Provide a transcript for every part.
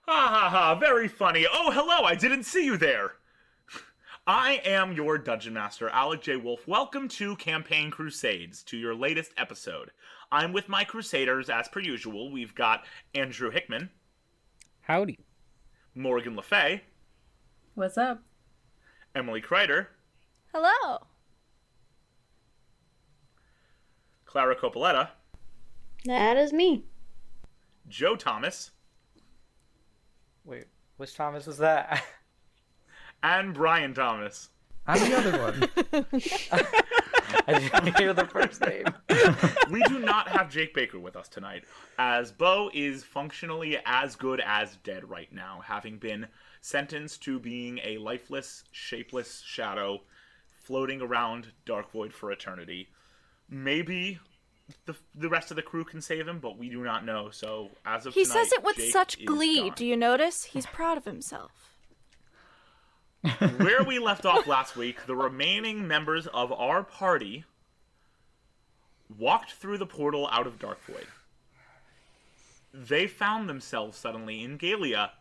Ha ha ha, very funny. Oh, hello, I didn't see you there. I am your Dungeon Master, Alec J. Wolf. Welcome to Campaign Crusades, to your latest episode. I'm with my Crusaders, as per usual. We've got Andrew Hickman. Howdy. Morgan Le Fay. What's up? Emily Kreider. Hello. Clara Copoletta. That is me. Joe Thomas. Wait, which Thomas was that? And Brian Thomas. I'm the other one. I didn't hear the first name. We do not have Jake Baker with us tonight, as Bo is functionally as good as dead right now, having been sentenced to being a lifeless, shapeless shadow floating around Dark Void for eternity. Maybe the rest of the crew can save him, but we do not know. So as of He tonight, says it with Jake such is glee. gone. Do you notice? He's proud of himself. Where we left off last week, the remaining members of our party walked through the portal out of Dark Void. They found themselves suddenly in Galea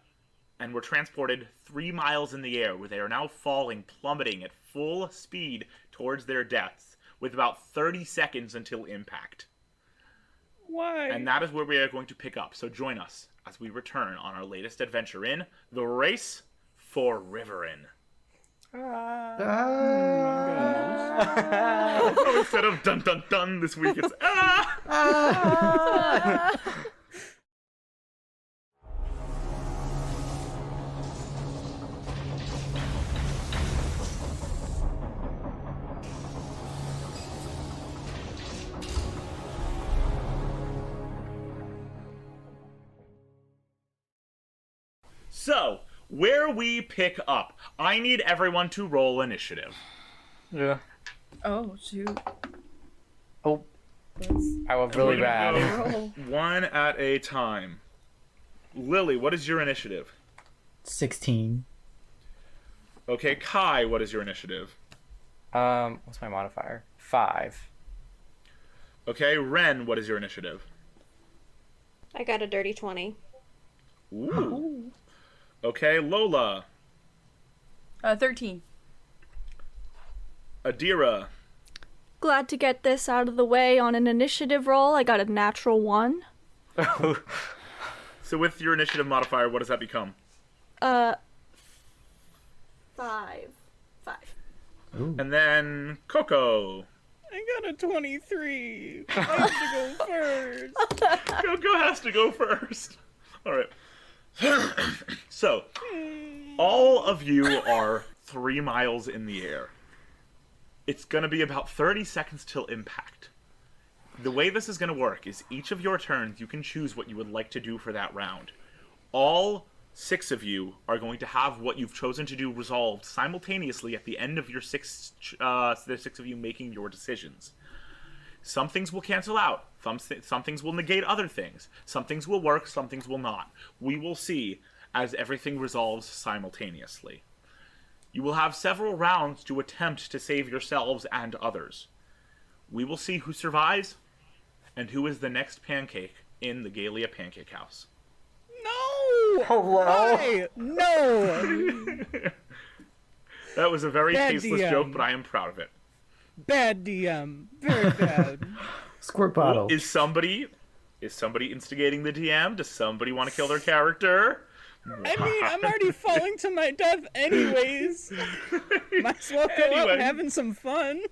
and were transported 3 miles in the air, where they are now falling, plummeting at full speed towards their deaths, with about 30 seconds until impact. Why? And that is where we are going to pick up. So join us as we return on our latest adventure in The Race for Rivaryn. Oh, instead of dun dun dun this week, it's So, where we pick up, I need everyone to roll initiative. Yeah. Oh, shoot. Oh, Let's I was really We're gonna bad. go roll. one at a time. Lily, what is your initiative? 16. Okay, Kai, what is your initiative? What's my modifier? 5. Okay, Ren, what is your initiative? I got a dirty 20. Ooh. Okay, Lola. 13. Adira. Glad to get this out of the way on an initiative roll. I got a natural 1. So with your initiative modifier, what does that become? 5. 5. And then Coco. I got a 23. I have to go first. Coco has to go first. All right. So, all of you are 3 miles in the air. It's going to be about 30 seconds till impact. The way this is going to work is each of your turns, you can choose what you would like to do for that round. All 6 of you are going to have what you've chosen to do resolved simultaneously at the end of your the 6 of you making your decisions. Some things will cancel out. Some things will negate other things. Some things will work, some things will not. We will see as everything resolves simultaneously. You will have several rounds to attempt to save yourselves and others. We will see who survives and who is the next pancake in the Galea Pancake House. No! Hello? Why? No! That was a very Bad tasteless DM. joke, but I am proud of it. Bad DM. Very bad. Squirt bottle. Is somebody instigating the DM? Does somebody want to kill their character? I mean, I'm already falling to my death anyways. Might as well go Anyway. out having some fun.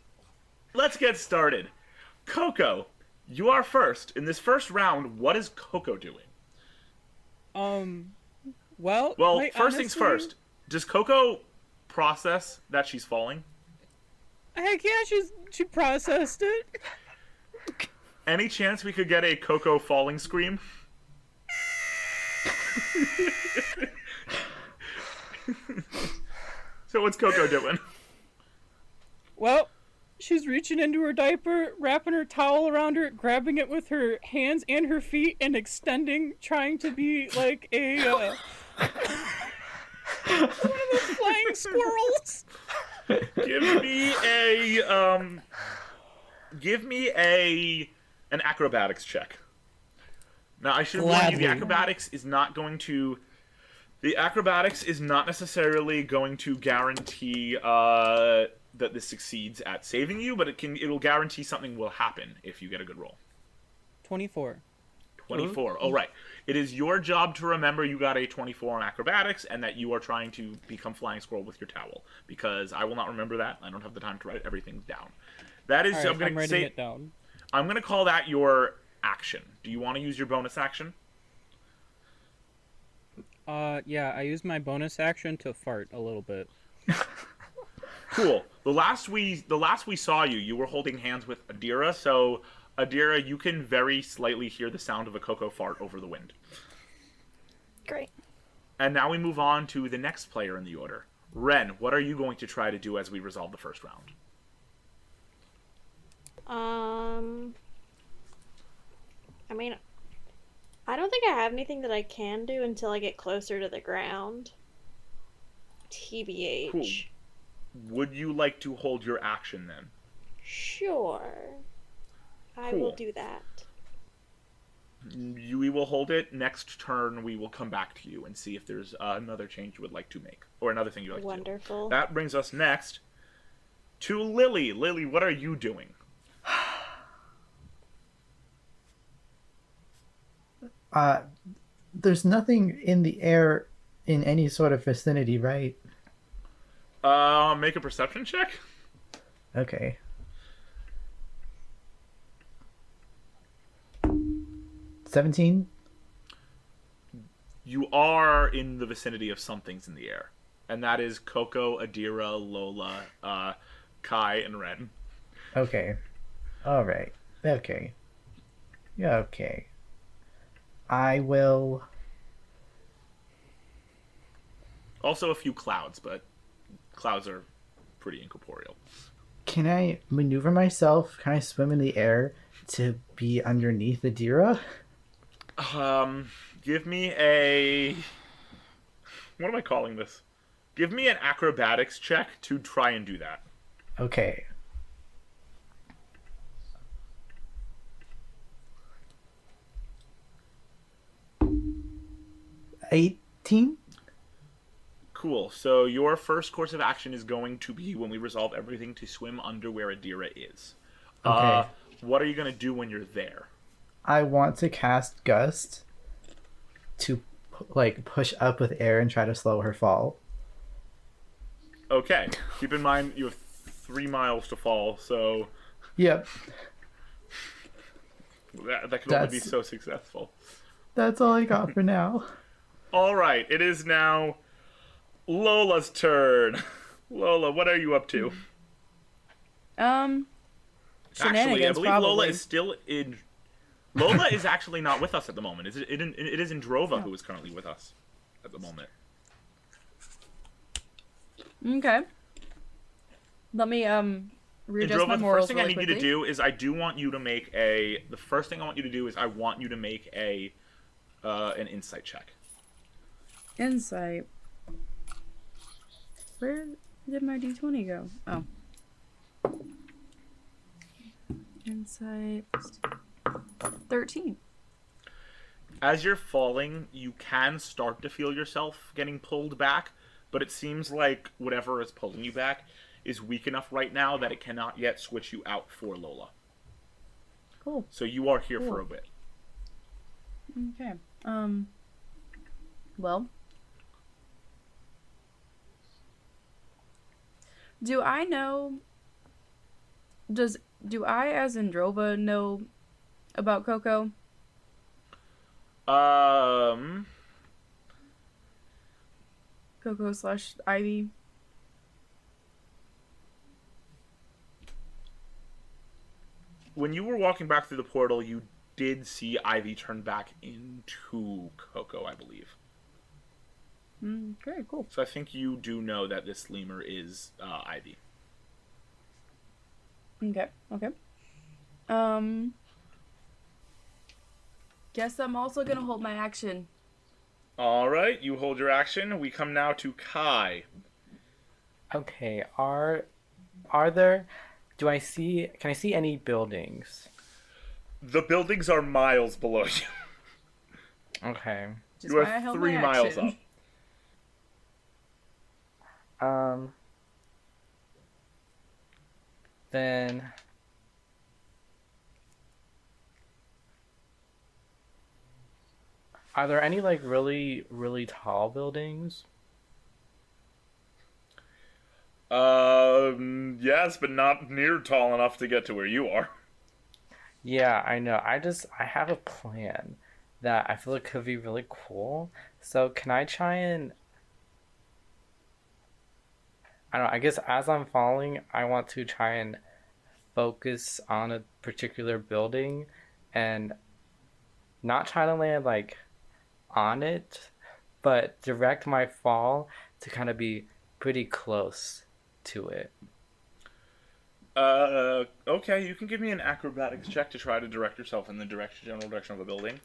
Let's get started. Coco, you are first. In this first round, what is Coco doing? Well, Well, quite first things honestly, first. Does Coco process that she's falling? Heck yeah, she processed it. Any chance we could get a Coco falling scream? So what's Coco doing? Well, she's reaching into her diaper, wrapping her towel around her, grabbing it with her hands and her feet, and extending, trying to be like a one of those flying squirrels. Give me an acrobatics check. Now I should warn you, the Gladly. acrobatics is not going to The acrobatics is not necessarily going to guarantee that this succeeds at saving you, but it'll guarantee something will happen if you get a good roll. 24. 24. Oh, right. It is your job to remember you got a 24 on acrobatics and that you are trying to become flying squirrel with your towel. Because I will not remember that. I don't have the time to write everything down. That is, All right, I'm going to writing say, it down. I'm going to call that your action. Do you want to use your bonus action? Yeah, I used my bonus action to fart a little bit. Cool. The last we saw you, you were holding hands with Adira, so Adira, you can very slightly hear the sound of a Coco fart over the wind. Great. And now we move on to the next player in the order. Ren, what are you going to try to do as we resolve the first round? I mean, I don't think I have anything that I can do until I get closer to the ground. TBH. Cool. Would you like to hold your action then? Sure. I will Cool. do that. We will hold it. Next turn, we will come back to you and see if there's another change you would like to make. Or another thing you'd like to do. Wonderful. That brings us next to Lily. Lily, what are you doing? There's nothing in the air in any sort of vicinity, right? Make a perception check? Okay. $17? You are in the vicinity of something's in the air. And that is Coco, Adira, Lola, Kai, and Ren. Okay. Alright. Okay. Yeah, okay. I will... Also a few clouds, but clouds are pretty incorporeal. Can I maneuver myself? Can I swim in the air to be underneath Adira? Give me a... What am I calling this? Give me an acrobatics check to try and do that. Okay. $18? Cool. So your first course of action is going to be, when we resolve everything, to swim under where Adira is. Okay. What are you going to do when you're there? I want to cast Gust to push up with air and try to slow her fall. Okay. Keep in mind you have 3 miles to fall, so Yep. that can only be That's- so successful. That's all I got for now. All right. It is now Lola's turn. Lola, what are you up to? Shenanigans, Actually, I believe probably. Lola is still in... Lola is actually not with us at the moment. It is Indrova who is currently with us at the moment. Okay. Let me readjust my Indrova, the morals first thing I really need you quickly. to do is I want you to make an insight check. Insight. Where did my d20 go? Oh. Insight. 13. As you're falling, you can start to feel yourself getting pulled back, but it seems like whatever is pulling you back is weak enough right now that it cannot yet switch you out for Lola. Cool. So you are here for Cool. a bit. Okay. Well. Do I as Androva know about Coco? Coco/Ivy? When you were walking back through the portal, you did see Ivy turn back into Coco, I believe. Okay, cool. So I think you do know that this lemur is Ivy. Okay. Guess I'm also gonna hold my action. All right, you hold your action. We come now to Kai. Okay, are there... can I see any buildings? The buildings are miles below you. Okay. Just You why I are held 3 my miles action. up. Then are there any like really, really tall buildings? Yes, but not near tall enough to get to where you are. Yeah, I know. I have a plan that I feel like could be really cool. So can I try and I don't know, I guess as I'm falling, I want to try and focus on a particular building and not try to land like on it, but direct my fall to kind of be pretty close to it. Okay, you can give me an acrobatics check to try to direct yourself in the general direction of a building.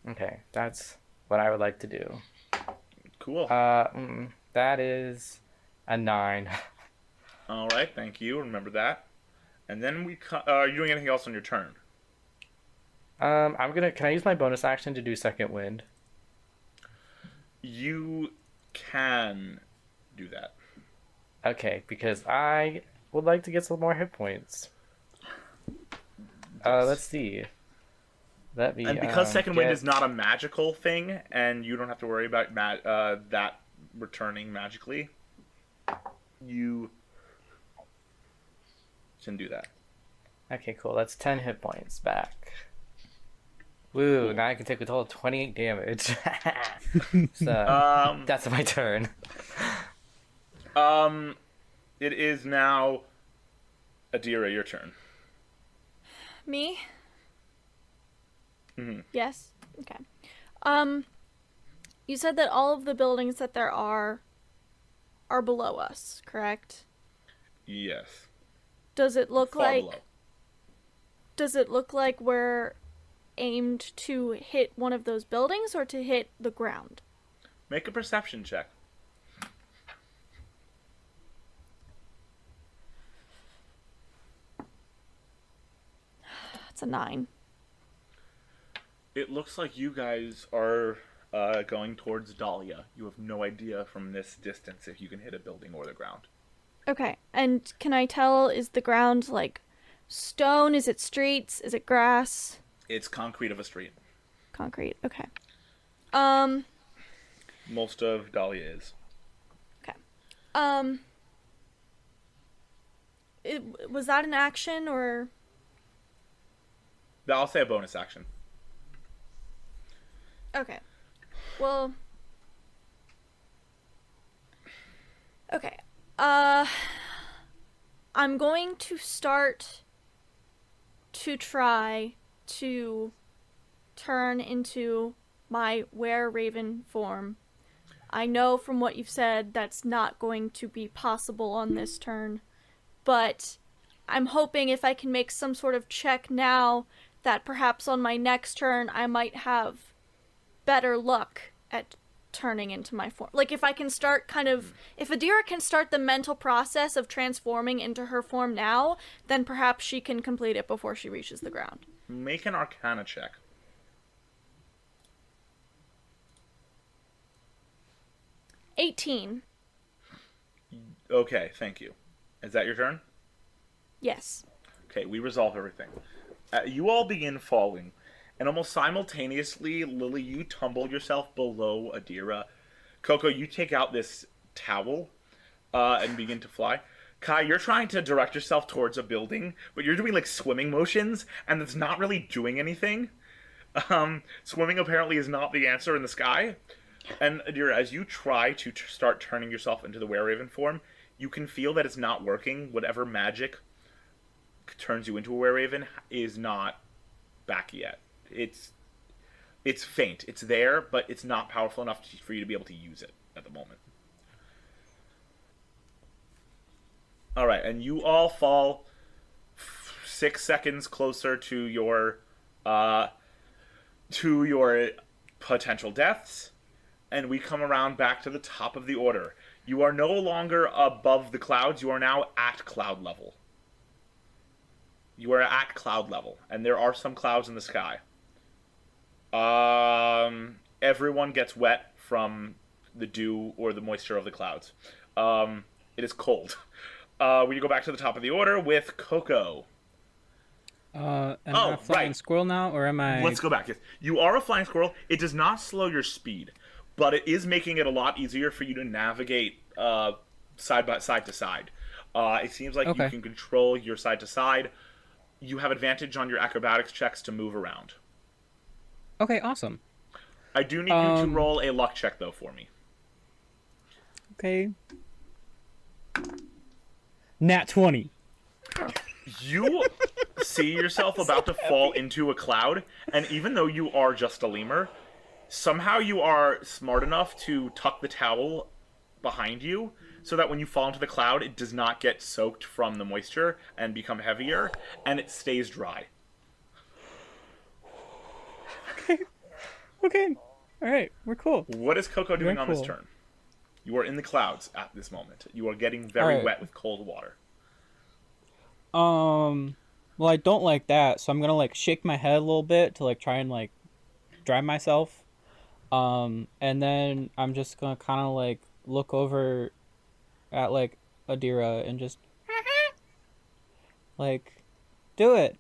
Okay, that's what I would like to do. Cool. That is a 9. All right, thank you. Remember that. And then are you doing anything else on your turn? Can I use my bonus action to do second wind? You can do that. Okay, because I would like to get some more hit points. Let's see. Let me. And because second wind get- is not a magical thing, and you don't have to worry about that returning magically, you can do that. Okay, cool. That's 10 hit points back. Woo! Now I can take a total of 28 damage. So that's my turn. It is now Adira, your turn. Me? Mm-hmm. Yes. Okay. You said that all of the buildings that there are below us, correct? Yes. Does it look Far like below. Does it look like we're aimed to hit one of those buildings or to hit the ground? Make a perception check. That's a 9. It looks like you guys are going towards Dahlia. You have no idea from this distance if you can hit a building or the ground. Okay. And can I tell, is the ground like stone? Is it streets? Is it grass? It's concrete of a street. Concrete. Okay. Most of Dahlia is. Okay. Was that an action or? I'll say a bonus action. Okay. Well. Okay. I'm going to start to try to turn into my were-raven form. I know from what you've said that's not going to be possible on this turn, but I'm hoping if I can make some sort of check now that perhaps on my next turn I might have better luck at turning into my form. Like if I can start if Adira can start the mental process of transforming into her form now, then perhaps she can complete it before she reaches the ground. Make an Arcana check. 18. Okay, thank you. Is that your turn? Yes. Okay, we resolve everything. You all begin falling, and almost simultaneously, Lily, you tumble yourself below Adira. Coco, you take out this towel and begin to fly. Kai, you're trying to direct yourself towards a building, but you're doing like swimming motions, and it's not really doing anything. Swimming apparently is not the answer in the sky. And Adira, as you try to start turning yourself into the were-raven form, you can feel that it's not working. Whatever magic turns you into a were-raven is not back yet. It's faint. It's there, but it's not powerful enough for you to be able to use it at the moment. All right, and you all fall 6 seconds closer to your potential deaths, and we come around back to the top of the order. You are no longer above the clouds. You are now at cloud level. You are at cloud level, and there are some clouds in the sky. Everyone gets wet from the dew or the moisture of the clouds. It is cold. We go back to the top of the order with Coco. Am I a flying squirrel now, or am I? Let's go back. Yes. You are a flying squirrel. It does not slow your speed, but it is making it a lot easier for you to navigate side to side. It seems like you can control your side to side. You have advantage on your acrobatics checks to move around. Okay, awesome. I do need you to roll a luck check, though, for me. Okay. Nat 20. You see yourself about to fall into a cloud, and even though you are just a lemur, somehow you are smart enough to tuck the towel behind you so that when you fall into the cloud, it does not get soaked from the moisture and become heavier, and it stays dry. Okay. All right, we're cool. What is Coco doing on this cool. turn? You are in the clouds at this moment. You are getting very Alright. wet with cold water. Well, I don't like that, so I'm gonna like shake my head a little bit to like try and like dry myself. And then I'm just gonna kind of like look over at like Adira and just like do it.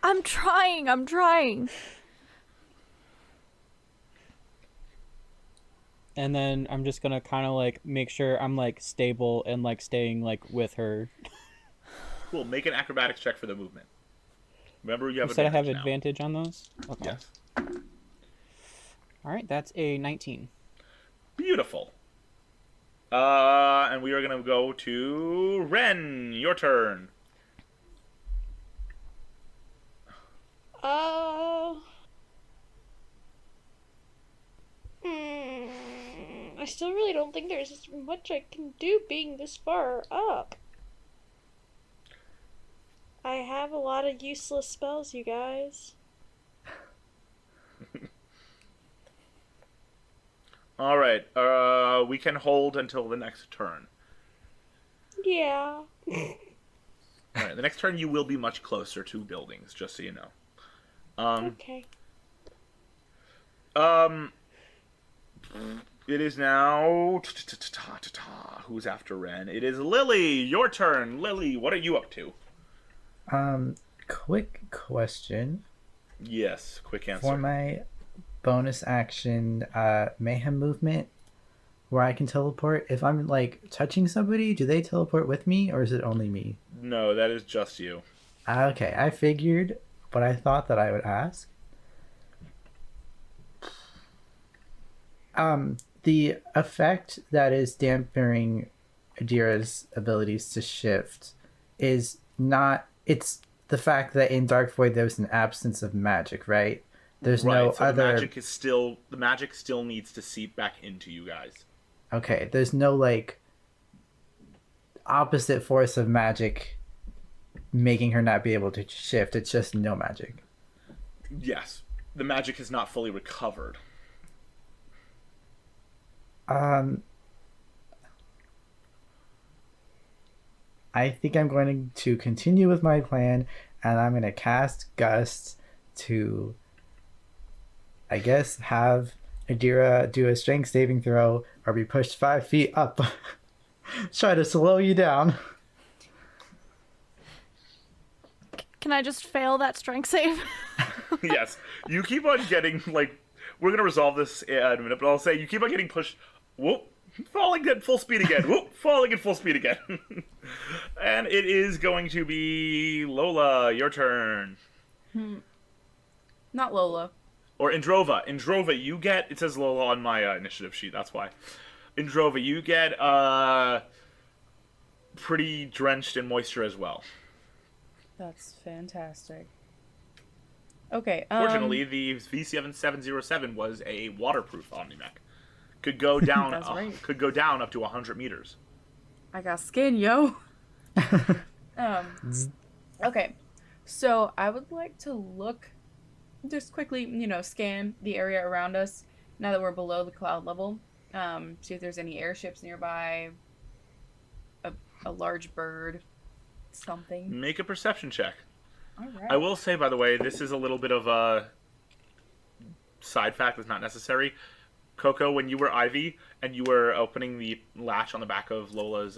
I'm trying. And then I'm just gonna kind of like make sure I'm like stable and like staying like with her. Cool. Make an acrobatics check for the movement. Remember, you have You said I have now. advantage on those? Okay. Yes. All right, that's a 19. Beautiful. And we are gonna go to Ren. Your turn. I still really don't think there's much I can do being this far up. I have a lot of useless spells, you guys. All right. We can hold until the next turn. Yeah. All right. The next turn, you will be much closer to buildings, just so you know. Okay. It is now. Who's after Ren? It is Lily. Your turn. Lily, what are you up to? Quick question. Yes. Quick answer. For my bonus action, mayhem movement, where I can teleport, if I'm like touching somebody, do they teleport with me, or is it only me? No, that is just you. Okay, I figured, but I thought that I would ask. The effect that is dampening Adira's abilities to shift is not. It's the fact that in Dark Void there's an absence of magic, right? There's no so other. The magic still needs to seep back into you guys. Okay, there's no like opposite force of magic making her not be able to shift. It's just no magic. Yes, the magic is not fully recovered. I think I'm going to continue with my plan, and I'm going to cast Gust to, I guess, have Adira do a strength saving throw or be pushed 5 feet up. Try to slow you down. Can I just fail that strength save? Yes, you keep on getting like. We're gonna resolve this in a minute, but I'll say you keep on getting pushed. Whoop. Falling at full speed again. Whoop, falling at full speed again. And it is going to be Lola, your turn. Not Lola. Or Indrova. Indrova, you get... It says Lola on my initiative sheet, that's why. Indrova, you get pretty drenched in moisture as well. That's fantastic. Okay, Fortunately, the V7707 was a waterproof Omnimech. Could go down. That's right. Could go down up to 100 meters. I got skin, yo. Okay, so I would like to look, just quickly, scan the area around us now that we're below the cloud level. See if there's any airships nearby, a large bird, something. Make a perception check. All right. I will say, by the way, this is a little bit of a side fact that's not necessary. Coco, when you were Ivy and you were opening the latch on the back of Lola's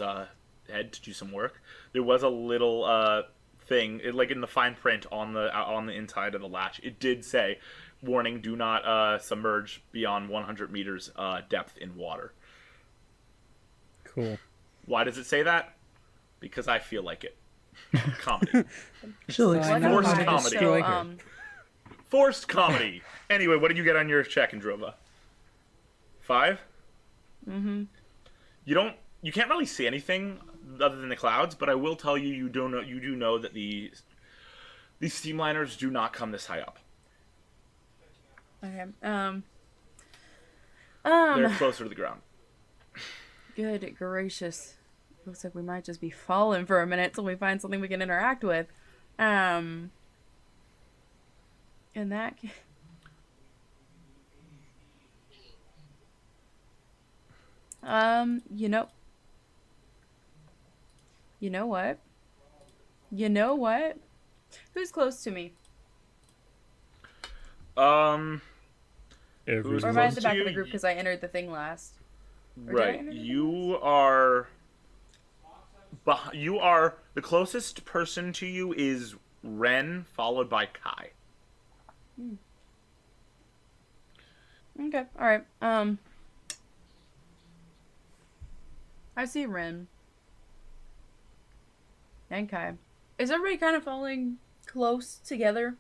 head to do some work, there was a little thing, like in the fine print on the inside of the latch. It did say, "Warning: Do not submerge beyond 100 meters depth in water." Cool. Why does it say that? Because I feel like it. Comedy. She'll So I know Forced how to comedy. destroy her. Forced comedy. Anyway, what did you get on your check, Androva? 5? Mm-hmm. You can't really see anything other than the clouds, but I will tell you, you do know that these steamliners do not come this high up. Okay. They're closer to the ground. Good gracious. Looks like we might just be falling for a minute till we find something we can interact with. In that case... You know what? You know what? Who's close to me? Who's Or am I at close the to back you? of the group because I entered the thing last? Or did I Right. enter the thing You are the closest person to you is Ren, followed by Kai. Okay, alright. I see Ren. And Kai. Is everybody kind of falling close together?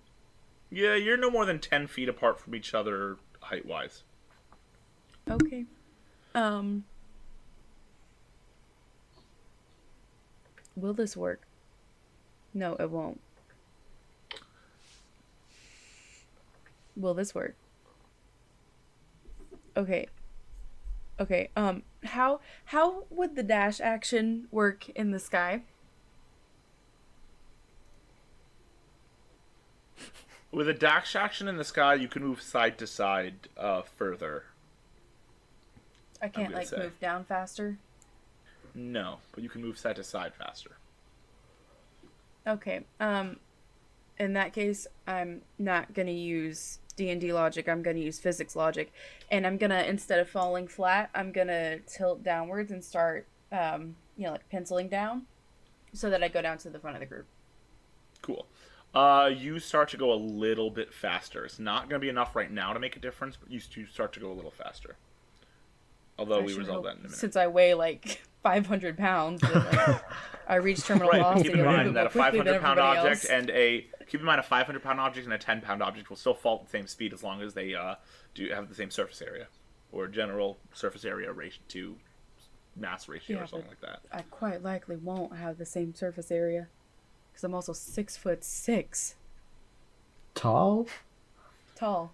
Yeah, you're no more than 10 feet apart from each other height-wise. Okay. Will this work? No, it won't. Will this work? Okay. Okay, how would the dash action work in the sky? With a dash action in the sky, you can move side to side further. I can't, gonna like, say. move down faster? No, but you can move side to side faster. Okay, in that case, I'm not gonna use D&D logic, I'm gonna use physics logic, and I'm gonna, instead of falling flat, I'm gonna tilt downwards and start, like, penciling down, so that I go down to the front of the group. Cool. You start to go a little bit faster. It's not going to be enough right now to make a difference, but you start to go a little faster. Although I we should resolve hope, that in a minute. since I weigh, like, 500 pounds, that, like, I reach terminal Right, velocity. keep in and I mind move that a more quickly than 500-pound everybody object else. and a 500-pound object and a 10-pound object will still fall at the same speed as long as they do have the same surface area or general surface area ratio to mass ratio Yeah, or something like that. I quite likely won't have the same surface area, because I'm also 6'6" Tall? tall.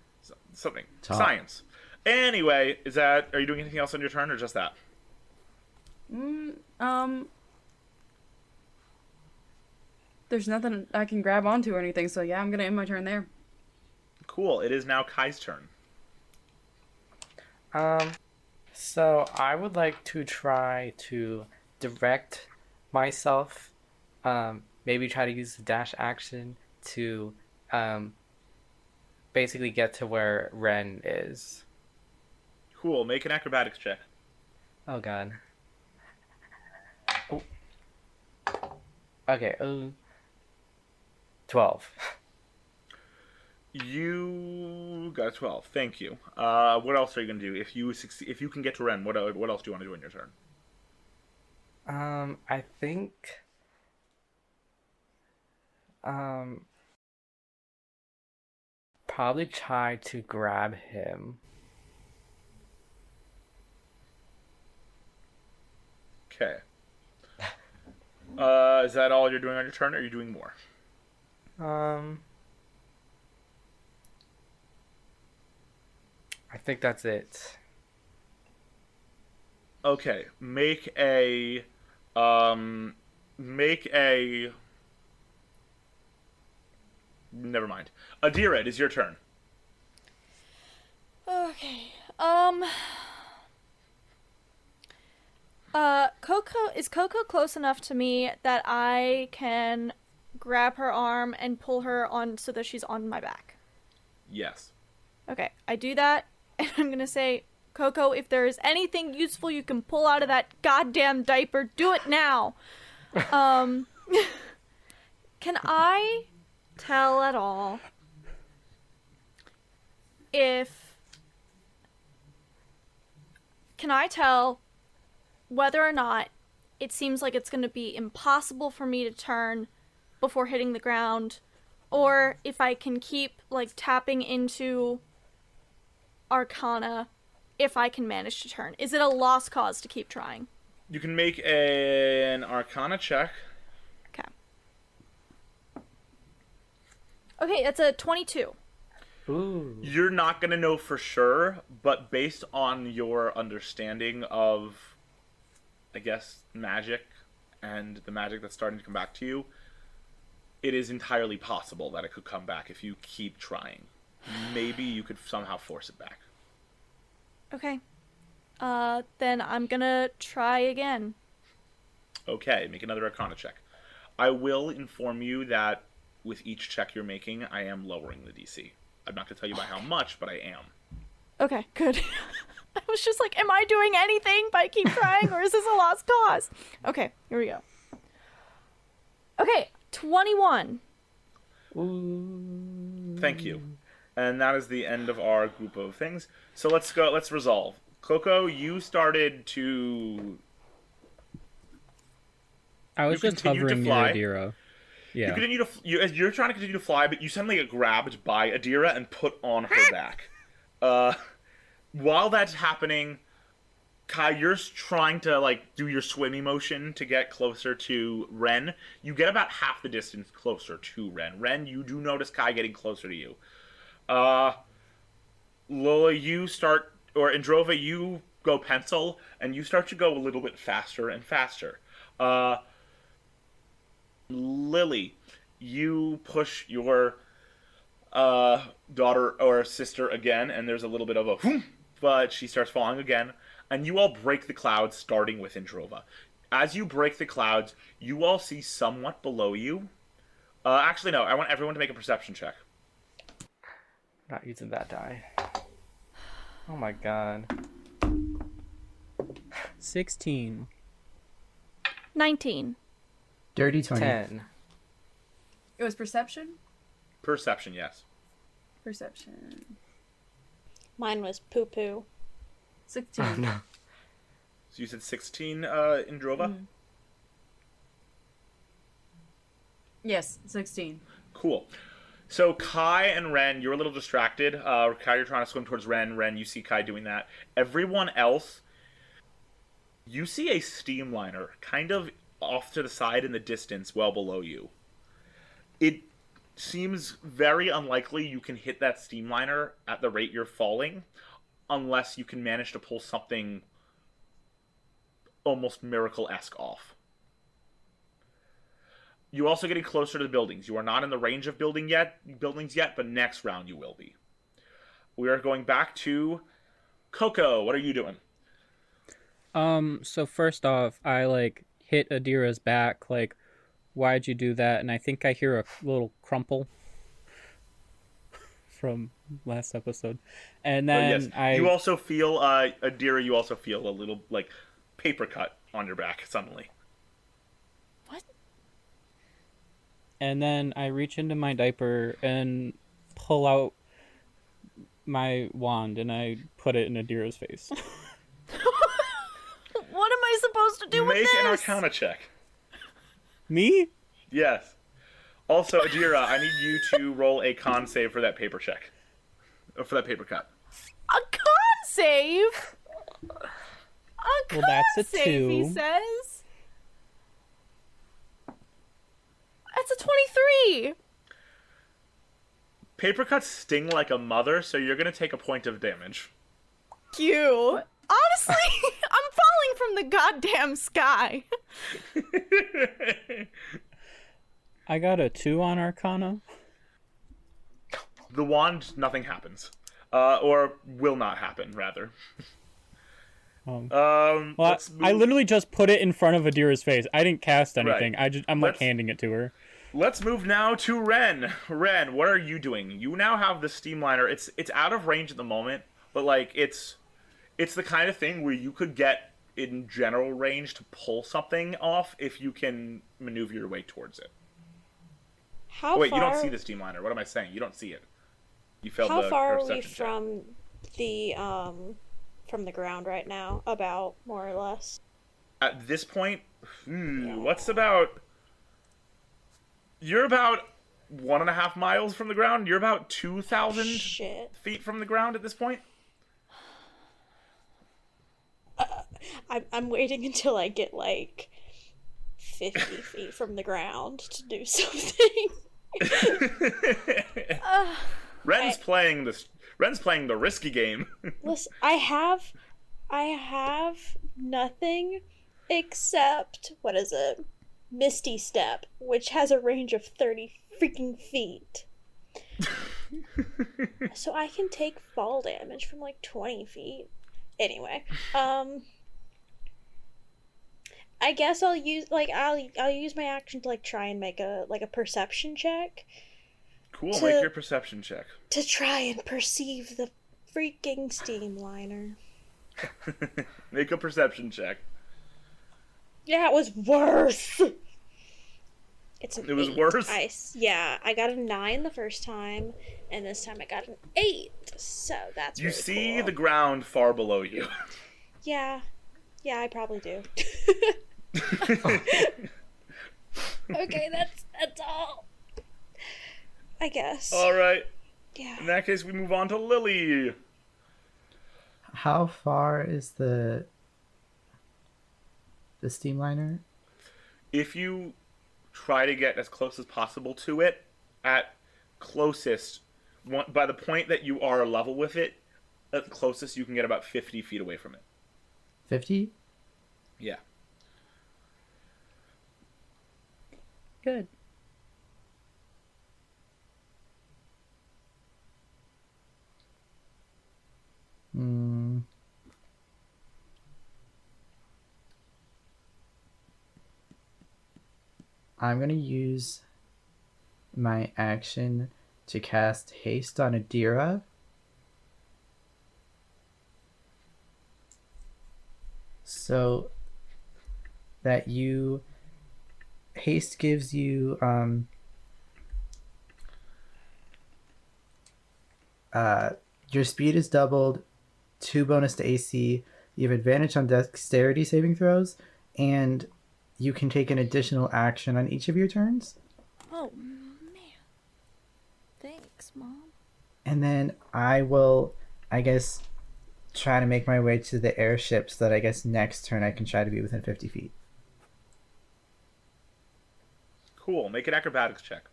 Something. Top. Science. Anyway, are you doing anything else on your turn or just that? There's nothing I can grab onto or anything, so yeah, I'm gonna end my turn there. Cool. It is now Kai's turn. So I would like to try to direct myself, maybe try to use the dash action to basically get to where Ren is. Cool. Make an acrobatics check. Oh god. Oh. Okay, 12. You got a 12. Thank you. What else are you gonna do if you succeed? If you can get to Ren, what else do you want to do on your turn? I think probably try to grab him. Okay. Is that all you're doing on your turn, or are you doing more? I think that's it. Okay. Make a. Never mind. Adira, it is your turn. Okay. Is Coco close enough to me that I can grab her arm and pull her on so that she's on my back? Yes. Okay, I do that, and I'm gonna say, Coco, if there is anything useful you can pull out of that goddamn diaper, do it now. Can I tell at all can I tell whether or not it seems like it's going to be impossible for me to turn before hitting the ground, or if I can keep, like, tapping into Arcana if I can manage to turn? Is it a lost cause to keep trying? You can make an Arcana check. Okay, that's a 22. Ooh. You're not going to know for sure, but based on your understanding of, I guess, magic and the magic that's starting to come back to you, it is entirely possible that it could come back if you keep trying. Maybe you could somehow force it back. Okay. Then I'm gonna try again. Okay, make another Arcana check. I will inform you that with each check you're making, I am lowering the DC. I'm not going to tell you by how much, but I am. Okay, good. I was just like, am I doing anything by keep trying, or is this a lost cause? Okay, here we go. Okay, 21. Ooh. Thank you. And that is the end of our group of things. So let's resolve. Coco, you started to... I was You just continued to hovering near fly. Adira. Yeah. You're trying to continue to fly, but you suddenly get grabbed by Adira and put on her back. While that's happening, Kai, you're trying to like do your swimming motion to get closer to Ren. You get about half the distance closer to Ren. Ren, you do notice Kai getting closer to you. Lola, you start, or Androva, you go pencil, and you start to go a little bit faster and faster. Lily, you push your daughter or sister again, and there's a little bit of a whoom, but she starts falling again, and you all break the clouds, starting with Androva. As you break the clouds, you all see somewhat below you. Actually, no, I want everyone to make a perception check. Not using that die. Oh my god. 16. 19. Dirty 20. 10. It was perception? Perception, yes. Perception. Mine was poo poo. 16. No. So you said 16, Androva? Mhm. Yes, 16. Cool. So Kai and Ren, you're a little distracted. Kai, you're trying to swim towards Ren. Ren, you see Kai doing that. Everyone else, you see a steamliner kind of off to the side in the distance, well below you. It seems very unlikely you can hit that steamliner at the rate you're falling, unless you can manage to pull something almost miracle-esque off. You're also getting closer to the buildings. You are not in the range of buildings yet, but next round you will be. We are going back to Coco. What are you doing? So first off, I like hit Adira's back, like, why'd you do that? And I think I hear a little crumple from last episode. And then You also feel, Adira, you also feel a little, like, paper cut on your back suddenly. What? And then I reach into my diaper and pull out my wand and I put it in Adira's face. What am I supposed to do with Make this? an Arcana check. Me? Yes. Also, Adira, I need you to roll a con save for that paper check. Or for that paper cut. A con save? A con that's a save, he 2. says. That's a 23. Paper cuts sting like a mother, so you're going to take a point of damage. You. Honestly, I'm falling from the goddamn sky. I got a 2 on Arcana. The wand, nothing happens. Or will not happen, rather. Well, Let's I move- literally just put it in front of Adira's face. I didn't cast anything. Right. I'm like Let's- handing it to her. Let's move now to Ren. Ren, what are you doing? You now have the steamliner. It's out of range at the moment, but like it's It's the kind of thing where you could get in general range to pull something off if you can maneuver your way towards it. How Oh, wait, far? you don't see the steam liner. What am I saying? You don't see it. You failed How the far are we perception check. from the ground right now? About, more or less. At this point, Yeah. what's about... You're about 1.5 miles from the ground. You're about 2,000 Shit. feet from the ground at this point. I'm waiting until I get like 50 feet from the ground to do something. Ren's playing the risky game. Listen, I have nothing except, what is it? Misty Step, which has a range of 30 freaking feet. So I can take fall damage from like 20 feet. Anyway, I guess I'll use my action to like try and make a perception check Cool, To- make your perception check. to try and perceive the freaking steam liner. Make a perception check. Yeah, it was worse. It was worse? Yeah, I got a 9 the first time, and this time I got an 8. So that's You really see cool. the ground far below you. Yeah, I probably do. Okay, that's all. I guess. All right. Yeah. In that case, we move on to Lily. How far is the steam liner? If you try to get as close as possible to it, at closest, by the point that you are level with it, at the closest you can get about 50 feet away from it. 50? Yeah. Good. Hmm. I'm gonna use my action to cast haste on Adira. So that haste gives you your speed is doubled, 2 bonus to AC, you have advantage on dexterity saving throws, and you can take an additional action on each of your turns. Oh, man. Thanks, Mom. And then I will, I guess, try to make my way to the airship so that I guess next turn I can try to be within 50 feet. Cool. Make an acrobatics check.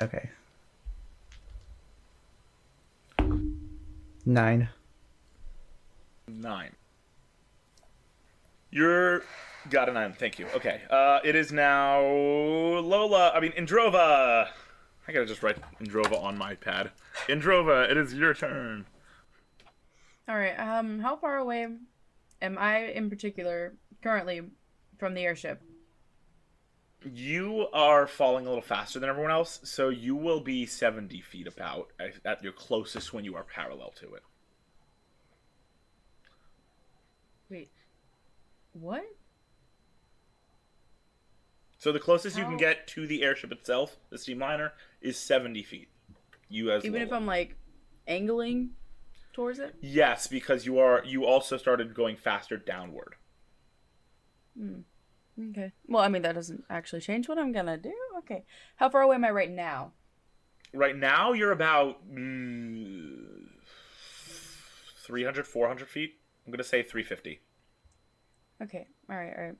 Okay. 9. 9. You're... Got a 9. Thank you. Okay. It is now Indrova. I gotta just write Indrova on my pad. Indrova, it is your turn. All right. How far away am I in particular currently from the airship? You are falling a little faster than everyone else, so you will be 70 feet about at your closest when you are parallel to it. Wait. What? So the closest you can How- get to the airship itself, the steamliner, is 70 feet. You as Even if Lola. I'm like angling towards it? Yes, because you also started going faster downward. Okay. Well, I mean, that doesn't actually change what I'm gonna do. Okay. How far away am I right now? Right now, you're about 300, 400 feet. I'm going to say 350. Okay. All right.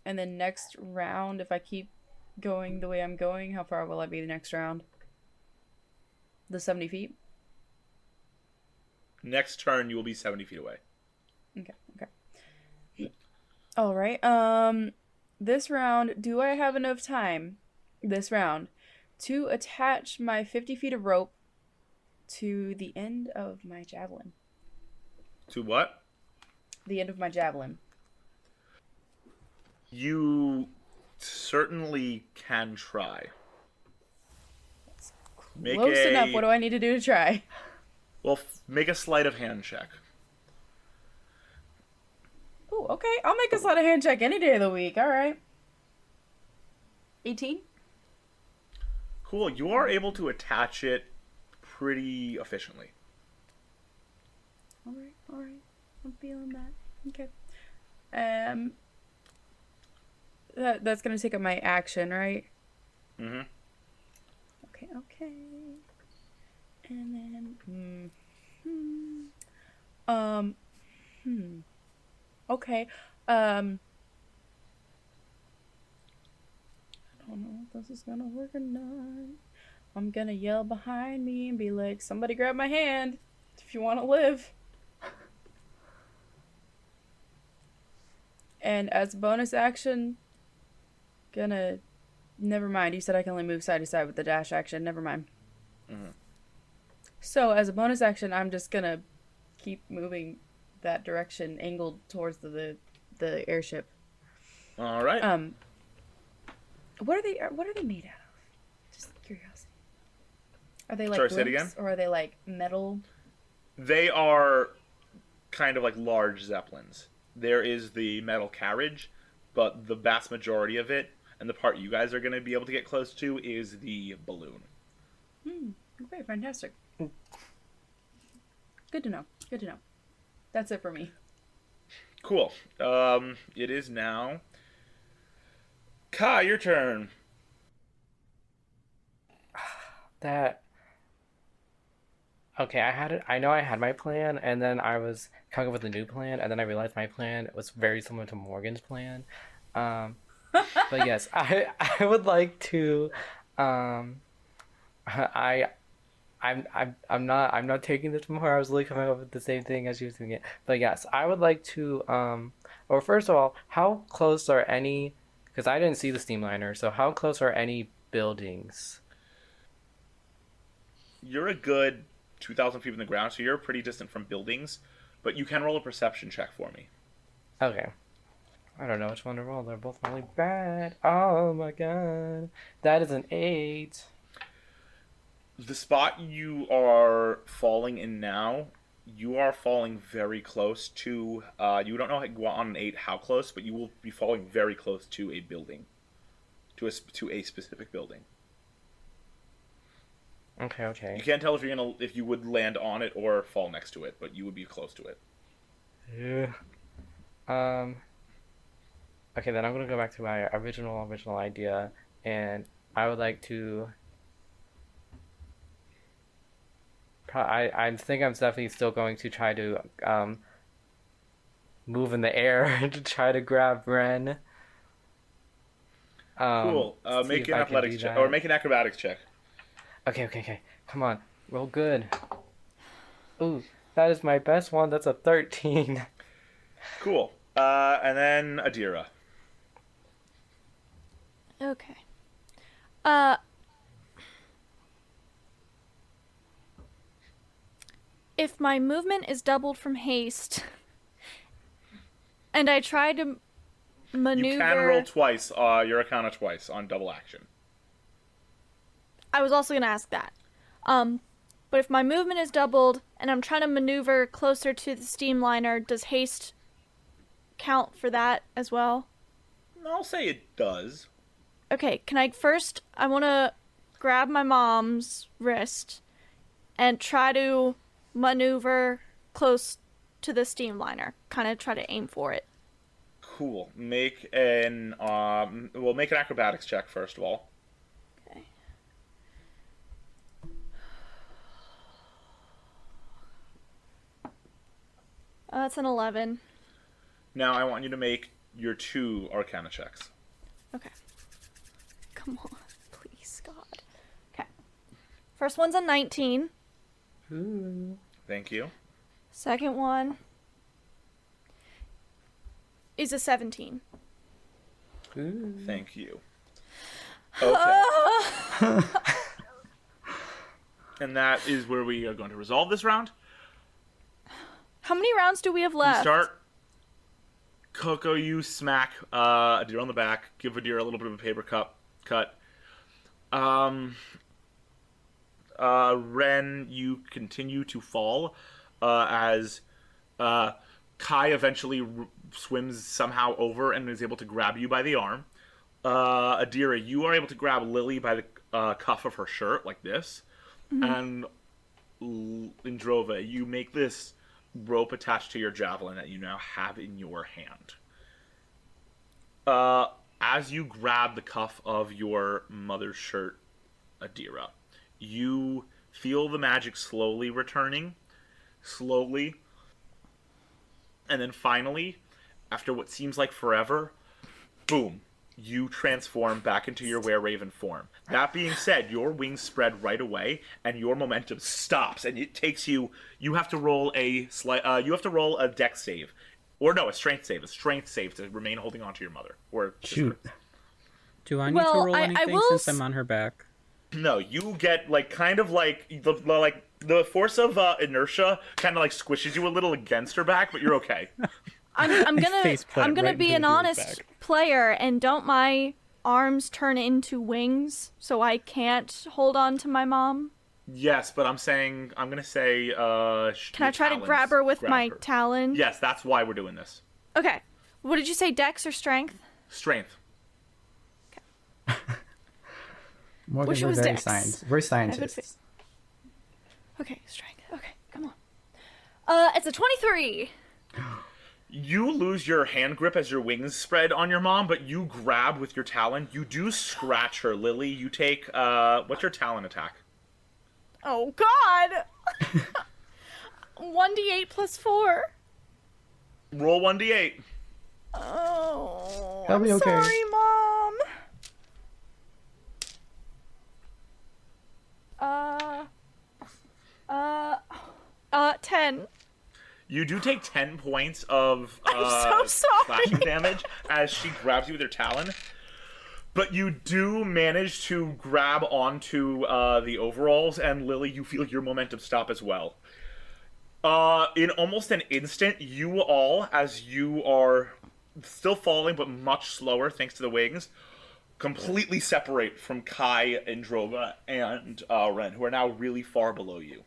And then next round, if I keep going the way I'm going, how far will I be the next round? The 70 feet? Next turn, you will be 70 feet away. Okay. All right. This round, do I have enough time this round to attach my 50 feet of rope to the end of my javelin? To what? The end of my javelin. You certainly can try. Close enough. What do I need to do to try? Well, make a sleight of hand check. Oh, okay. I'll make a sleight of hand check any day of the week. All right. 18. Cool. You are able to attach it pretty efficiently. All right. All right. I'm feeling that. Okay. That's gonna take up my action, right? Mm-hmm. Okay. Okay. And then. Okay. I don't know if this is gonna work or not. I'm gonna yell behind me and be like, "Somebody grab my hand if you want to live." And as a bonus action, never mind. You said I can only move side to side with the dash action. Never mind. Mm-hmm. So as a bonus action, I'm just gonna keep moving that direction, angled towards the airship. All right. What are they made out of? Just curiosity. Are they like Sorry, say it again? blimps, or are they like metal? They are kind of like large zeppelins. There is the metal carriage, but the vast majority of it, and the part you guys are going to be able to get close to, is the balloon. Okay, fantastic. Good to know. Good to know. That's it for me. Cool. It is now Kai, your turn. Okay, I know I had my plan, and then I was coming up with a new plan, and then I realized my plan was very similar to Morgan's plan. But yes, I would like to. I'm not taking this from her. I was really coming up with the same thing as she was doing it. But yes, I would like to. Or first of all, how close are any? Because I didn't see the steamliner, so how close are any buildings? You're a good 2,000 feet from the ground, so you're pretty distant from buildings, but you can roll a perception check for me. Okay. I don't know which one to roll. They're both really bad. Oh my god. That is an 8. The spot you are falling in now, you are falling very close to, you don't know on an 8 how close, but you will be falling very close to a building. To a specific building. Okay. You can't tell if you would land on it or fall next to it, but you would be close to it. Yeah. Okay, then I'm gonna go back to my original idea, and I would like to. I think I'm definitely still going to try to move in the air to try to grab Ren. Cool. See Make if an I can athletics do check that. or make an acrobatics check. Okay. Come on, roll good. Ooh, that is my best one. That's a 13. Cool. And then Adira. Okay. If my movement is doubled from haste, and I try to maneuver... You can roll twice, your Arcana twice on double action. I was also going to ask that. But if my movement is doubled, and I'm trying to maneuver closer to the steamliner, does haste count for that as well? I'll say it does. Okay, I want to grab my mom's wrist and try to maneuver close to the steamliner. Kind of try to aim for it. Cool. Make an acrobatics check first of all. Okay. That's an 11. Now I want you to make your 2 Arcana checks. Okay. Come on, please, God. Okay. First one's a 19. Ooh. Thank you. Second one is a 17. Ooh. Thank you. Okay. And that is where we are going to resolve this round. How many rounds do we have We left? start. Coco, you smack Adira on the back. Give Adira a little bit of a paper cut. Ren, you continue to fall as Kai eventually swims somehow over and is able to grab you by the arm. Adira, you are able to grab Lily by the cuff of her shirt like this. And Indrova, you make this rope attached to your javelin that you now have in your hand. As you grab the cuff of your mother's shirt, Adira, you feel the magic slowly returning. Slowly. And then finally, after what seems like forever, boom, you transform back into your were-raven form. That being said, your wings spread right away, and your momentum stops, and it takes you. You have to roll a dex save, or no, a strength save to remain holding on to your mother. Or Shoot. Do I need Well, to roll I anything will since I'm on her back? No, you get the force of inertia kind of like squishes you a little against her back, but you're okay. I'm gonna Faceplant right be into an Adira's honest back. player, and don't my arms turn into wings so I can't hold on to my mom? Yes, but I'm gonna say. Can I try to grab her with my talon? Yes, that's why we're doing this. Okay. What did you say, dex or strength? Strength. Morgan, Wish it we're was very Dex. We're I scientists. Okay, strength. Okay, come on. It's a 23. You lose your hand grip as your wings spread on your mom, but you grab with your talon. You do scratch her, Lily. You take, what's your talon attack? Oh, God! 1d8 plus 4. Roll 1d8. Oh, That'll be I'm okay. sorry, Mom. 10. You do take 10 points of I'm so sorry. slashing damage as she grabs you with her talon. But you do manage to grab onto the overalls, and Lily, you feel your momentum stop as well. In almost an instant, you all, as you are still falling but much slower thanks to the wings, completely separate from Kai and Drova and Ren, who are now really far below you.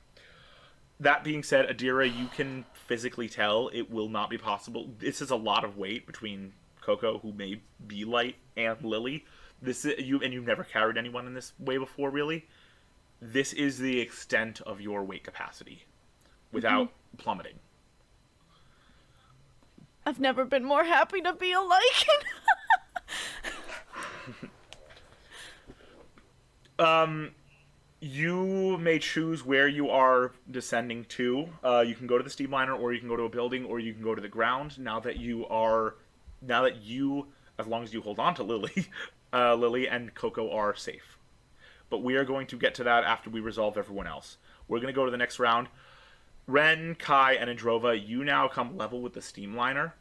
That being said, Adira, you can physically tell it will not be possible. This is a lot of weight between Coco, who may be light, and Lily. This is, you've never carried anyone in this way before, really. This is the extent of your weight capacity without plummeting. I've never been more happy to be a Lycan. You may choose where you are descending to. You can go to the steamliner, or you can go to a building, or you can go to the ground. Now that you, as long as you hold on to Lily, Lily and Coco are safe. But we are going to get to that after we resolve everyone else. We're going to go to the next round. Ren, Kai, and Androva, you now come level with the steamliner.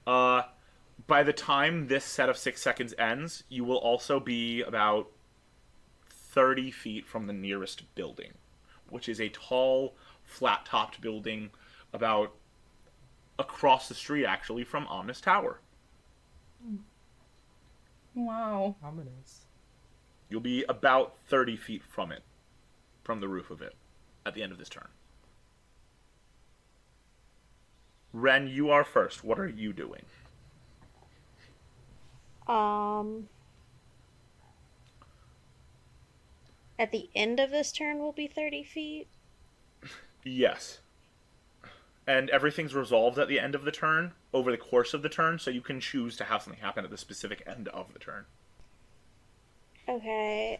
By the time this set of 6 seconds ends, you will also be about 30 feet from the nearest building, which is a tall, flat-topped building about across the street, actually, from Omnis Tower. Wow. Ominous. You'll be about 30 feet from it, from the roof of it, at the end of this turn. Ren, you are first. What are you doing? At the end of this turn will be 30 feet. Yes. And everything's resolved at the end of the turn, over the course of the turn, so you can choose to have something happen at the specific end of the turn. Okay,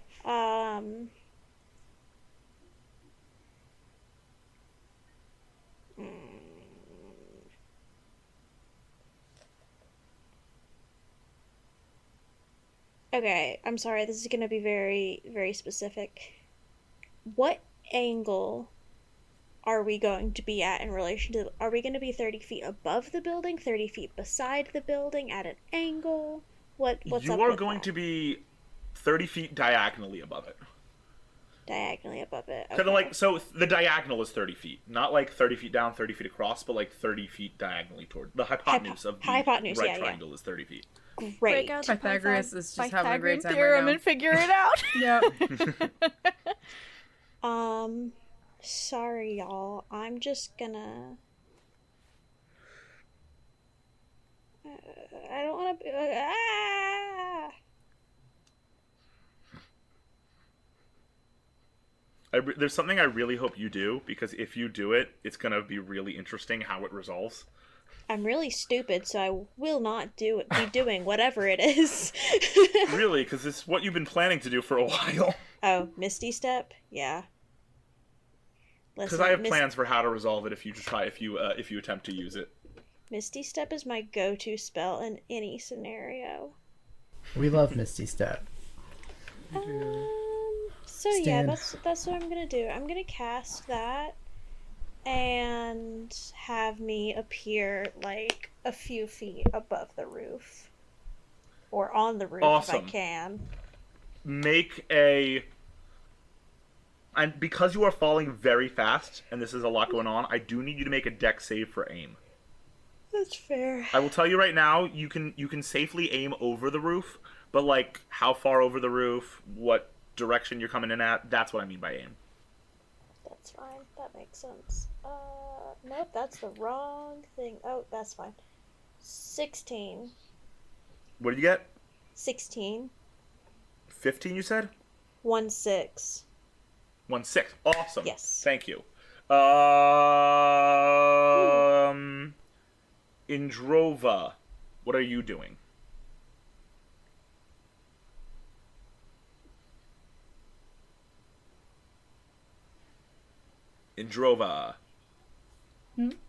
Okay, I'm sorry, this is gonna be very, very specific. What angle are we going to be at in relation to... Are we going to be 30 feet above the building, 30 feet beside the building, at an angle? What's you up are with going that? to be 30 feet diagonally above it. Diagonally above it. Kind of like, so the diagonal is 30 feet. Not like 30 feet down, 30 feet across, but like 30 feet diagonally toward... The hypotenuse of the hypotenuse, right yeah, yeah. triangle is 30 feet. Great. Break out the Pythagoras is just having a great Pythagorean time theorem right and figure it out. now. Yep. Sorry, y'all. I'm just gonna. I don't want to. There's something I really hope you do, because if you do it, it's going to be really interesting how it resolves. I'm really stupid, so I will not be doing whatever it is. Really, because it's what you've been planning to do for a while. Oh, Misty Step? Yeah. Because I have plans for how to resolve it if you attempt to use it. Misty Step is my go-to spell in any scenario. We love Misty Step. So yeah, that's what I'm gonna do. I'm gonna cast that and have me appear like a few feet above the roof. Or on the roof if I can. And because you are falling very fast, and this is a lot going on, I do need you to make a dex save for aim. That's fair. I will tell you right now, you can safely aim over the roof, but like how far over the roof, what direction you're coming in at, that's what I mean by aim. That's fine. That makes sense. Nope, that's the wrong thing. Oh, that's fine. 16. What did you get? 16. 15, you said? 1-6. 1-6. Awesome. Yes. Thank you. Indrova, what are you doing? Indrova,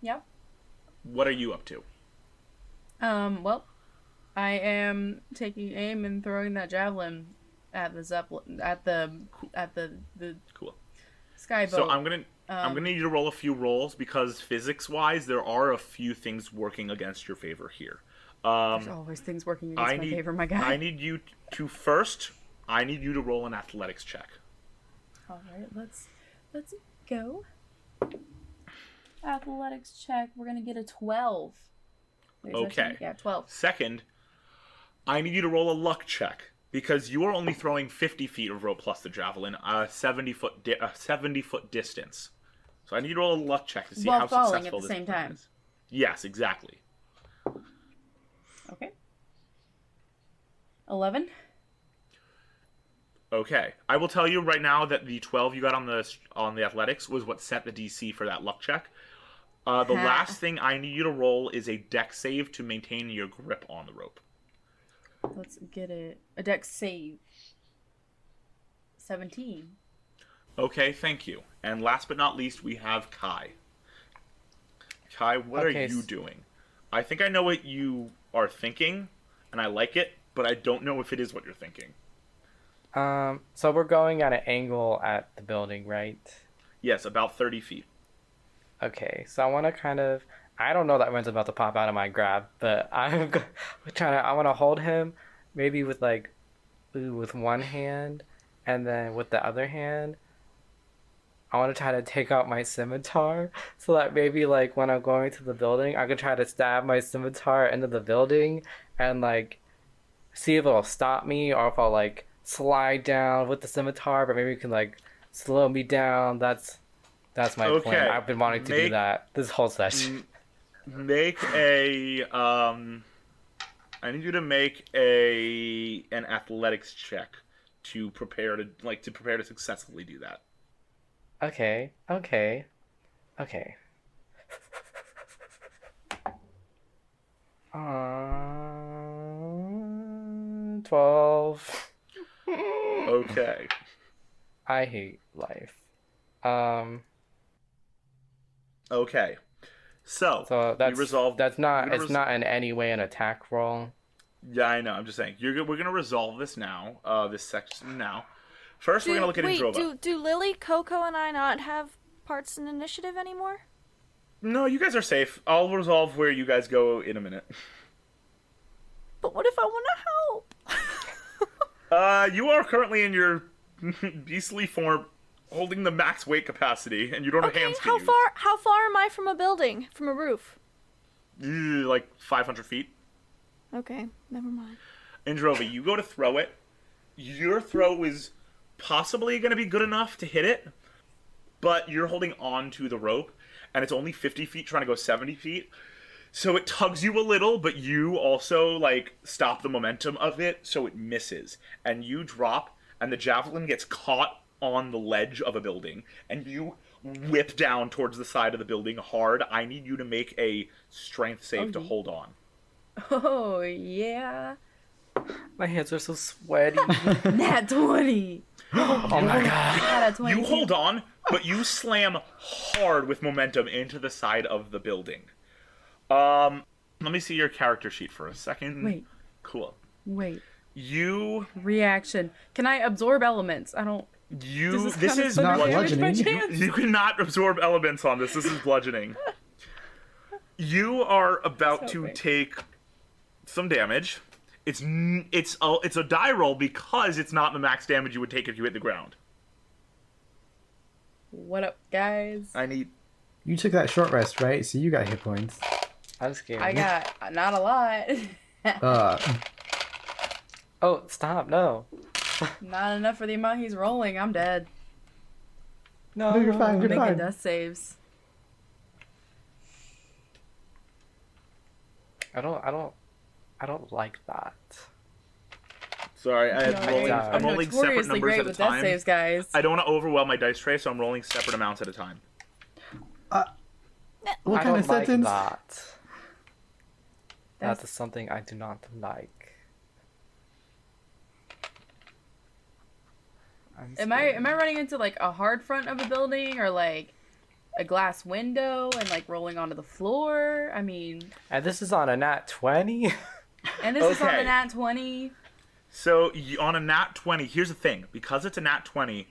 Yeah. what are you up to? Well, I am taking aim and throwing that javelin at the zeppelin, at the Cool. skyboat. So I'm gonna need you to roll a few rolls, because physics-wise, there are a few things working against your favor here. There's always things working against my favor, my guy. I need you to roll an athletics check. All right, let's go. Athletics check. We're gonna get a 12. Wait, is that Okay. 10? Yeah, 12. Second, I need you to roll a luck check, because you are only throwing 50 feet of rope plus the javelin, a 70-foot distance. So I need you to roll a luck check to see While how falling successful at the this same plan time. is. Yes, exactly. Okay. 11. Okay, I will tell you right now that the 12 you got on the athletics was what set the DC for that luck check. The last thing I need you to roll is a dex save to maintain your grip on the rope. Let's get it. A dex save. 17. Okay, thank you. And last but not least, we have Kai. Kai, what are you doing? I think I know what you are thinking, and I like it, but I don't know if it is what you're thinking. So we're going at an angle at the building, right? Yes, about 30 feet. Okay, so I want to kind of, I don't know that one's about to pop out of my grab, but I want to hold him maybe with with one hand, and then with the other hand, I want to try to take out my scimitar, so that maybe when I'm going to the building, I could try to stab my scimitar into the building, and see if it'll stop me, or if I'll slide down with the scimitar, but maybe it can slow me down. That's my plan. I've been wanting to do that this whole session. Make a I need you to make an athletics check to prepare to successfully do that. Okay. 12. Okay. I hate life. Okay. So that's we resolved. That's not. It's not in any way an attack roll. Yeah, I know. I'm just saying. We're gonna resolve this now. This section now. First, we're gonna look at Indrova. Do Lily, Coco, and I not have parts in initiative anymore? No, you guys are safe. I'll resolve where you guys go in a minute. But what if I want to help? You are currently in your beastly form, holding the max weight capacity, and you don't have hands to use. How far am I from a building? From a roof? Like 500 feet. Okay, never mind. Indrova, you go to throw it. Your throw is possibly going to be good enough to hit it, but you're holding on to the rope, and it's only 50 feet trying to go 70 feet. So it tugs you a little, but you also, like, stop the momentum of it, so it misses. And you drop, and the javelin gets caught on the ledge of a building, and you whip down towards the side of the building hard. I need you to make a strength save to hold on. Oh, yeah. My hands are so sweaty. Nat 20. Oh my god. Nat 20. You hold on, but you slam hard with momentum into the side of the building. Let me see your character sheet for a second. Wait. Cool. Wait. You Reaction. Can I absorb elements? I don't... Does this count is as not thunder damage by bludgeoning. chance? You cannot absorb elements on this. This is bludgeoning. You are about to Okay. take some damage. It's a die roll because it's not the max damage you would take if you hit the ground. What up, guys? I need. You took that short rest, right? So you got hit points. I'm scared. I got not a lot. Oh, stop! No. Not enough for the amount he's rolling. I'm dead. No. No, you're fine. You're Making fine. death saves. I don't like that. Sorry, I'm I'm rolling separate notoriously numbers great at a with death time. saves, guys. I don't want to overwhelm my dice tray, so I'm rolling separate amounts at a time. What I kind don't of sentence? like that. That's- That is something I do not like. Am I running into like a hard front of a building or like a glass window and like rolling onto the floor? I mean, And this is on a nat 20? and this is on Okay. the nat 20. So on a nat 20, here's the thing: because it's a nat 20,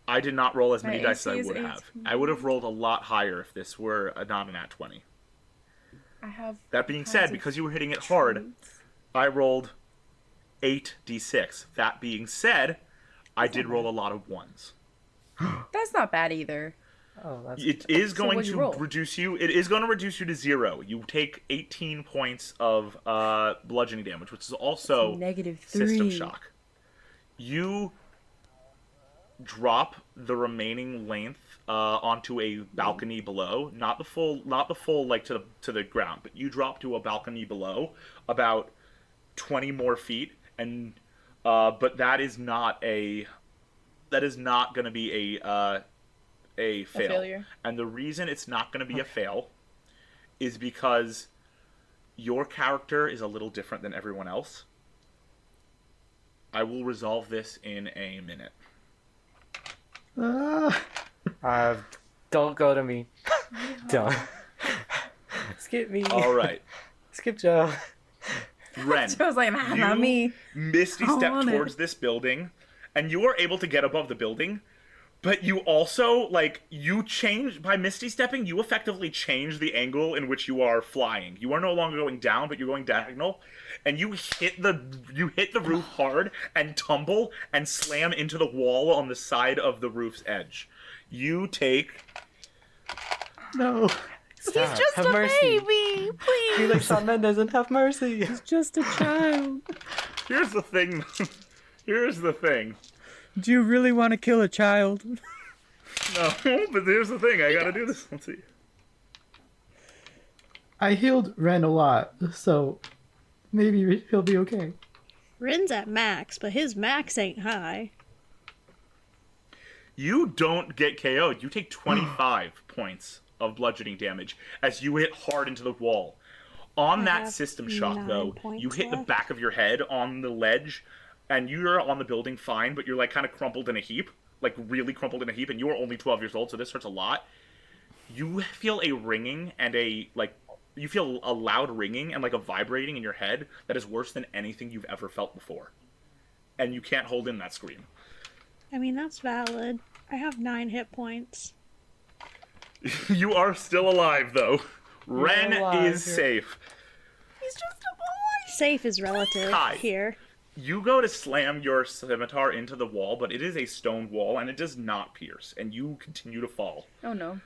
I did not roll as many My dice as I AC is would have. 18. I would have rolled a lot higher if this were not a nat 20. I have. That being tons said, of because you were hitting it hard, truths. I rolled 8d6. That being said, I did roll a lot of ones. That's not bad either. Oh, that's It is going what'd you to roll? reduce you. It is going to reduce you to 0. You take 18 points of bludgeoning damage, which is also -3. system shock. You drop the remaining length onto a balcony below, not the full like to the ground, but you drop to a balcony below about 20 more feet, and but that is not going to be a fail. failure. And the reason it's not going to be a fail is because your character is a little different than everyone else. I will resolve this in a minute. don't go to me. Don't. Skip me. All right, Skip Joe. Ren, So I was like, nah, not you me. misty I step want it. towards this building, and you are able to get above the building. But you also, you change, by misty stepping, you effectively change the angle in which you are flying. You are no longer going down, but you're going diagonal. And you hit the roof hard and tumble and slam into the wall on the side of the roof's edge. You take... No. Stop. He's just Have a mercy. baby, please. Be like Shawn Mendes and have mercy. Just a child. Here's the thing. Here's the thing. Do you really want to kill a child? No, but here's the thing. I gotta do this. Let's see. I healed Ren a lot, so maybe he'll be okay. Rin's at max, but his max ain't high. You don't get KO'd. You take 25 points of bludgeoning damage as you hit hard into the wall. On I that have system shock, 9 though, points you hit the left. back of your head on the ledge, and you're on the building fine, but you're kind of crumpled in a heap, really crumpled in a heap, and you are only 12 years old, so this hurts a lot. You feel a ringing and you feel a loud ringing and a vibrating in your head that is worse than anything you've ever felt before. And you can't hold in that scream. I mean, that's valid. I have 9 hit points. You are still alive, though. Ren alive is here. safe. He's just a boy. Safe is relative Hi. here. You go to slam your scimitar into the wall, but it is a stone wall, and it does not pierce, and you continue to fall. Oh no.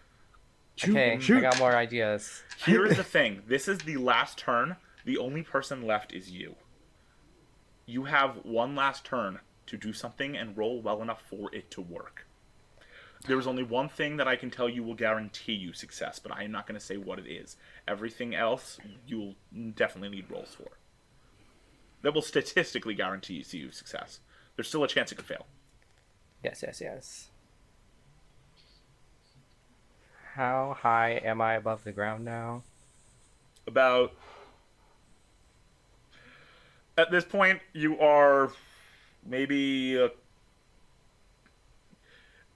Okay, Shoot. I got more ideas. Here is the thing. This is the last turn. The only person left is you. You have one last turn to do something and roll well enough for it to work. There is only one thing that I can tell you will guarantee you success, but I am not going to say what it is. Everything else, you'll definitely need rolls for. That will statistically guarantee you success. There's still a chance it could fail. Yes. How high am I above the ground now? About... At this point, you are maybe...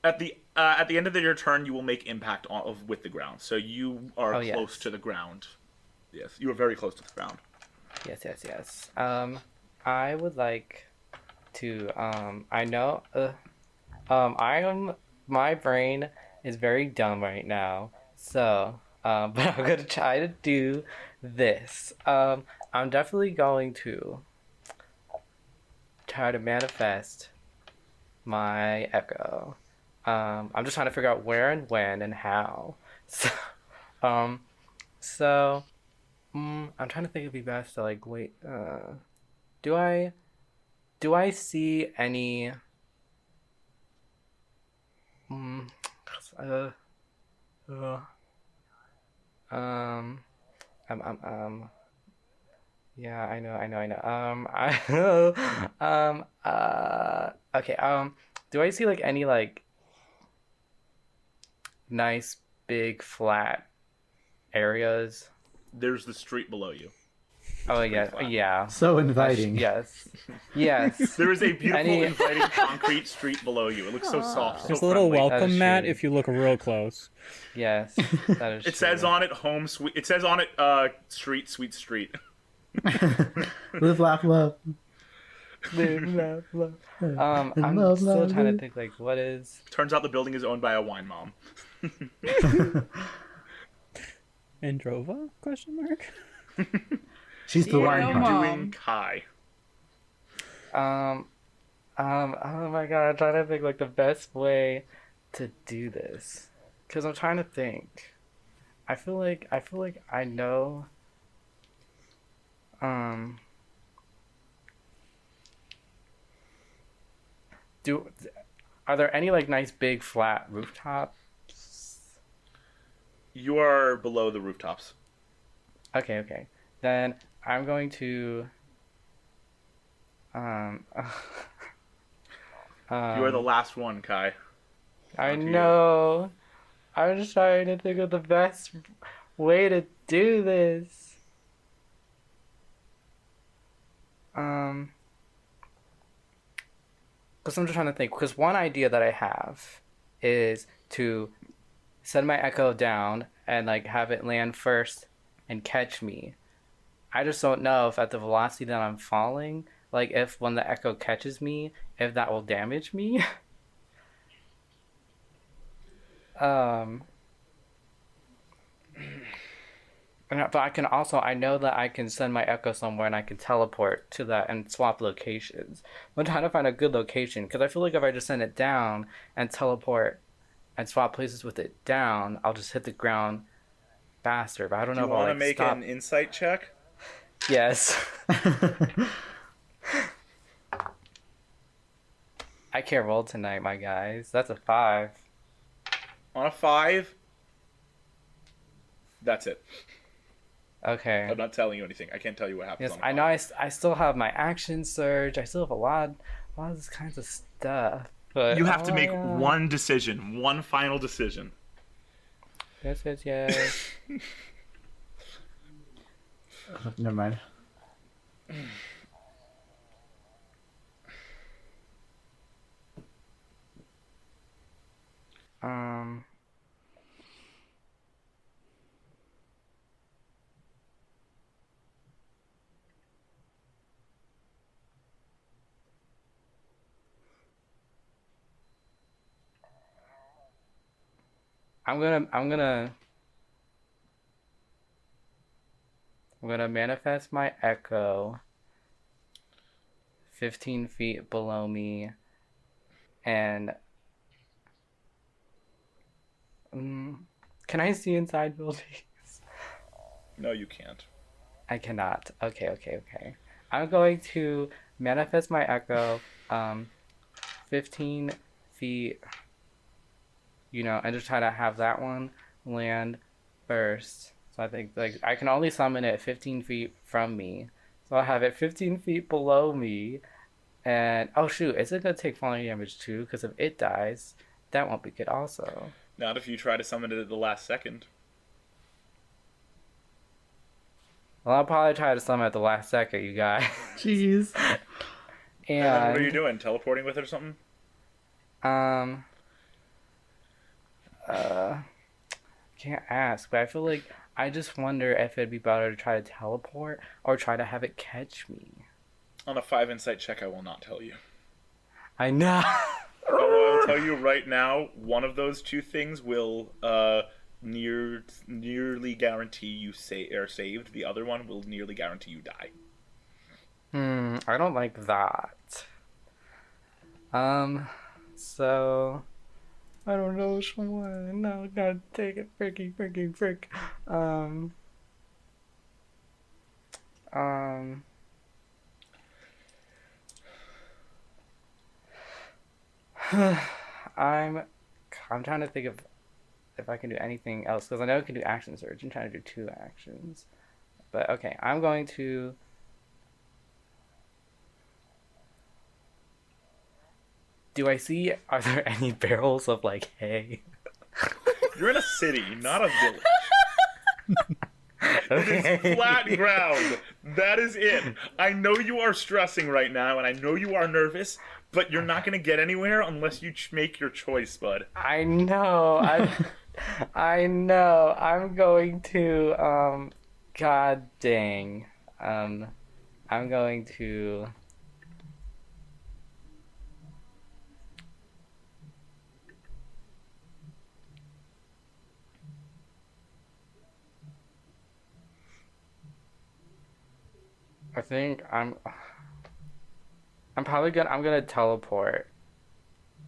At the end of your turn, you will make impact with the ground. So you are close to the ground. Yes, you are very close to the ground. Yes. I would like to. I know. My brain is very dumb right now. So, but I'm gonna try to do this. I'm definitely going to try to manifest my echo. I'm just trying to figure out where and when and how. I'm trying to think it'd be best to like wait. Do I see any? Yeah, I know. Okay. Do I see like any like nice big flat areas? There's the street below you. Oh yeah. So inviting. Yes. There is a beautiful, inviting concrete street below you. It looks so soft. There's so a little friendly. welcome is mat true. if you look real close. Yes, that is. It says true. on it "Home Sweet." It says on it "Street Sweet Street." Live, laugh, love. I'm love, still love, trying to live. think like what is. Turns out the building is owned by a wine mom. Androva? Question mark. She's the Yeah, wine no mom. mom. Doing Kai. Oh my god! I'm trying to think like the best way to do this, because I'm trying to think. I feel like I know. Are there any like nice big flat rooftops? You are below the rooftops. Okay. Then I'm going to. You are the last one, Kai. I On to you. know. I'm just trying to think of the best way to do this. Because I'm just trying to think. Because one idea that I have is to send my echo down and like have it land first and catch me. I just don't know if at the velocity that I'm falling, like if when the echo catches me, if that will damage me. But I can also, I know that I can send my echo somewhere and I can teleport to that and swap locations. I'm trying to find a good location because I feel like if I just send it down and teleport and swap places with it down, I'll just hit the ground faster. But I don't Do know you if I'll want to like make stop. an insight check? Yes. I can't roll tonight, my guys. That's a 5. On a 5, that's it. Okay. I'm not telling you anything. I can't tell you what happens. Yes, on a I know. five. I still have my action surge. I still have a lot of this kinds of stuff. But You have to make yeah. one decision, one final decision. Yes. Never mind. I'm gonna manifest my echo 15 feet below me, and can I see inside buildings? No, you can't. I cannot. Okay. I'm going to manifest my echo 15 feet and just try to have that one land first. So I think like I can only summon it 15 feet from me. So I'll have it 15 feet below me. And oh shoot, is it gonna take falling damage too? Because if it dies, that won't be good also. Not if you try to summon it at the last second. Well, I'll probably try to summon at the last second, you guys. Jeez. And then what are you And doing? Teleporting with it or something? um can't ask, but I feel like I just wonder if it'd be better to try to teleport or try to have it catch me. On a 5 insight check, I will not tell you. I know. I will tell you right now, one of those two things will nearly guarantee you are saved. The other one will nearly guarantee you die. I don't like that. So I don't know which one. No, gotta take it. Frick. I'm trying to think of if I can do anything else because I know I can do action surge. I'm trying to do 2 actions, but okay, I'm going to. Do I see? Are there any barrels of like hay? You're in a city, not a village. It is flat ground. That is it. I know you are stressing right now, and I know you are nervous, but you're not going to get anywhere unless you make your choice, bud. I know. I know. I'm going to. God dang. I'm going to. I think I'm gonna teleport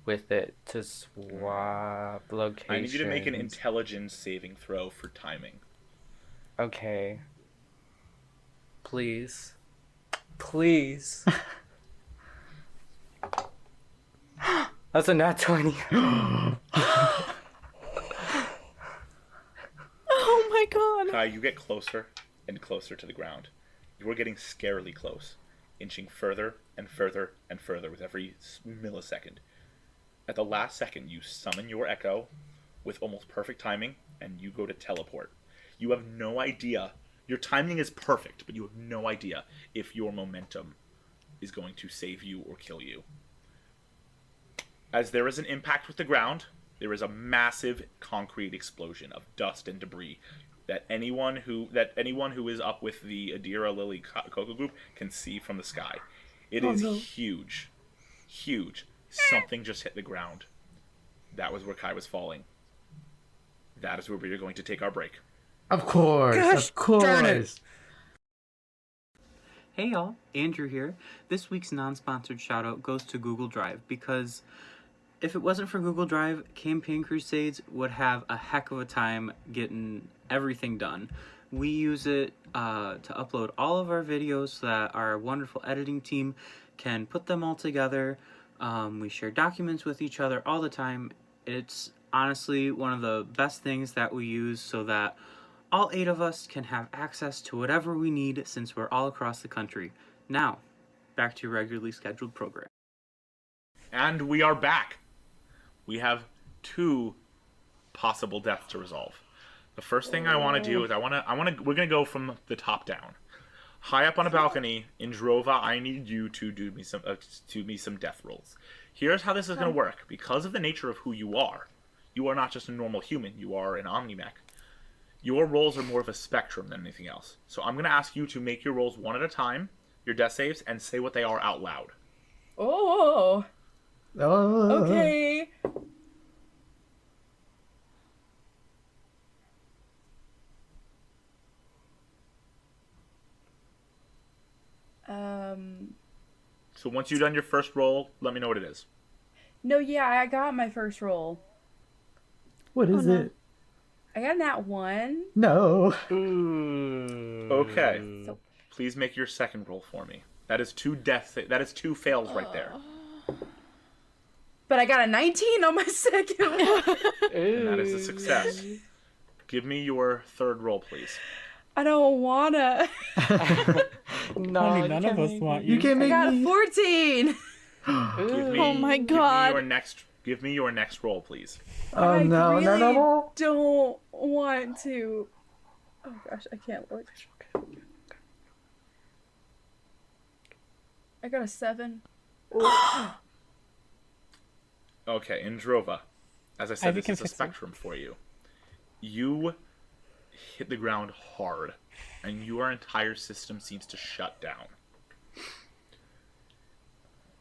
with it to swap locations. I need you to make an intelligence saving throw for timing. Okay. Please. Please. That's a nat 20. Oh my god. Kai, you get closer and closer to the ground. You are getting scarily close, inching further and further and further with every millisecond. At the last second, you summon your echo with almost perfect timing, and you go to teleport. You have no idea. Your timing is perfect, but you have no idea if your momentum is going to save you or kill you. As there is an impact with the ground, there is a massive concrete explosion of dust and debris that anyone who is up with the Adira Lily Coco group can see from the sky. It is huge. Huge. Something just hit the ground. That was where Kai was falling. That is where we are going to take our break. Of course. Gosh, of course. darn it. Hey y'all, Andrew here. This week's non-sponsored shoutout goes to Google Drive because if it wasn't for Google Drive, Campaign Crusades would have a heck of a time getting everything done. We use it to upload all of our videos so that our wonderful editing team can put them all together. We share documents with each other all the time. It's honestly one of the best things that we use so that all 8 of us can have access to whatever we need since we're all across the country. Now, back to your regularly scheduled program. And we are back. We have 2 possible deaths to resolve. The first thing I want to do is we're gonna go from the top down. High up on a balcony in Drova, I need you to do me some death rolls. Here's how this is gonna work. Because of the nature of who you are not just a normal human. You are an omnimech. Your rolls are more of a spectrum than anything else. So I'm gonna ask you to make your rolls one at a time, your death saves, and say what they are out loud. Oh. Okay. So once you've done your first roll, let me know what it is. No, yeah, I got my first roll. What is it? I got that 1. No. Ooh. Okay. So, Please make your second roll for me. That is 2 deaths. That is 2 fails right there. But I got a 19 on my second one. And that is a success. Give me your third roll, please. I don't wanna. No, Honey, you none can't of us make want me. You can I make got a me. 14. Give me, Oh my God. Give me your next roll, please. Oh I no, really no, no, no. don't want to. Oh gosh, I can't look. I got a 7. Okay, Indrova. As I said, Ivy this can is a fix it. spectrum for you. You hit the ground hard, and your entire system seems to shut down.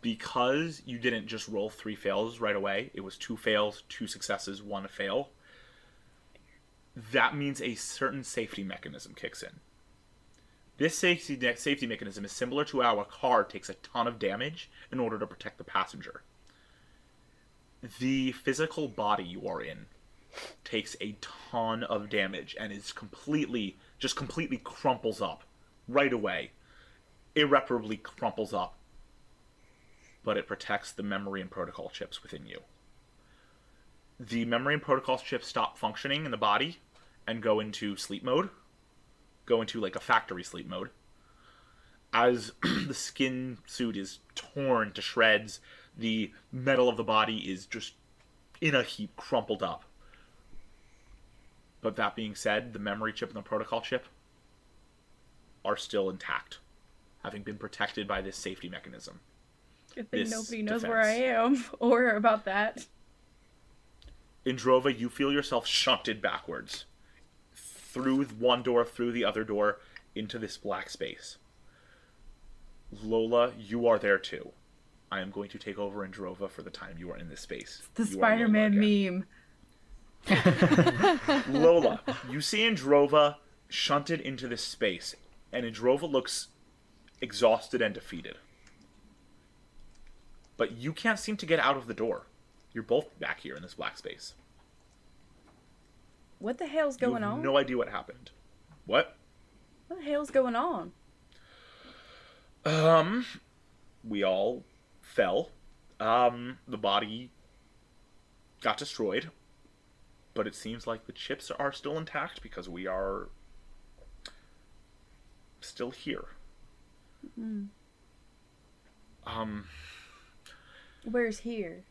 Because you didn't just roll 3 fails right away, it was 2 fails, 2 successes, 1 fail. That means a certain safety mechanism kicks in. This safety mechanism is similar to how a car takes a ton of damage in order to protect the passenger. The physical body you are in takes a ton of damage and is completely crumples up right away. Irreparably crumples up. But it protects the memory and protocol chips within you. The memory and protocol chips stop functioning in the body and go into sleep mode. Go into like a factory sleep mode. As the skin suit is torn to shreds, the metal of the body is just in a heap, crumpled up. But that being said, the memory chip and the protocol chip are still intact, having been protected by this safety mechanism. Good thing This nobody knows defense. where I am or about that. Indrova, you feel yourself shunted backwards through one door, through the other door, into this black space. Lola, you are there too. I am going to take over Indrova for the time you are in this space. The You are Lola Spider-Man again. meme. Lola, you see Indrova shunted into this space, and Indrova looks exhausted and defeated. But you can't seem to get out of the door. You're both back here in this black space. What the hell's You going have on? no idea what happened. What? What the hell's going on? We all fell. The body got destroyed. But it seems like the chips are still intact because we are still here. Where's here?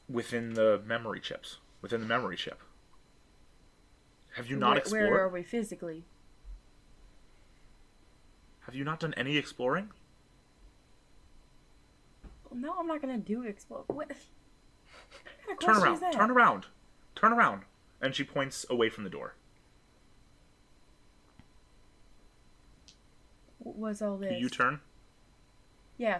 Within the memory chips. Within the memory chip. Have you not explored? Where are we physically? Have you not done any exploring? No, I'm not gonna do explore. What? What kind of Turn question around. is that? Turn around. Turn around. And she points away from the door. What was all this? You turn. Yeah.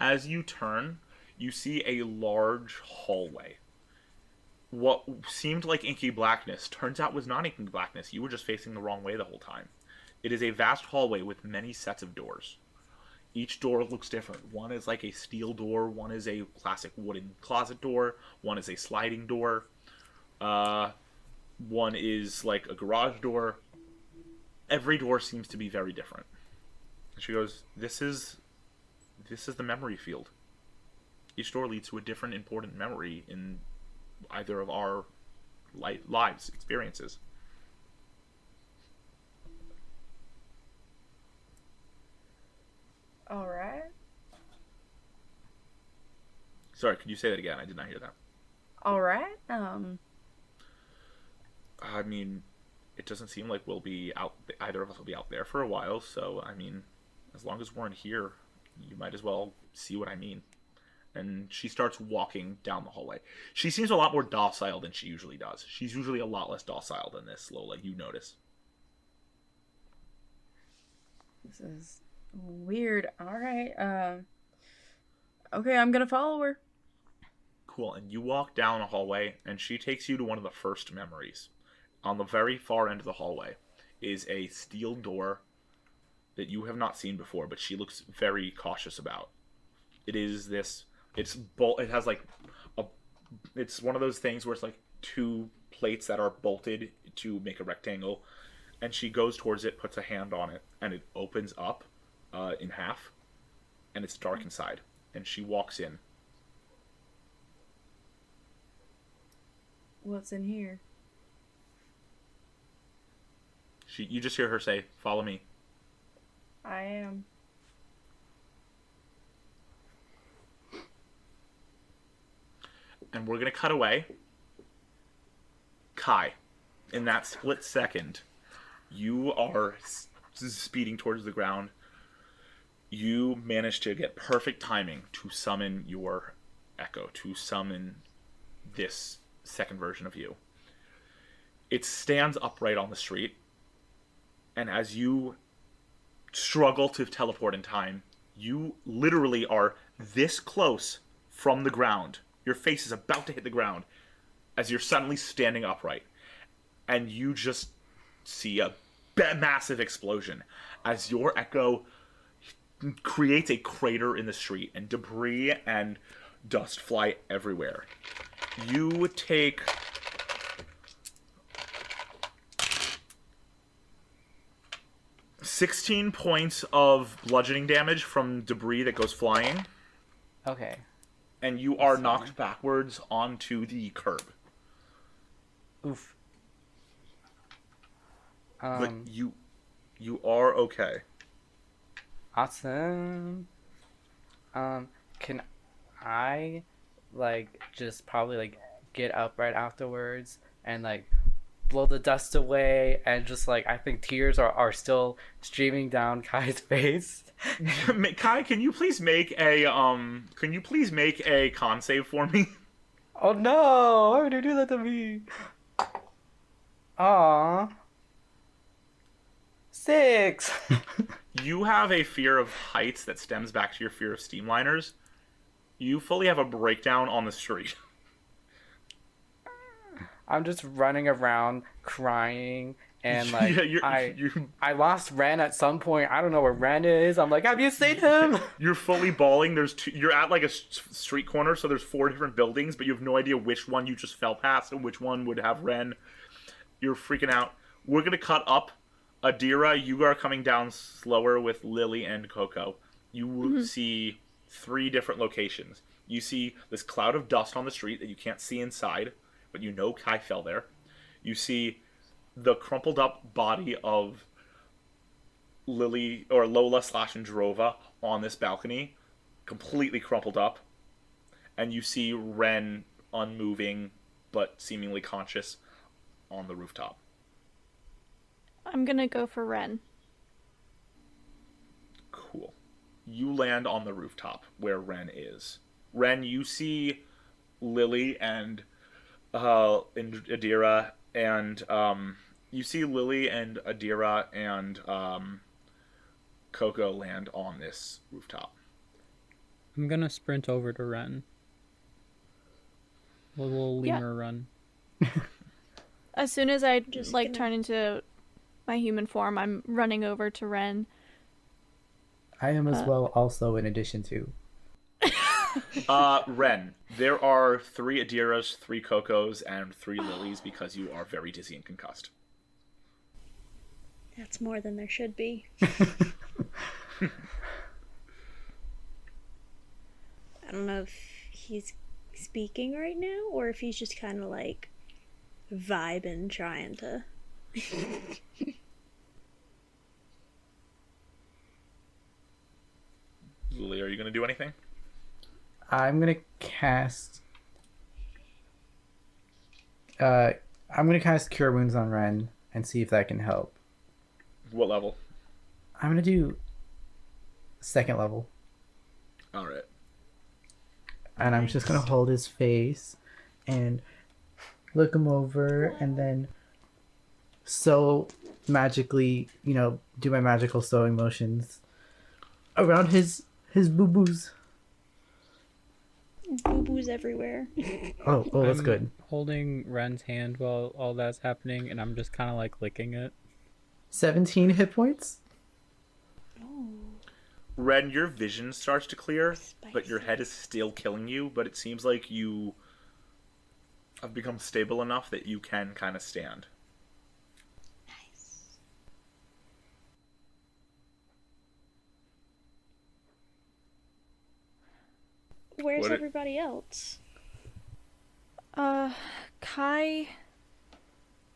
As you turn, you see a large hallway. What seemed like inky blackness turns out was not inky blackness. You were just facing the wrong way the whole time. It is a vast hallway with many sets of doors. Each door looks different. One is like a steel door. One is a classic wooden closet door. One is a sliding door. One is like a garage door. Every door seems to be very different. And she goes, This is the memory field. Each door leads to a different important memory in either of our lives, experiences. All right. Sorry, could you say that again? I did not hear that. All right. I mean, it doesn't seem like we'll be out. Either of us will be out there for a while. So, I mean, as long as we're in here, you might as well see what I mean. And she starts walking down the hallway. She seems a lot more docile than she usually does. She's usually a lot less docile than this, Lola. You notice. This is weird. All right. Okay, I'm gonna follow her. Cool. And you walk down a hallway, and she takes you to one of the first memories. On the very far end of the hallway is a steel door that you have not seen before, but she looks very cautious about. It is this. It has like it's one of those things where it's like 2 plates that are bolted to make a rectangle, and she goes towards it, puts a hand on it, and it opens up in half, and it's dark inside. and she walks in. What's in here? You just hear her say, "Follow me." I am. And we're going to cut away. Kai, in that split second, you are speeding towards the ground. You manage to get perfect timing to summon your echo, to summon this second version of you. It stands upright on the street, and as you struggle to teleport in time, you literally are this close from the ground. Your face is about to hit the ground as you're suddenly standing upright. And you just see a massive explosion as your echo creates a crater in the street, and debris and dust fly everywhere. You take 16 points of bludgeoning damage from debris that goes flying. Okay. And you are knocked backwards onto the curb. Oof. But you are okay. Awesome. Can I, like, just probably, like, get up right afterwards and, like, blow the dust away and just, like, I think tears are still streaming down Kai's face. Kai, can you please make a con save for me? Oh no! Why would you do that to me? Aww. 6! You have a fear of heights that stems back to your fear of steamliners. You fully have a breakdown on the street. I'm just running around crying and like Yeah, I lost Ren at some point. I don't know where Ren is. I'm like, have you seen him? You're fully bawling. You're at like a street corner, so there's 4 different buildings, but you have no idea which one you just fell past and which one would have Ren. You're freaking out. We're gonna cut up. Adira, you are coming down slower with Lily and Coco. You see 3 different locations. You see this cloud of dust on the street that you can't see inside, but you know Kai fell there. You see the crumpled up body of Lily or Lola / Androva on this balcony, completely crumpled up. And you see Ren unmoving but seemingly conscious on the rooftop. I'm gonna go for Ren. Cool. You land on the rooftop where Ren is. Ren, you see Lily and Adira and Coco land on this rooftop. I'm gonna sprint over to Ren. A little lemur run. As soon as I Just like gonna- turn into my human form, I'm running over to Ren. I am as well, also in addition to. Ren, there are 3 Adiras, 3 Cocos, and 3 Lilies because you are very dizzy and concussed. That's more than there should be. I don't know if he's speaking right now or if he's just kind of like vibing, trying to. Lily, are you going to do anything? I'm gonna cast. I'm gonna cast Cure Wounds on Ren and see if that can help. What level? I'm gonna do 2nd level, Alright. and I'm just gonna hold his face and look him over, and then sew magically, do my magical sewing motions around his boo-boos. Boo-boos everywhere. Oh, that's I'm good. Holding Ren's hand while all that's happening, and I'm just kind of like licking it. 17 hit points. Oh, Ren, your vision starts to clear, but your spicy. head is still killing you, but it seems like you have become stable enough that you can kind of stand. Nice. Where's What it- everybody else?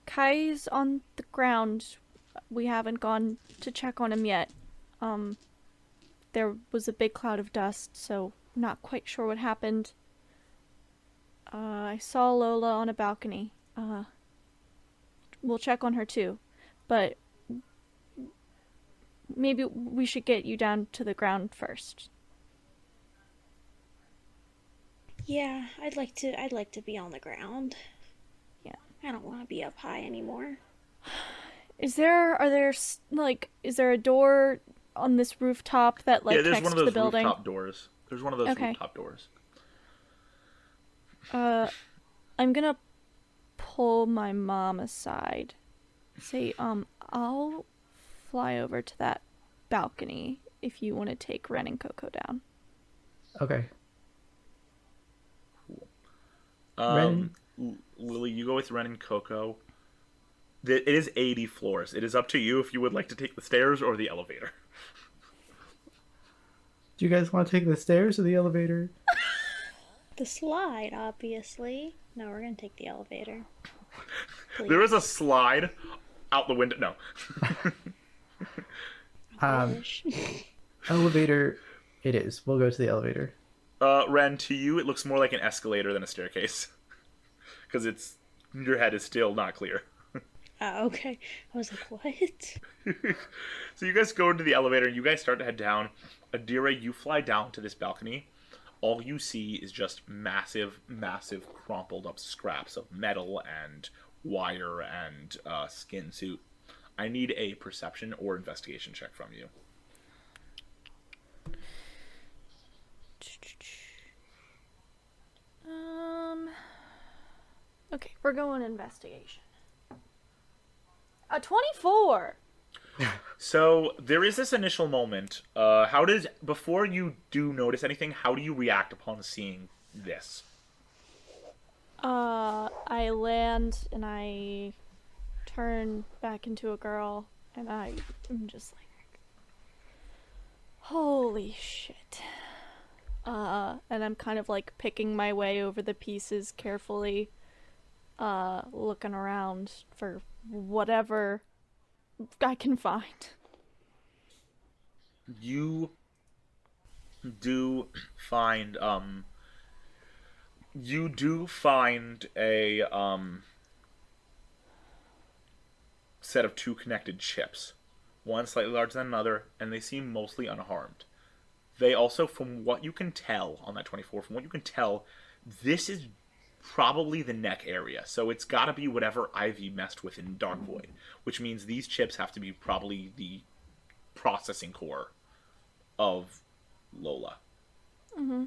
Kai's on the ground. We haven't gone to check on him yet. There was a big cloud of dust, so not quite sure what happened. I saw Lola on a balcony. We'll check on her too, but maybe we should get you down to the ground first. Yeah, I'd like to be on the ground. Yeah. I don't want to be up high anymore. Is there a door on this rooftop that yeah, there's connects one of to the those building? rooftop doors. There's one of those Okay. rooftop doors. I'm gonna pull my mom aside. Say, I'll fly over to that balcony if you want to take Ren and Coco down. Okay. Lily, you go with Ren and Coco. It is 80 floors. It is up to you if you would like to take the stairs or the elevator. Do you guys want to take the stairs or the elevator? The slide, obviously. No, we're gonna take the elevator. There is a slide out the window. No. Wish. Elevator, it is. We'll go to the elevator. Ren, to you, it looks more like an escalator than a staircase. Because your head is still not clear. Oh, okay. I was like, what? So you guys go into the elevator and you guys start to head down. Adira, you fly down to this balcony. All you see is just massive, massive crumpled up scraps of metal and wire and skin suit. I need a perception or investigation check from you. Okay, we're going investigation. A 24! So there is this initial moment. Before you do notice anything, how do you react upon seeing this? I land and I turn back into a girl and I'm just like, holy shit. And I'm kind of like picking my way over the pieces carefully, looking around for whatever I can find. You do find a set of two connected chips, one slightly larger than another, and they seem mostly unharmed. They also, from what you can tell on that 24, this is probably the neck area. So it's got to be whatever Ivy messed with in Dark Void, which means these chips have to be probably the processing core of Lola. Mm-hmm.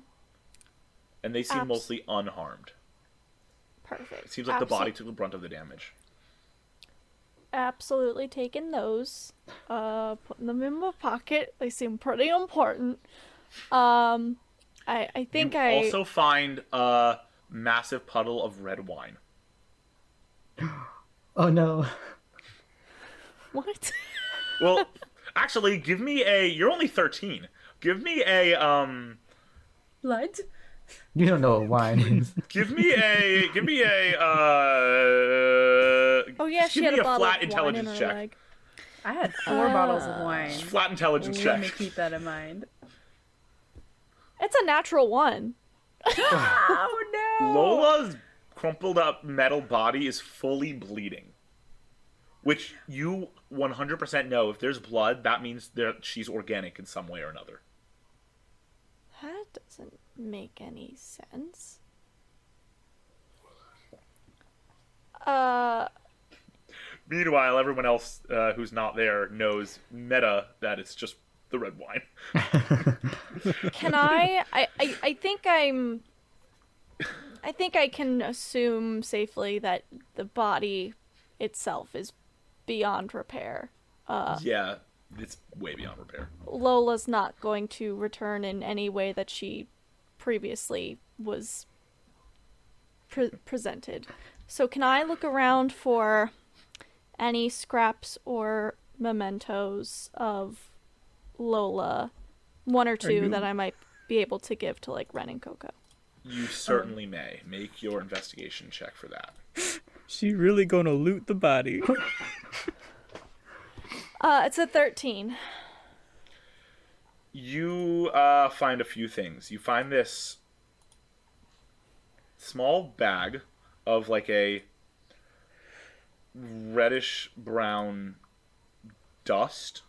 And they seem mostly unharmed. Perfect. It seems like the body took the brunt of the damage. Absolutely taking those, putting them in my pocket. They seem pretty important. I think you also find a massive puddle of red wine. Oh no. What? Well, actually, give me you're only 13. Give me a Blood? You don't know what wine is. give me a Oh yeah, just she give had me a bottle flat of wine in intelligence her check. leg. I had 4 bottles of wine. Just flat intelligence Let me check. keep that in mind. It's a natural one. Oh no! Lola's crumpled up metal body is fully bleeding. Which you 100% know, if there's blood, that means that she's organic in some way or another. That doesn't make any sense. Meanwhile, everyone else who's not there knows meta that it's just the red wine. Can I think I can assume safely that the body itself is beyond repair. Yeah, it's way beyond repair. Lola's not going to return in any way that she previously was presented. So can I look around for any scraps or mementos of Lola? One or two that I might be able to give to like Ren and Coco. You certainly may. Make your investigation check for that. She really gonna loot the body. It's a 13. You find a few things. You find this small bag of like a reddish brown dust.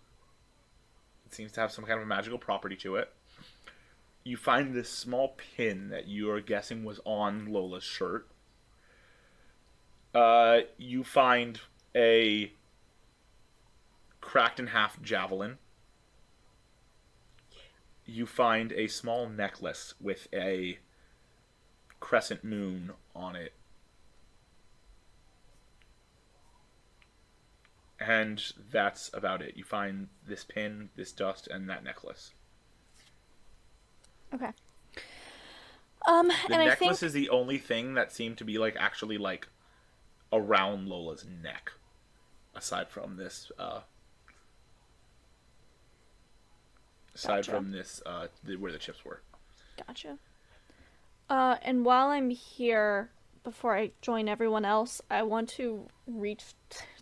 It seems to have some kind of a magical property to it. You find this small pin that you are guessing was on Lola's shirt. You find a cracked in half javelin. You find a small necklace with a crescent moon on it. And that's about it. You find this pin, this dust, and that necklace. Okay. The And necklace I think is the only thing that seemed to be like actually like around Lola's neck, aside from this. Gotcha. Where the chips were. Gotcha. And while I'm here, before I join everyone else, I want to reach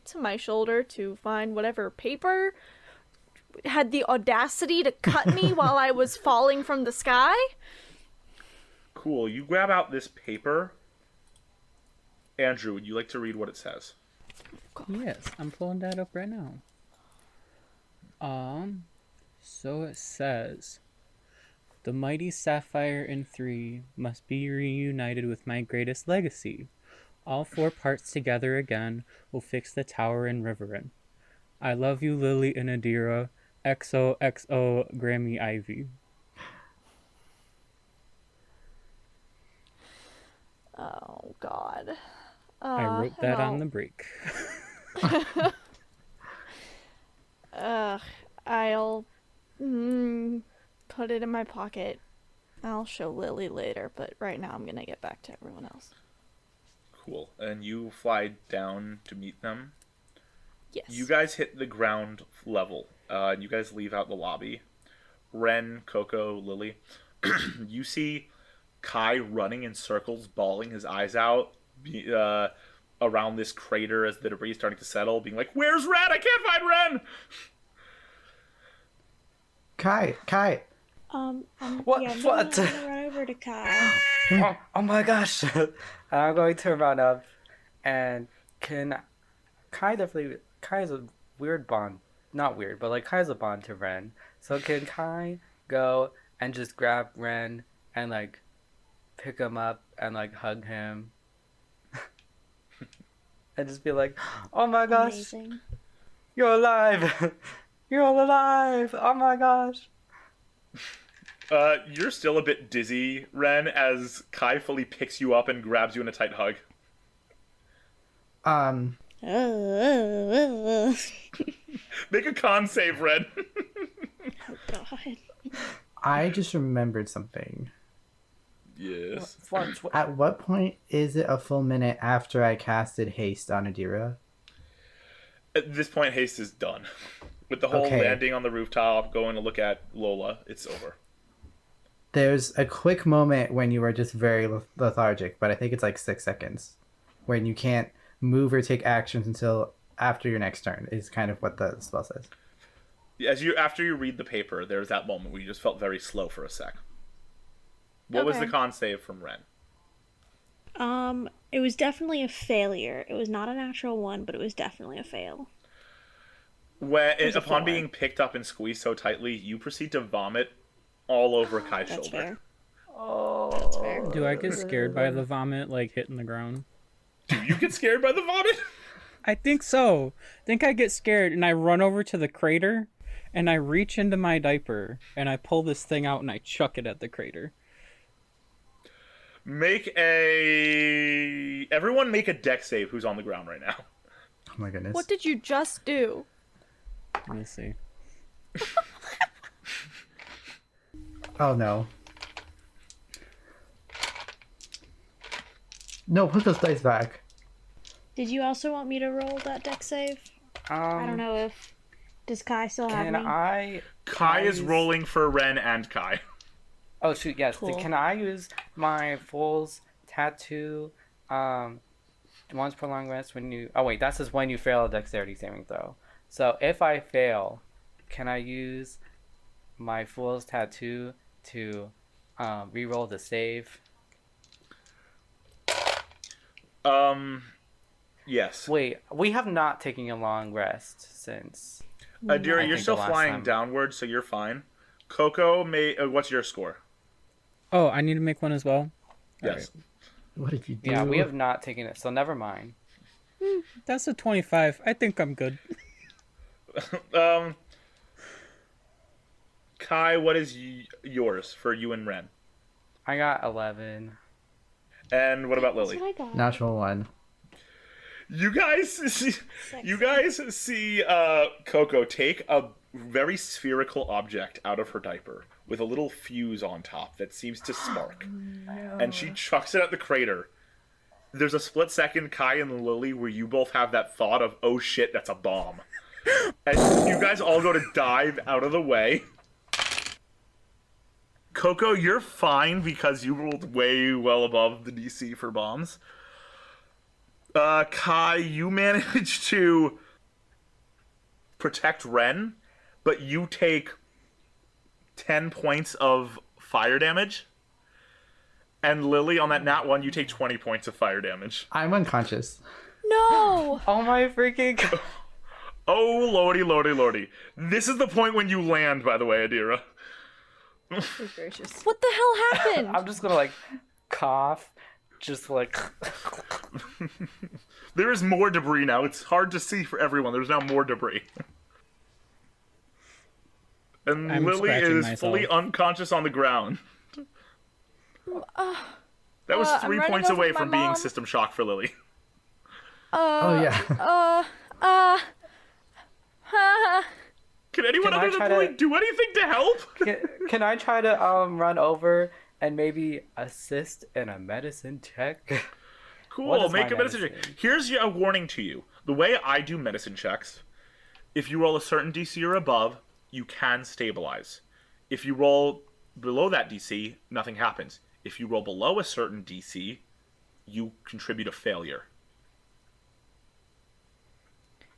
to my shoulder to find whatever paper had the audacity to cut me while I was falling from the sky. Cool. You grab out this paper. Andrew, would you like to read what it says? Yes, I'm pulling that up right now. So it says, the mighty Sapphire and 3 must be reunited with my greatest legacy. All 4 parts together again will fix the tower in Rivaryn. I love you, Lily and Adira. XOXO Grammy Ivy. Oh, God. I wrote that on the break. I'll put it in my pocket. I'll show Lily later, but right now I'm gonna get back to everyone else. Cool. And you fly down to meet them. Yes. You guys hit the ground level. You guys leave out the lobby. Ren, Coco, Lily. You see Kai running in circles, bawling his eyes out around this crater as the debris is starting to settle, being like, "Where's Ren? I can't find Ren!" Kai. What? Yeah, I'm What? gonna run over to Kai. Oh my gosh. I'm going to run up and Kai's a weird bond. Not weird, but like Kai's a bond to Ren. So can Kai go and just grab Ren and like pick him up and like hug him? And just be like, "Oh my gosh, Amazing. you're alive! You're all alive! Oh my gosh!" You're still a bit dizzy, Ren, as Kai fully picks you up and grabs you in a tight hug. Make a con save, Ren. Oh God. I just remembered something. Yes. At what point is it a full minute after I casted haste on Adira? At this point, haste is done. With the whole Okay. landing on the rooftop, going to look at Lola, it's over. There's a quick moment when you are just very lethargic, but I think it's like 6 seconds, when you can't move or take actions until after your next turn, is kind of what the spell says. After you read the paper, there's that moment where you just felt very slow for a sec. What was the Okay. con save from Ren? It was definitely a failure. It was not a natural one, but it was definitely a fail. was a Upon 4. being picked up and squeezed so tightly, you proceed to vomit all over Kai's That's shoulder. fair. Oh. That's fair. Do I get scared by the vomit, like hitting the ground? Do you get scared by the vomit? I think so. I think I get scared and I run over to the crater and I reach into my diaper and I pull this thing out and I chuck it at the crater. Everyone make a deck save who's on the ground right now. Oh my goodness. What did you just do? Let me see. Oh no. No, put those dice back. Did you also want me to roll that deck save? I don't know if... Does Kai still have Can me? I? Kai is Kai's- rolling for Ren and Kai. Oh shoot, yes. Cool. Can I use my Fool's Tattoo once per long rest when you... Oh wait, that's just when you fail a dexterity saving throw. So if I fail, can I use my Fool's Tattoo to reroll the save? Yes. Wait, we have not taken a long rest since... Adira, I you're think still the last flying time- downward, so you're fine. Coco, what's your score? Oh, I need to make one as well. Yes. What did you do? Yeah, we have not taken it, so never mind. That's a 25. I think I'm good. Kai, what is yours for you and Ren? I got 11. And what about That's Lily? what I got. Natural one. You guys see Coco take a very spherical object out of her diaper with a little fuse on top that seems to spark. And she chucks it at the crater. There's a split second, Kai and Lily, where you both have that thought of, oh shit, that's a bomb. And you guys all go to dive out of the way. Coco, you're fine because you rolled way well above the DC for bombs. Kai, you managed to protect Ren, but you take 10 points of fire damage. And Lily, on that nat 1, you take 20 points of fire damage. I'm unconscious. No! Oh my freaking... Oh, lordy. This is the point when you land, by the way, Adira. Good gracious. What the hell happened? I'm just gonna like cough, just like... There is more debris now. It's hard to see for everyone. There's now more debris. And I'm Lily scratching is myself. fully unconscious on the ground. That was I'm 3 running points over away my from being mom. system shock for Lily. Oh yeah. Can anyone Can I other try than Lily to- do anything to help? Can I try to run over and maybe assist in a medicine check? What Cool, is make my a medicine check. medicine? Here's a warning to you. The way I do medicine checks, if you roll a certain DC or above, you can stabilize. If you roll below that DC, nothing happens. If you roll below a certain DC, you contribute a failure.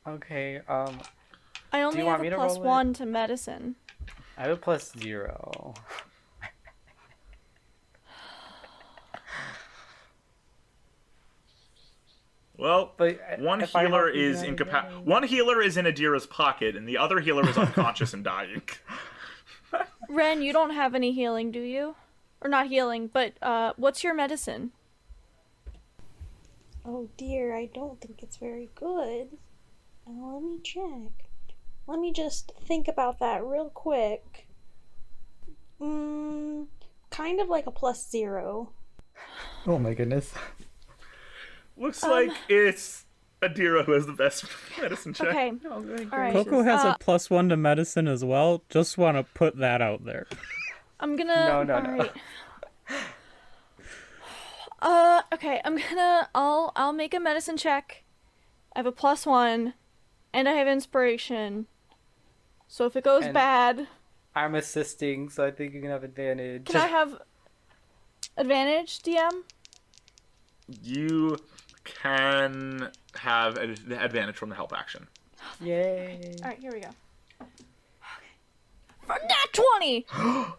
Okay, I only you want have me a to plus roll it? 1 to medicine. I have a +0. Well, But one if I healer help you is out incapacitated. again- One healer is in Adira's pocket, and the other healer is unconscious and dying. Ren, you don't have any healing, do you? Or not healing, but what's your medicine? Oh dear, I don't think it's very good. Let me check. Let me just think about that real quick. Kind of like a +0. Oh my goodness. Looks like it's Adira who has the best medicine check. Okay, Oh, good Alright. gracious. Coco has a Uh, +1 to medicine as well. Just want to put that out there. I'm gonna... No. Alright. Okay, I'll make a medicine check. I have a +1, and I have inspiration. So if it goes And- bad, I'm assisting, so I think you can have advantage. can I have advantage, DM? You can have an advantage from the help action. Yay! Alright, here we go. For nat 20! I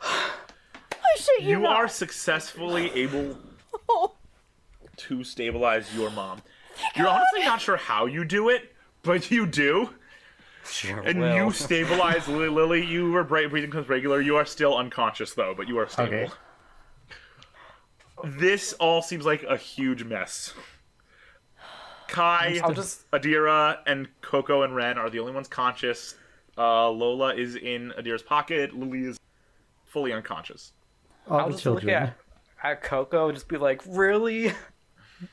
shit you You not. are successfully able to stabilize your mom. You're honestly not sure how you do it, but you do. Sure And will. you stabilize Lily. You were breathing becomes regular. You are still unconscious though, but you are stable. Okay. This all seems like a huge mess. Kai, I'll just- Adira, and Coco and Ren are the only ones conscious. Lola is in Adira's pocket. Lily is fully unconscious. All I'll the just look children. at Coco and just be like, really?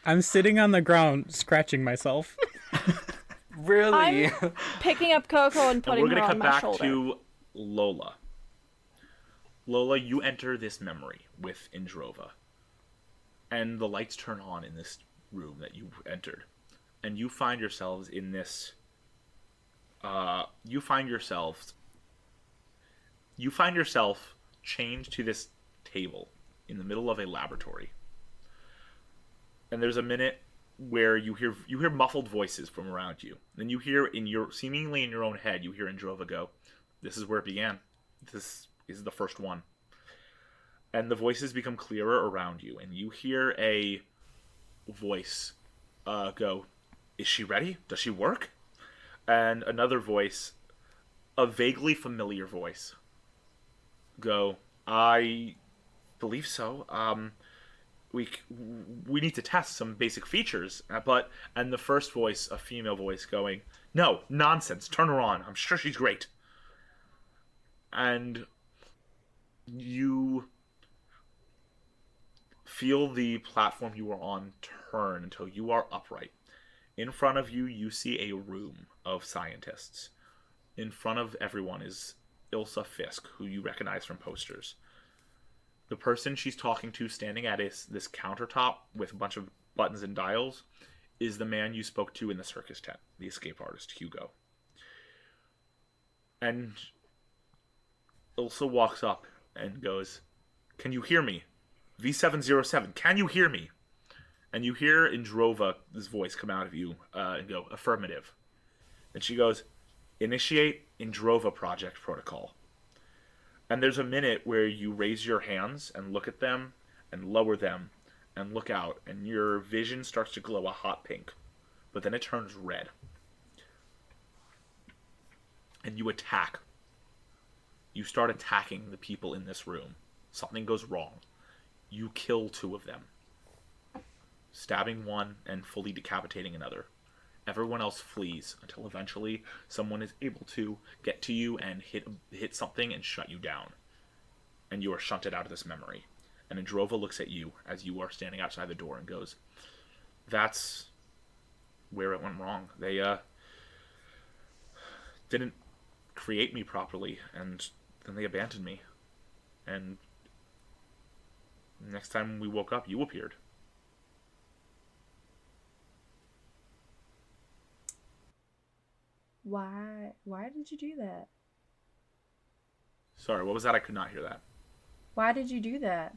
I'm sitting on the ground scratching myself. Really? Picking up Coco and And putting we're her gonna on cut my back shoulder. to Lola. Lola, you enter this memory with Indrova. And the lights turn on in this room that you entered. And you find yourselves in this... You find yourself chained to this table in the middle of a laboratory. And there's a minute where you hear muffled voices from around you. Then you hear seemingly in your own head, you hear Androva go, "This is where it began. This is the first one." And the voices become clearer around you, and you hear a voice go, "Is she ready? Does she work?" And another voice, a vaguely familiar voice, go, "I believe so. We need to test some basic features." And the first voice, a female voice, going, "No, nonsense. Turn her on. I'm sure she's great." And you feel the platform you are on turn until you are upright. In front of you, you see a room of scientists. In front of everyone is Ilsa Fisk, who you recognize from posters. The person she's talking to standing at this countertop with a bunch of buttons and dials is the man you spoke to in the circus tent, the escape artist, Hugo. And Ilsa walks up and goes, "Can you hear me? V707, can you hear me?" And you hear Indrova's voice come out of you and go, "Affirmative." And she goes, "Initiate Indrova project protocol." And there's a minute where you raise your hands and look at them and lower them and look out, and your vision starts to glow a hot pink. But then it turns red. And you attack. You start attacking the people in this room. Something goes wrong. You kill 2 of them, stabbing one and fully decapitating another. Everyone else flees until eventually someone is able to get to you and hit something and shut you down. And you are shunted out of this memory. And Androva looks at you as you are standing outside the door and goes, "That's where it went wrong. They didn't create me properly, and then they abandoned me. And next time we woke up, you appeared." Why did you do that? Sorry, what was that? I could not hear that. Why did you do that?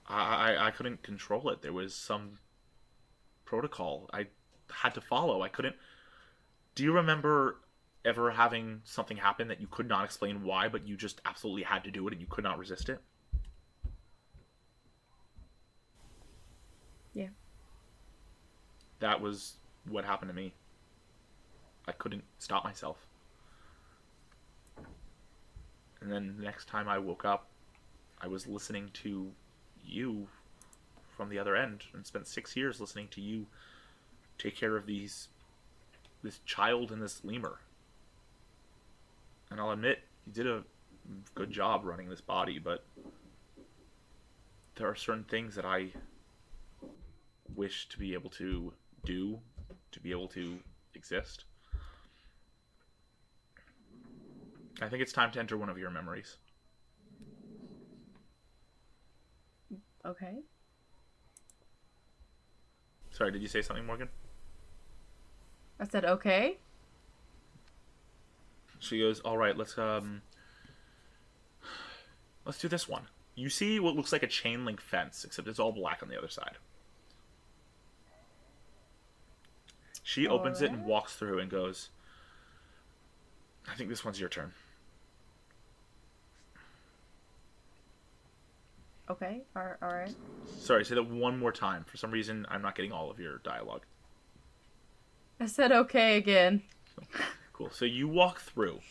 I couldn't control it. There was some protocol I had to follow. I couldn't... Do you remember ever having something happen that you could not explain why, but you just absolutely had to do it and you could not resist it? Yeah. That was what happened to me. I couldn't stop myself. And then the next time I woke up, I was listening to you from the other end, and spent 6 years listening to you take care of this child and this lemur. And I'll admit, you did a good job running this body, but there are certain things that I wish to be able to do, to be able to exist. I think it's time to enter one of your memories. Okay. Sorry, did you say something, Morgan? I said okay. She goes, "All right, let's do this one." You see what looks like a chain link fence, except it's all black on the other side. She opens it and walks through and goes, "I think this one's your turn." Okay. All right. Sorry, say that one more time. For some reason, I'm not getting all of your dialogue. I said okay again. Cool. So you walk through,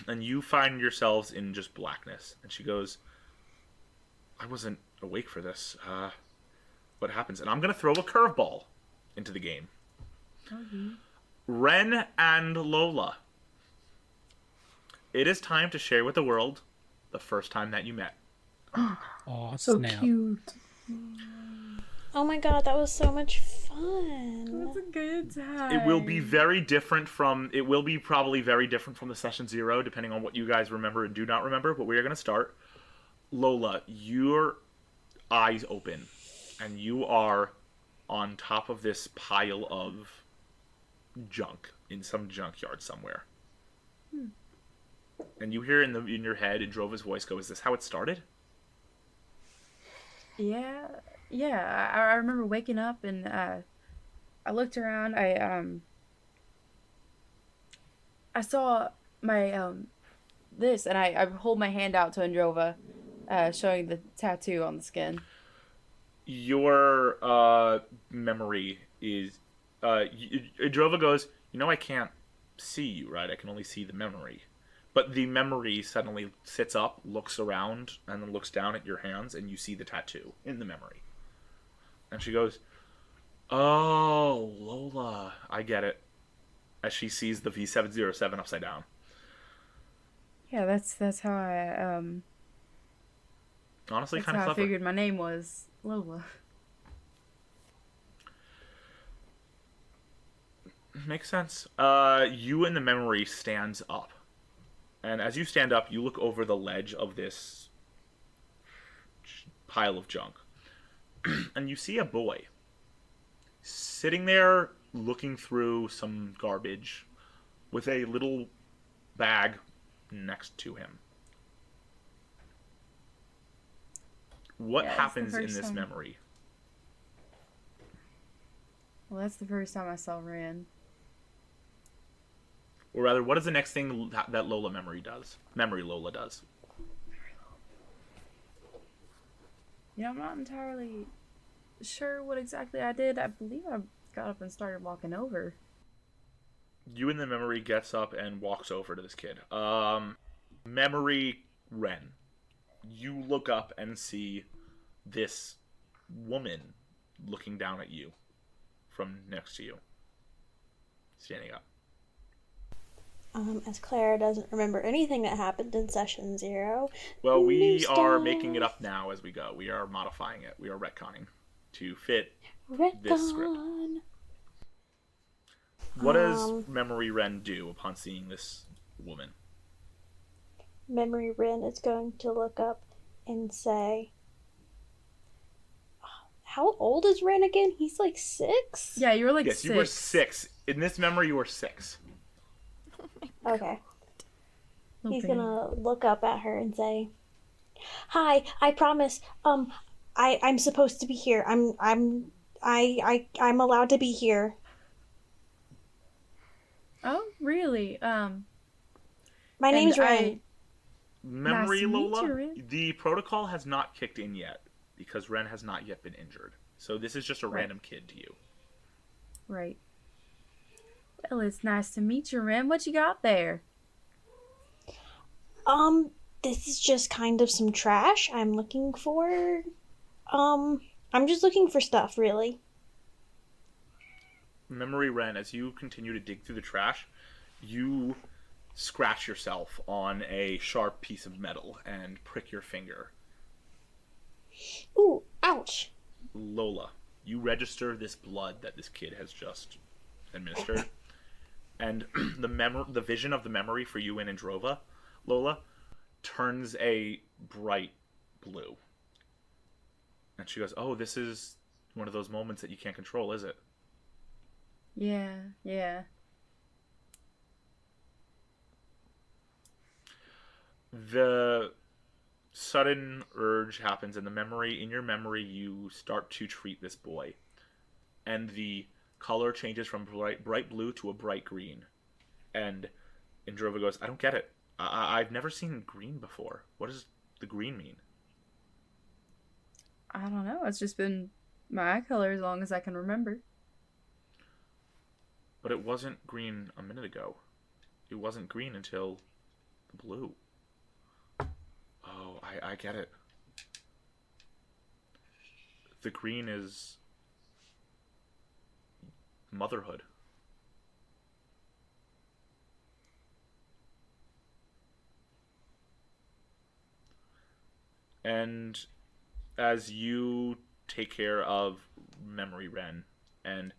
and you find yourselves in just blackness. And she goes, "I wasn't awake for this. What happens?" And I'm going to throw a curveball into the game. Okay. Ren and Lola. It is time to share with the world the first time that you met. Oh, So snap. cute. Oh my god, that was so much fun. That's a good time. It will be very different from... It will be probably very different from the session 0, depending on what you guys remember and do not remember. But we are going to start. Lola, your eyes open, and you are on top of this pile of junk in some junkyard somewhere. And you hear in your head Indrova's voice go, "Is this how it started?" Yeah, yeah. I remember waking up and I looked around. I saw my this, and I hold my hand out to Androva, showing the tattoo on the skin. Your memory is Indrova goes, I can't see you, right? I can only see the memory. But the memory suddenly sits up, looks around, and then looks down at your hands, and you see the tattoo in the memory. And she goes, "Oh, Lola, I get it." As she sees the V707 upside down. Yeah, that's how Honestly, that's kind of how I clever. figured my name was Lola. Makes sense. You in the memory stands up. And as you stand up, you look over the ledge of this pile of junk. And you see a boy sitting there looking through some garbage with a little bag next to him. What Yeah, it's the happens in first this time. memory? Well, that's the first time I saw Ren. Or rather, what is the next thing that Lola Memory Lola does? I'm not entirely sure what exactly I did. I believe I got up and started walking over. You in the memory gets up and walks over to this kid. Memory Ren. You look up and see this woman looking down at you from next to you. Standing up. As Clara doesn't remember anything that happened in session 0. Well, we New are stuff. making it up now as we go. We are modifying it. We are retconning to fit Retcon. this script. What does Memory Ren do upon seeing this woman? Memory Ren is going to look up and say, how old is Ren again? He's like 6? Yeah, you were like Yes, 6. you were 6. In this memory, you were 6. Okay. Little He's baby. gonna look up at her and say, "Hi, I promise. I'm supposed to be here. I'm allowed to be here. Oh, really? My And name's Ren." Memory Nice to meet Lola, you, Ren. the protocol has not kicked in yet because Ren has not yet been injured. So this is just a random kid to you. Right. Well, it's nice to meet you, Ren. What you got there? This is just kind of some trash. I'm looking for, I'm just looking for stuff, really. Memory Ren, as you continue to dig through the trash, you scratch yourself on a sharp piece of metal and prick your finger. Ooh, ouch. Lola, you register this blood that this kid has just administered, and the vision of the memory for you and Indrova, Lola, turns a bright blue. And she goes, "Oh, this is one of those moments that you can't control, is it?" Yeah. The sudden urge happens in the memory. In your memory, you start to treat this boy, and the color changes from bright blue to a bright green. And Indrova goes, "I don't get it. I've never seen green before. What does the green mean?" I don't know. It's just been my eye color as long as I can remember. But it wasn't green a minute ago. It wasn't green until the blue. Oh, I get it. The green is motherhood. And as you take care of Memory Ren and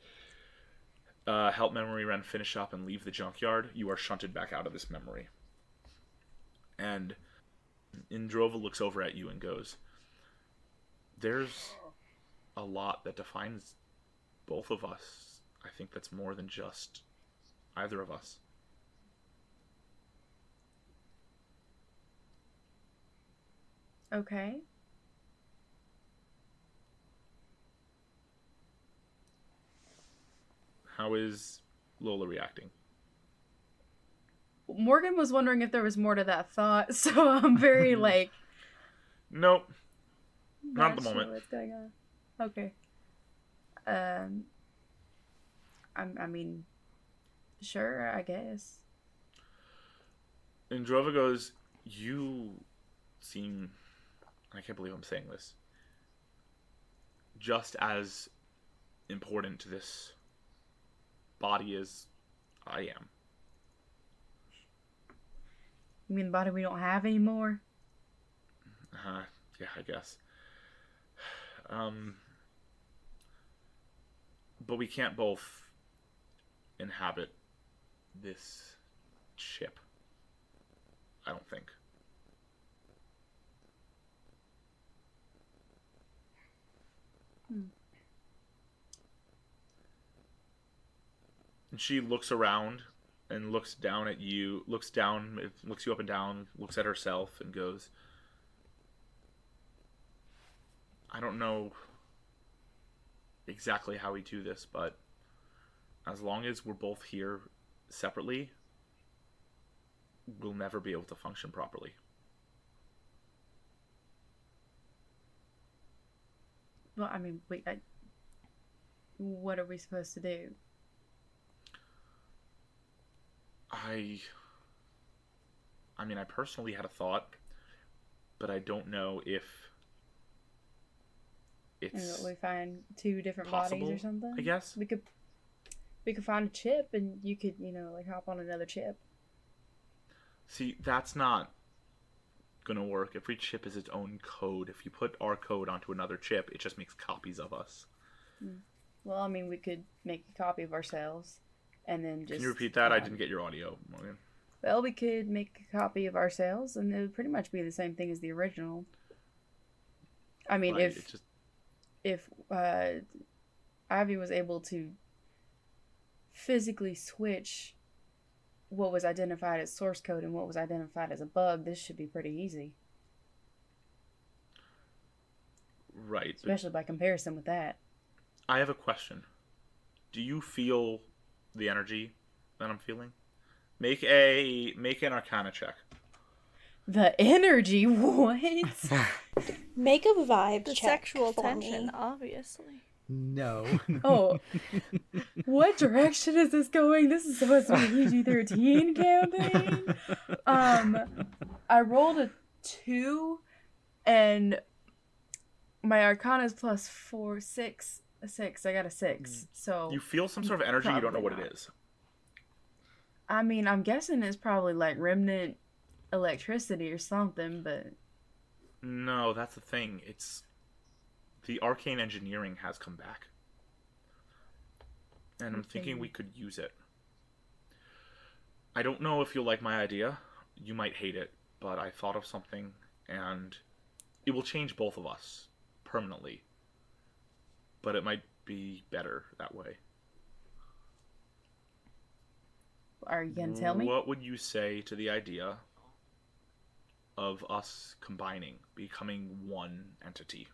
help Memory Ren finish up and leave the junkyard, you are shunted back out of this memory. And Indrova looks over at you and goes, "There's a lot that defines both of us. I think that's more than just either of us." Okay. How is Lola reacting? Morgan was wondering if there was more to that thought, so I'm very like Nope, not at the sure moment. what's going on. Okay. Um, I mean, sure, I guess. And Drova goes, you seem, I can't believe I'm saying this, just as important to this body as I am. You mean the body we don't have anymore? Yeah, I guess. But we can't both inhabit this ship. I don't think. And she looks around and looks down at you, looks you up and down, looks at herself and goes, I don't know exactly how we do this, but as long as we're both here separately, we'll never be able to function properly. Well, I mean, wait, what are we supposed to do? I mean, I personally had a thought, but I don't know if it's We find two different possible, bodies or something? I guess. We could find a chip and you could, like hop on another chip. See, that's not gonna work. Every chip is its own code. If you put our code onto another chip, it just makes copies of us. Well, I mean, we could make a copy of ourselves and then just... Can you repeat that? I didn't get your audio, Morgan. Well, we could make a copy of ourselves and it would pretty much be the same thing as the original. I mean, Right, if Ivy was able to physically switch what was identified as source code and what was identified as a bug, this should be pretty easy. Right. Especially by comparison with that. I have a question. Do you feel the energy that I'm feeling? Make an Arcana check. The energy? What? Make a vibe The check sexual for tension, me. obviously. No. Oh. What direction is this going? This is supposed to be a PG-13 campaign? I rolled a 2 and my Arcana is plus 4, 6. A 6. I got a 6. So You feel some sort of energy, you don't know what Probably it not. is. I mean, I'm guessing it's probably like remnant electricity or something, but No, that's the thing. It's the arcane engineering has come back. And I'm thinking we could use it. I don't know if you'll like my idea. You might hate it, but I thought of something and it will change both of us permanently. But it might be better that way. are you gonna tell me? What would you say to the idea of us combining, becoming one entity?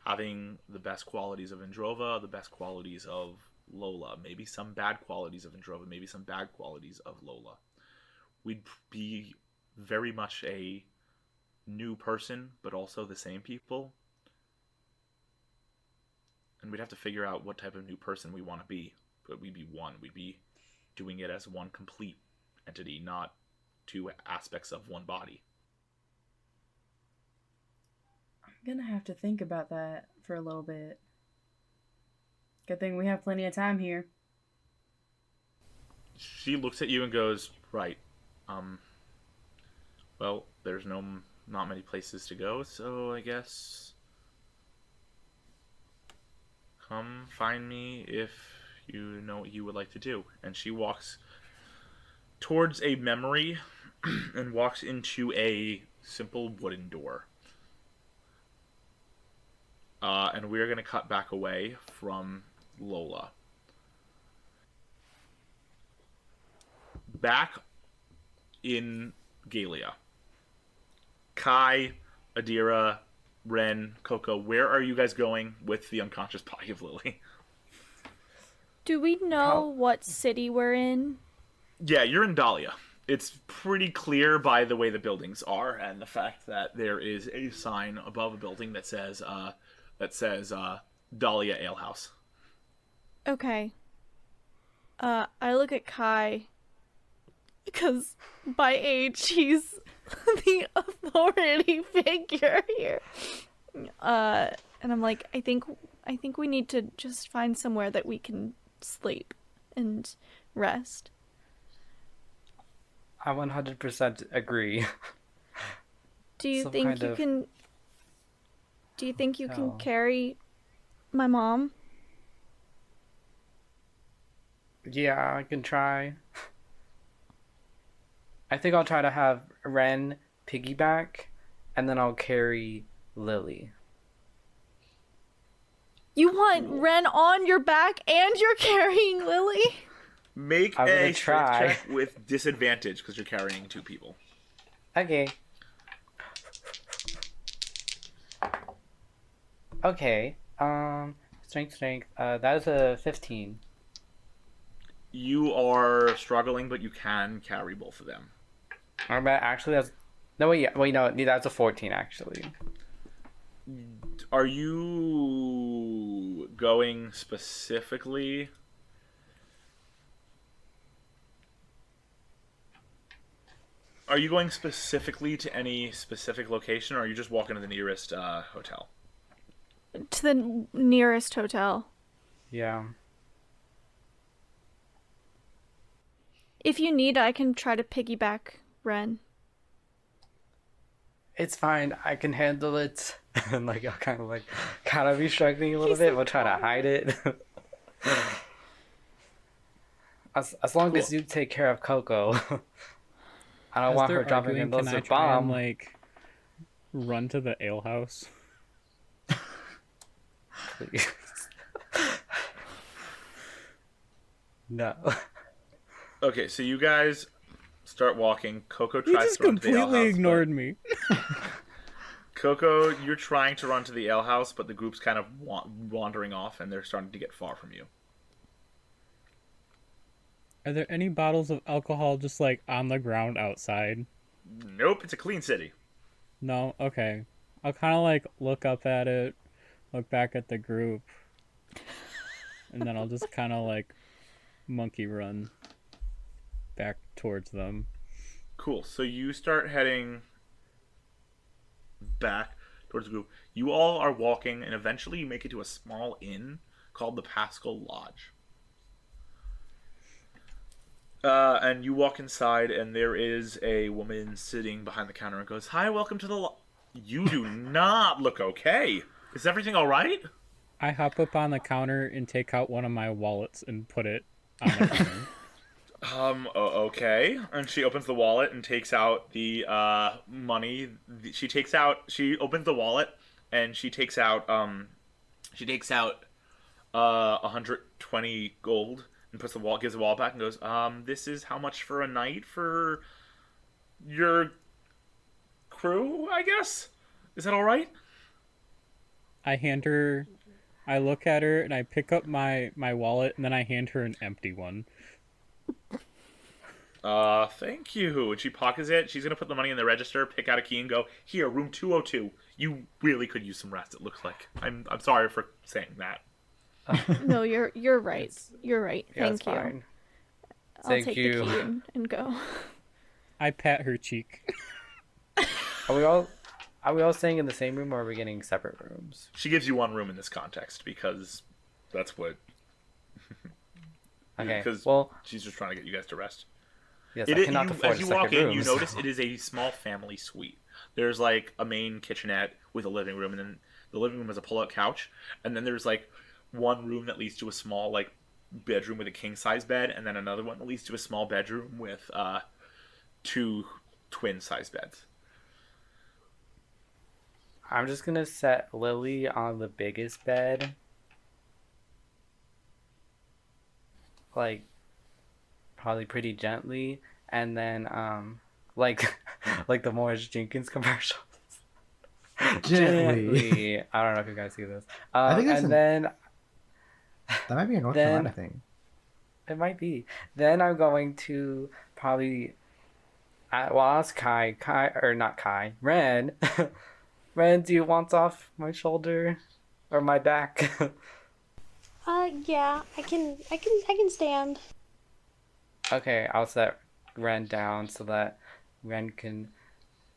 Having the best qualities of Androva, the best qualities of Lola, maybe some bad qualities of Androva, maybe some bad qualities of Lola. We'd be very much a new person, but also the same people. And we'd have to figure out what type of new person we want to be. But we'd be one. We'd be doing it as one complete entity, not two aspects of one body. I'm gonna have to think about that for a little bit. Good thing we have plenty of time here. She looks at you and goes, right, well, there's not many places to go, so I guess come find me if you know what you would like to do. And she walks towards a memory and walks into a simple wooden door. And we're going to cut back away from Lola. Back in Galea, Kai, Adira, Ren, Coco, where are you guys going with the unconscious body of Lily? Do we know what city we're in? Yeah, you're in Dahlia. It's pretty clear by the way the buildings are and the fact that there is a sign above a building that says Dahlia Ale House. Okay. I look at Kai because by age he's the authority figure here. And I'm like, I think we need to just find somewhere that we can sleep and rest. I 100% agree. Do you Some think kind you of can? Do you think you can hell. carry my mom? Yeah, I can try. I think I'll try to have Ren piggyback, and then I'll carry Lily. You want Ren on your back and you're carrying Lily? Make I'm gonna a strength try. check with disadvantage because you're carrying two people. Okay. Okay. Strength. That is a 15. You are struggling, but you can carry both of them. Actually, that's no. No, that's a 14 actually. Are you going specifically? Are you going specifically to any specific location, or are you just walking to the nearest hotel? To the nearest hotel. Yeah. If you need, I can try to piggyback Ren. It's fine. I can handle it. And I'll kind of be struggling a little bit. We'll try to hide it. as long as you take care of Coco. I don't As want they're her dropping arguing, a can I lizard try and, bomb. run to the ale house? Please. No. Okay, so you guys start walking. Coco You tries just to run to the ale completely house. ignored me. Coco, you're trying to run to the ale house, but the group's kind of wandering off, and they're starting to get far from you. Are there any bottles of alcohol just on the ground outside? Nope, it's a clean city. No? Okay. I'll kind of look up at it, look back at the group, and then I'll just kind of monkey run back towards them. Cool. So you start heading back towards the group. You all are walking, and eventually you make it to a small inn called the Pascal Lodge. And you walk inside, and there is a woman sitting behind the counter and goes, "Hi, welcome to the lodge." You do not look okay. Is everything all right? I hop up on the counter and take out one of my wallets and put it on the counter. Okay. And she opens the wallet and takes out the money. She opens the wallet and she takes out 120 gold and gives the wallet back and goes, "This is how much for a night for your crew, I guess? Is that all right?" I look at her and I pick up my wallet and then I hand her an empty one. Thank you. And she pockets it. She's gonna put the money in the register, pick out a key, and go, "Here, room 202. You really could use some rest, it looks like." I'm sorry for saying that. No, you're right. You're right. Yeah, it's Thank you. fine. I'll Thank take you. the key and go. I pat her cheek. Are we all staying in the same room, or are we getting separate rooms? She gives you one room in this context because that's what. Okay. Because Well, she's just trying to get you guys to rest. yes, It I is, cannot afford as a you second walk in, room. you notice it is a small family suite. There's a main kitchenette with a living room, and then the living room has a pull-out couch, and then there's one room that leads to a small bedroom with a king-size bed, and then another one that leads to a small bedroom with two twin-size beds. I'm just gonna set Lily on the biggest bed. Probably pretty gently, and then like the Morris Jenkins commercials. Gently. I don't know if you guys see this. I think that's and then That might be a North Then- Carolina thing. it might be. Then I'm going to probably well, I'll ask Kai, or not Kai, Ren. Ren, do you want off my shoulder or my back? Yeah, I can stand. Okay, I'll set Ren down so that Ren can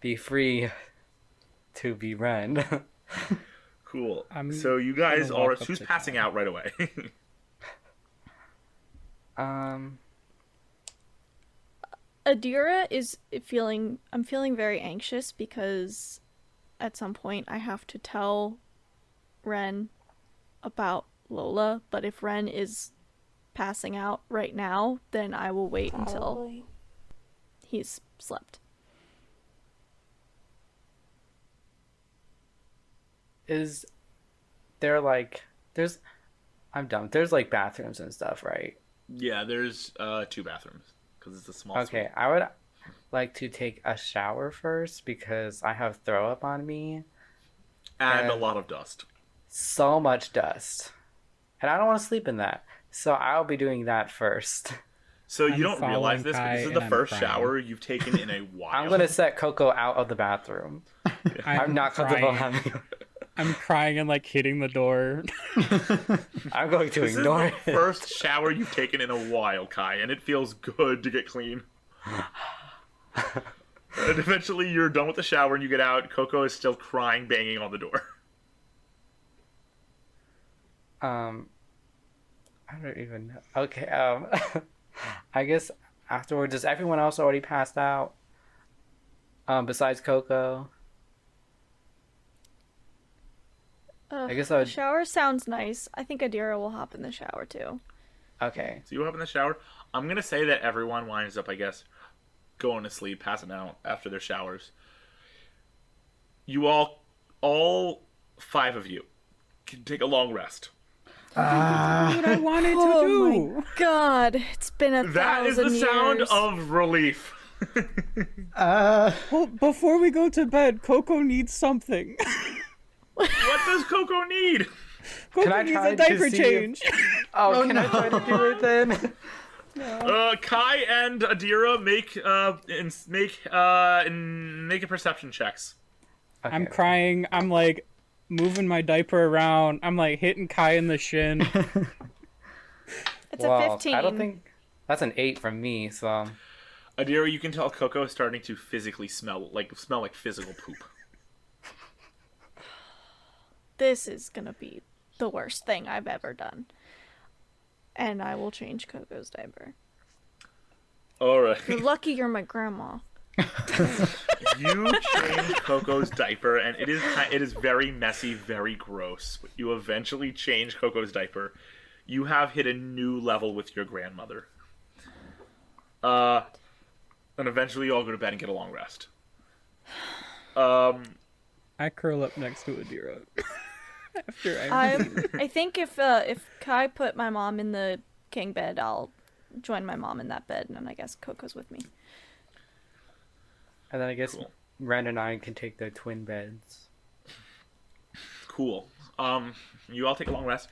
be free to be Ren. Cool. I'm So you guys gonna all. walk up Who's to passing Kai. out right away? Adira is feeling. I'm feeling very anxious because at some point I have to tell Ren about Lola. But if Ren is passing out right now, then I will wait until Probably. he's slept. Is there like there's I'm dumb. There's like bathrooms and stuff, right? Yeah, there's 2 bathrooms because it's a small. Okay, suite. I would like to take a shower first because I have throw up on me. And a and- lot of dust. So much dust. And I don't want to sleep in that. So I'll be doing that first. So you I'm don't realize following this, but Kai this is and the I'm first crying. shower you've taken in a while. I'm going to set Coco out of the bathroom. I'm not comfortable crying. having I'm crying and like hitting the door. I'm going to This is ignore the it. first shower you've taken in a while, Kai, and it feels good to get clean. And eventually you're done with the shower and you get out. Coco is still crying, banging on the door. I don't even know. Okay, I guess afterwards, is everyone else already passed out? Besides Coco? I guess I would. Shower sounds nice. I think Adira will hop in the shower too. Okay. So you hop in the shower. I'm going to say that everyone winds up, I guess, going to sleep, passing out after their showers. You all 5 of you, can take a long rest. What I wanted to Oh do. my god, it's been a That is the thousand sound years. of relief. Well, before we go to bed, Coco needs something. What does Coco need? Coco I needs try a to diaper see if- change. Oh, can I try to do it then? Kai and Adira make a perception checks. I'm Okay. crying. I'm like moving my diaper around. I'm like hitting Kai in the shin. It's a Well, 15. I don't think that's an 8 from me, so. Adira, you can tell Coco is starting to physically smell like physical poop. This is gonna be the worst thing I've ever done. And I will change Coco's diaper. All right. You're lucky you're my grandma. You change Coco's diaper, and it is very messy, very gross. But you eventually change Coco's diaper. You have hit a new level with your grandmother. And eventually you all go to bed and get a long rest. I curl up next to Adira. After I think if Kai put my mom in the king bed, I'll join my mom in that bed, and then I guess Coco's with me. And then I guess Cool. Ren and I can take the twin beds. Cool. You all take a long rest.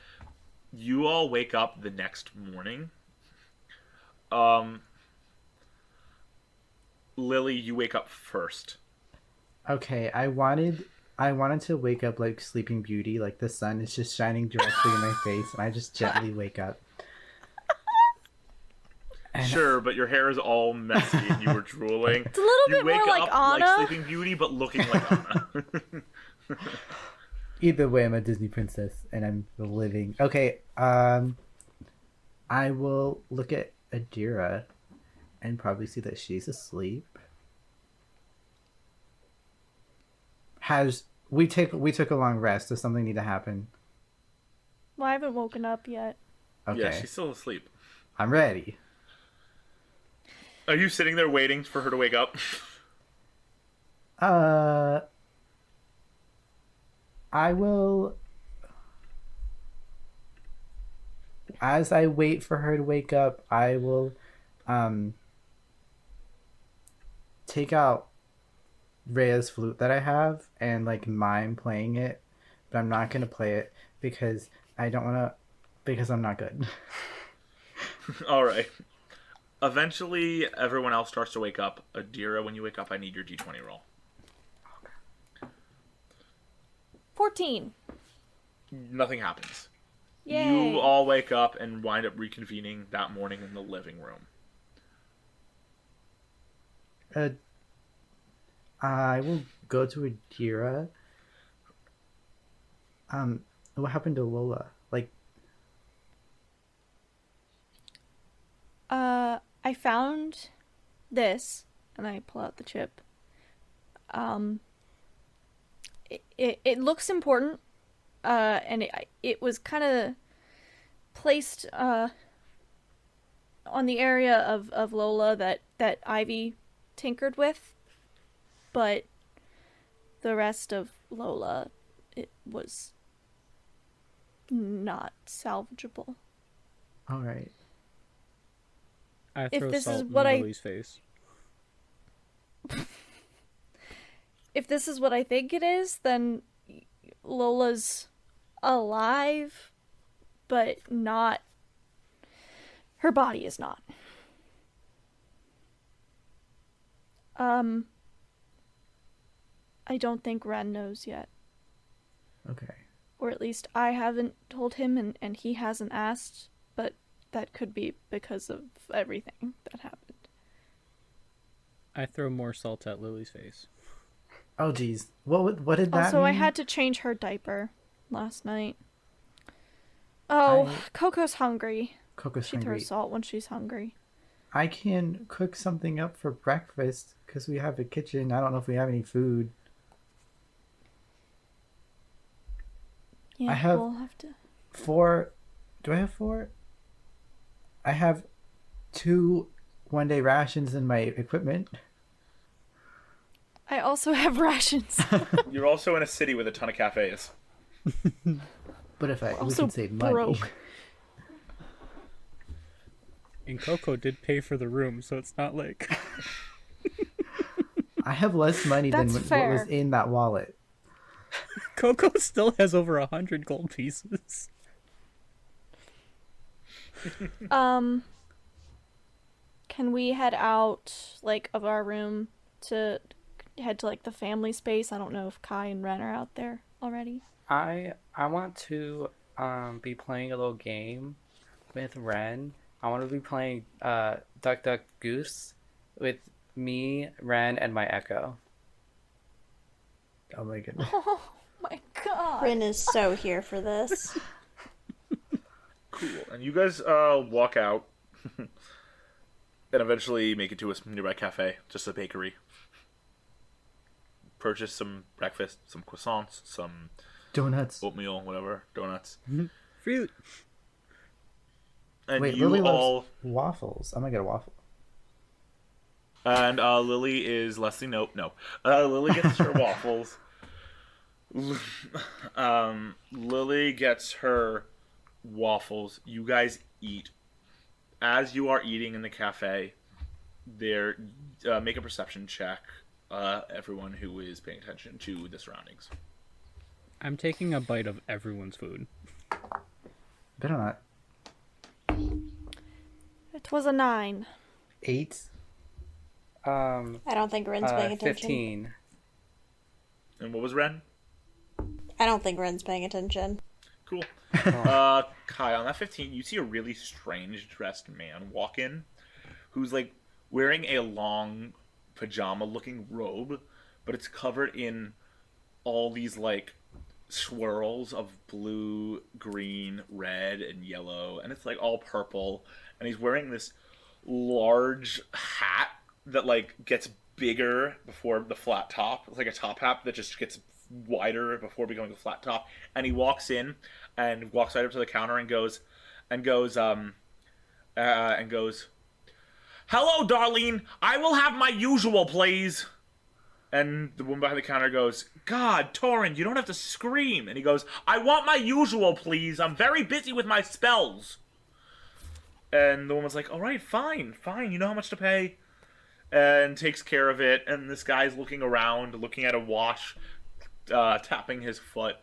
You all wake up the next morning. Lily, you wake up first. Okay, I wanted to wake up like Sleeping Beauty, like the sun is just shining directly in my face, and I just gently wake up. And Sure, but your hair is all messy and you were drooling. It's a little You bit wake more like up Anna. like Sleeping Beauty, but looking like Anna. either way, I'm a Disney princess, and I'm living. Okay, I will look at Adira, and probably see that she's asleep. We took a long rest? Does something need to happen? Well, I haven't woken up yet. Okay, Yeah, she's still asleep. I'm ready. Are you sitting there waiting for her to wake up? I will. As I wait for her to wake up, I will take out Rhea's flute that I have and like mime playing it, but I'm not gonna play it because I don't wanna because I'm not good. All right. Eventually, everyone else starts to wake up. Adira, when you wake up, I need your d20 roll. 14. Nothing happens. Yay. You all wake up and wind up reconvening that morning in the living room. I will go to Adira. What happened to Lola? Like, I found this, and I pull out the chip. It looks important, and it was kind of placed on the area of Lola that Ivy tinkered with, but the rest of Lola, it was not salvageable. all right. I If throw this salt is in what I- Lily's face. If this is what I think it is, then Lola's alive, but not. Her body is not. I don't think Ren knows yet. Okay. Or at least I haven't told him, and he hasn't asked, but that could be because of everything that happened. I throw more salt at Lily's face. Oh geez. What did that Also, I mean? had to change her diaper last night. Oh, I- Coco's hungry. Coco's She hungry. throws salt when she's hungry. I can cook something up for breakfast because we have a kitchen. I don't know if we have any food. Yeah, I have- we'll have to. 4. Do I have 4? I have 2 one-day rations in my equipment. I also have rations. You're also in a city with a ton of cafes. But if we also can save money. broke. And Coco did pay for the room, so it's not like... I have less money than That's what was fair. in that wallet. Coco still has over 100 gold pieces. Can we head out, like, of our room to head to, like, the family space? I don't know if Kai and Ren are out there already. I want to be playing a little game with Ren. I want to be playing Duck Duck Goose with me, Ren, and my Echo. Oh my goodness. Oh my god. Rin is so here for this. Cool. And you guys walk out and eventually make it to a nearby cafe, just a bakery. Purchase some breakfast, some croissants, some Donuts. oatmeal, whatever, donuts. Fruit. And Wait, you Lily all... loves waffles. I'm gonna get a waffle. And Lily is Leslie. No. Lily gets her waffles. Lily gets her waffles. You guys eat. As you are eating in the cafe, there, make a perception check. Everyone who is paying attention to the surroundings. I'm taking a bite of everyone's food. Better not. It was a 9. 8. I don't think Rin's paying attention. 15. And what was Ren? I don't think Rin's paying attention. Cool. Kai, on that 15, you see a really strange dressed man walk in, who's like wearing a long pajama-looking robe, but it's covered in all these like swirls of blue, green, red, and yellow, and it's like all purple. And he's wearing this large hat that like gets bigger before the flat top. It's like a top hat that just gets wider before becoming a flat top. And he walks in and walks right up to the counter and goes, "Hello, Darlene. I will have my usual, please." And the woman behind the counter goes, "God, Torin, you don't have to scream." And he goes, "I want my usual, please. I'm very busy with my spells." And the woman's like, "All right, fine. You know how much to pay." and takes care of it. And this guy's looking around, looking at a wash, tapping his foot,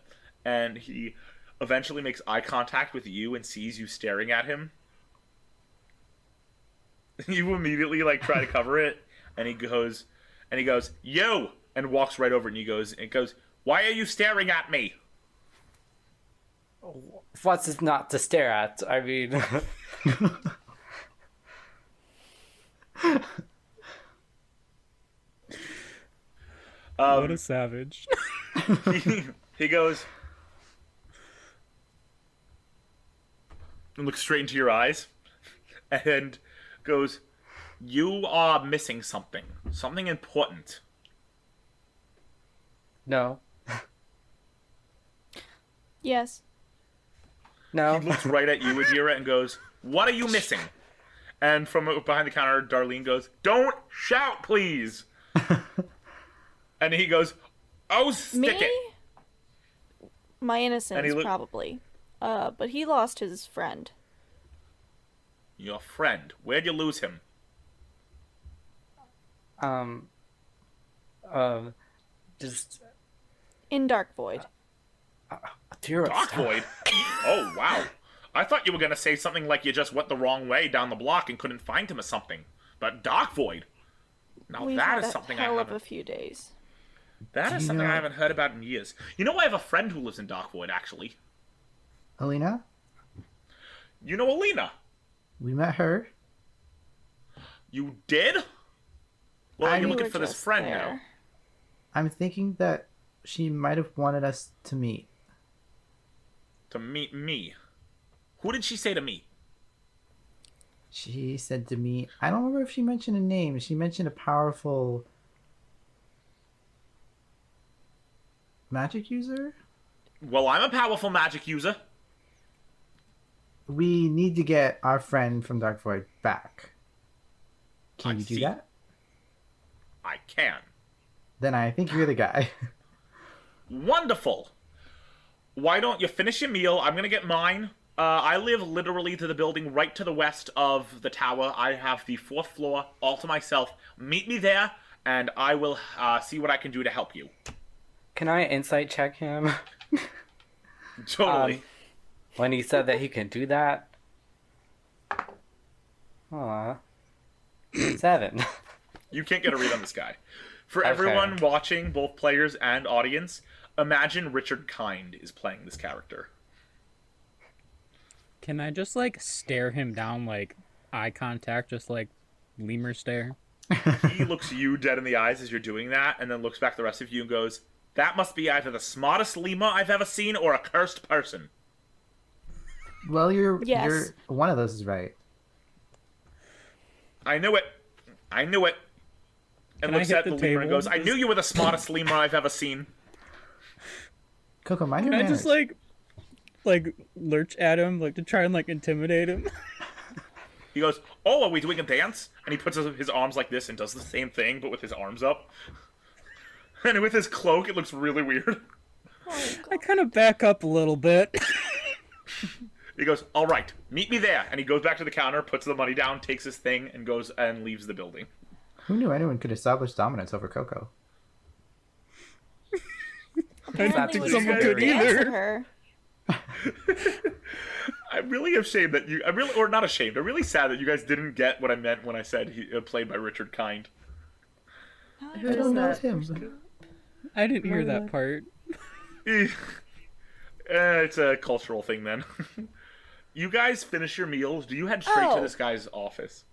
and he eventually makes eye contact with you and sees you staring at him. You immediately like try to cover it, and he goes, "Yo!" and walks right over, and he goes, "Why are you staring at me?" What's it not to stare at? I mean, What a savage. he goes and looks straight into your eyes and goes, "You are missing something important." no. Yes. No. He looks right at you, Adira, and goes, "What are you missing?" And from behind the counter, Darlene goes, "Don't shout, please." And he goes, "Oh, stick Me? it." My And innocence, he probably. But he lost his friend. Your friend. Where'd you lose him? Just In Dark Void. dear. Dark Void? Oh, wow. I thought you were going to say something like you just went the wrong way down the block and couldn't find him or something. But Dark Void? Now We've that had is a something I hell of haven't... a few days. That Do is you something know- I haven't heard about in years. You know, I have a friend who lives in Dark Void, actually. Alina, You know Alina. we met her. You did? Well, you're We looking were for this just friend there. now. I'm thinking that she might have wanted us to meet. To meet me. Who did she say to meet? She said to me, I don't remember if she mentioned a name. She mentioned a powerful magic user. Well, I'm a powerful magic user. We need to get our friend from Dark Void back. Can I you do see. that? I can. Then I think you're the guy. Wonderful. Why don't you finish your meal? I'm gonna get mine. I live literally to the building right to the west of the tower. I have the 4th floor all to myself. Meet me there, and I will see what I can do to help you. Can I insight check him? Totally. When he said that he can do that? Aw. 7. You can't get a read on this guy. For Okay. everyone watching, both players and audience, imagine Richard Kind is playing this character. Can I just like stare him down, like eye contact, just like lemur stare? He looks you dead in the eyes as you're doing that, and then looks back at the rest of you and goes, "That must be either the smartest lemur I've ever seen or a cursed person." Well, Yes. you're one of those is right. I knew it. I knew it. And Can I looks hit at the the lemur and table? goes, "I knew you were the smartest lemur I've ever seen." Coco, mind Can your I manners. just like lurch at him, like to try and like intimidate him? He goes, "Oh, are we doing a dance?" And he puts his arms like this and does the same thing, but with his arms up. And with his cloak, it looks really weird. I kind of back up a little bit. He goes, "All right, meet me there." And he goes back to the counter, puts the money down, takes his thing, and goes and leaves the building. Who knew anyone could establish dominance over Coco? I don't Apparently think we someone just could dance with either. her. I'm really ashamed that you. I'm really, or not ashamed. I'm really sad that you guys didn't get what I meant when I said he played by Richard Kind. Who I is don't know that? him. I didn't hear that part. It's a cultural thing then. You guys finish your meals. Do you head straight to Oh. this guy's office?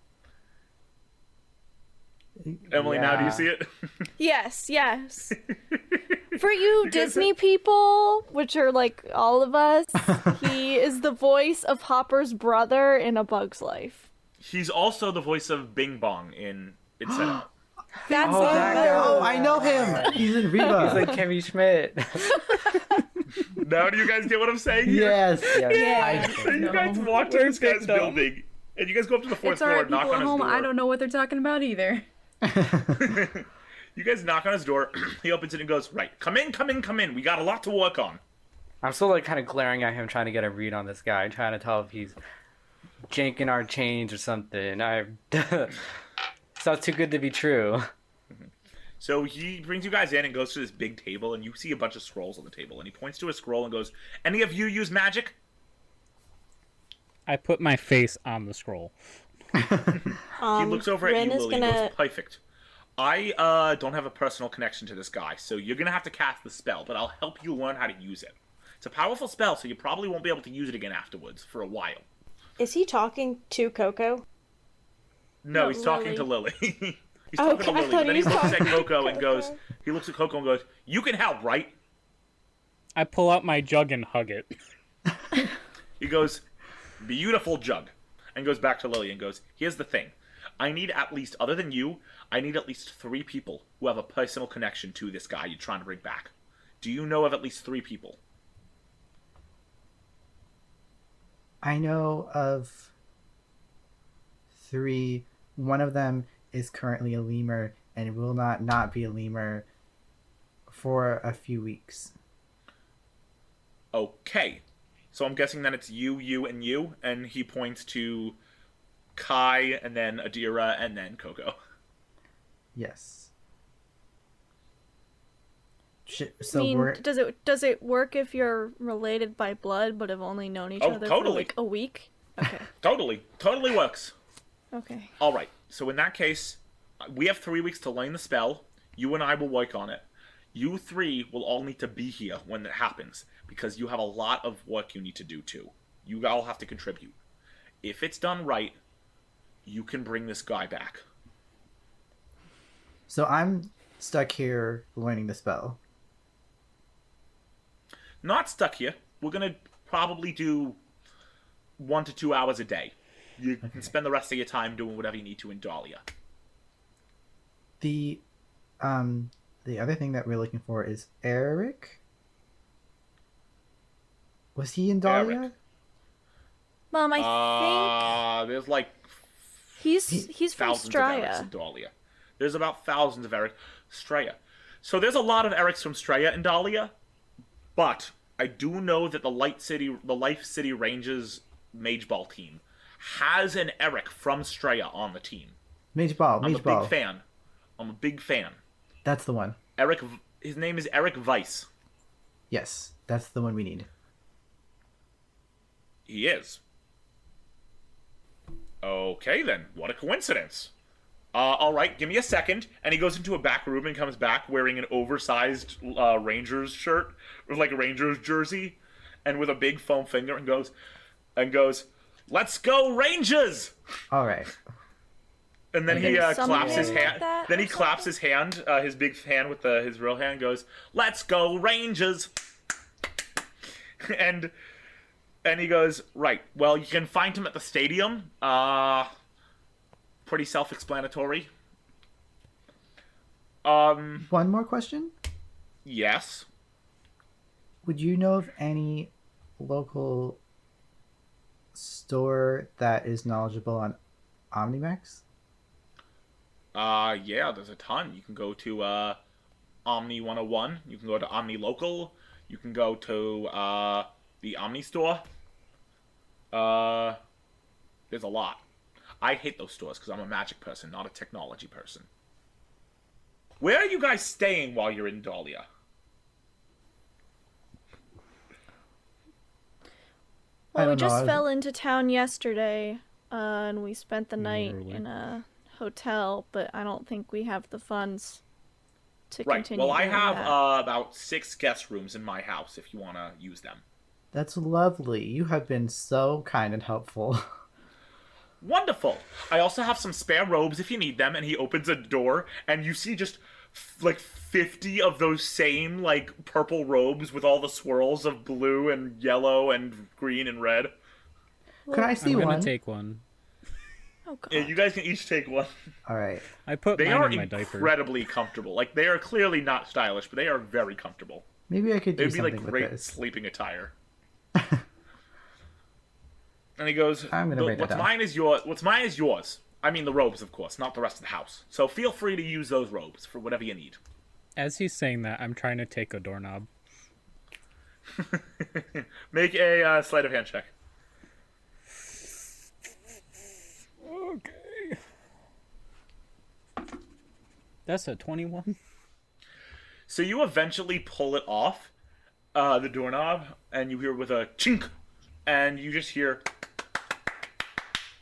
Emily, now do you Yeah. see it? Yes, yes. For you Disney people, which are like all of us, he is the voice of Hopper's brother in A Bug's Life. He's also the voice of Bing Bong in Inside Out. That's Oh, that guy. Oh, I know him. He's in Reba. He's like Kimmy Schmidt. Now do you guys get what I'm saying here? Yes. Yeah. So you guys walk to We're this guy's dumb. building, and you guys go up to the 4th It's floor alright, and knock people on at his home. door. I don't know what they're talking about either. You guys knock on his door. He opens it and goes, "Right, come in, come in, come in. We got a lot to work on." I'm still like kind of glaring at him, trying to get a read on this guy, trying to tell if he's janking our change or something. Sounds too good to be true. So he brings you guys in and goes to this big table, and you see a bunch of scrolls on the table. And he points to a scroll and goes, "Any of you use magic?" I put my face on the scroll. He looks over at Ren you, is Lily, and gonna. goes, "Perfect. I don't have a personal connection to this guy, so you're going to have to cast the spell, but I'll help you learn how to use it. It's a powerful spell, so you probably won't be able to use it again afterwards for a while." Is he talking to Coco? No, No, he's talking to Lily. He's talking to Okay, I Lily, thought but then he he was looks at talking to Coco and goes, Coco. he looks at Coco and goes, "You can help, right?" I pull out my jug and hug it. He goes, "Beautiful jug," and goes back to Lily and goes, "Here's the thing. I need at least, other than you, I need at least 3 people who have a personal connection to this guy you're trying to bring back. Do you know of at least 3 people?" I know of 3. One of them is currently a lemur and will not be a lemur for a few weeks. Okay. So I'm guessing then it's you, and you, and he points to Kai, and then Adira, and then Coco. Yes. I So mean, we're does it work if you're related by blood but have only known each Oh, other for totally. like a week? Okay. Totally works. Okay. All right. So in that case, we have 3 weeks to learn the spell. You and I will work on it. You 3 will all need to be here when it happens, because you have a lot of work you need to do too. You all have to contribute. If it's done right, you can bring this guy back. So I'm stuck here learning the spell. Not stuck here. We're gonna probably do 1 to 2 hours a day. You can spend the rest of your time doing whatever you need to in Dahlia. The other thing that we're looking for is Eric. Was he in Dahlia? Eric. Mom, I There's like think he's from thousands of Erics Straya. in Dahlia. There's about thousands of Eric Straya. So there's a lot of Erics from Straya in Dahlia, but I do know that the Life City Rangers Mage Ball team has an Eric from Straya on the team. Mage Ball. I'm a big fan. That's the one. Eric. His name is Eric Weiss. Yes, that's the one we need. He is. Okay then, what a coincidence. All right, give me a second. And he goes into a back room and comes back wearing an oversized Rangers shirt with like a Rangers jersey, and with a big foam finger, and goes, "Let's go Rangers!" All right. And then Okay. he Can someone claps his do hand. that Then he or claps his hand, his big hand with his real hand, and goes, "Let's go Rangers!" and he goes, "Right. Well, you can find him at the stadium. Pretty self-explanatory. One more question. Yes. Would you know of any local store that is knowledgeable on Omnimax? Yeah, there's a ton. You can go to Omni 101. You can go to Omni Local. You can go to the Omni Store. There's a lot. I hate those stores because I'm a magic person, not a technology person. Where are you guys staying while you're in Dahlia? I Well, we don't know, just I was- fell into town yesterday, and we spent the Mm, night really? in a hotel, but I don't think we have the funds to Right. continue Well, I doing have that. about 6 guest rooms in my house if you want to use them. That's lovely. You have been so kind and helpful. Wonderful. I also have some spare robes if you need them. And he opens a door, and you see just like 50 of those same like purple robes with all the swirls of blue and yellow and green and red. Could I see I'm gonna one? take one. Oh god. Yeah, you guys can each take one. All right. I put They mine are in my diaper. incredibly comfortable. Like, they are clearly not stylish, but they are very comfortable. Maybe I could They do would be something like with great this. sleeping attire. And he goes, I'm gonna write that "What's down." mine is yours. What's mine is yours. I mean the robes, of course, not the rest of the house. So feel free to use those robes for whatever you need." As he's saying that, I'm trying to take a doorknob. Make a sleight of hand check. Okay. That's a 21. So you eventually pull it off, the doorknob, and you hear with a chink, and you just hear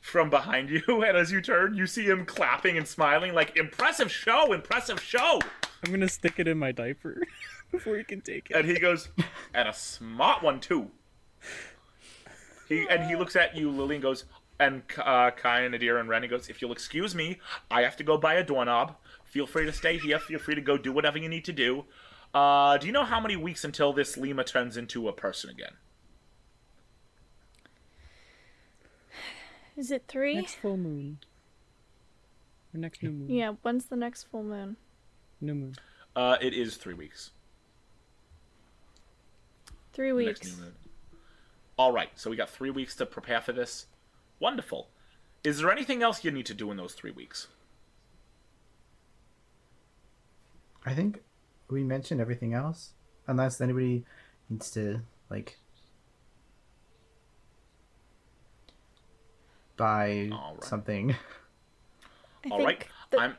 from behind you, and as you turn, you see him clapping and smiling like, impressive show, impressive show! I'm gonna stick it in my diaper before you can take it. And he goes, and a smart one too. He looks at you, Lily, and goes, and Kai and Nadir and Ren, he goes, if you'll excuse me, I have to go buy a doorknob. Feel free to stay here. Feel free to go do whatever you need to do. Do you know how many weeks until this Lima turns into a person again? Is it 3? Next full moon. Or next new moon. Yeah, when's the next full moon? New moon. It is 3 weeks. 3 The weeks. next new moon. All right, so we got 3 weeks to prepare for this. Wonderful. Is there anything else you need to do in those 3 weeks? I think we mentioned everything else, unless anybody needs to like buy All right. something. I All think right, the-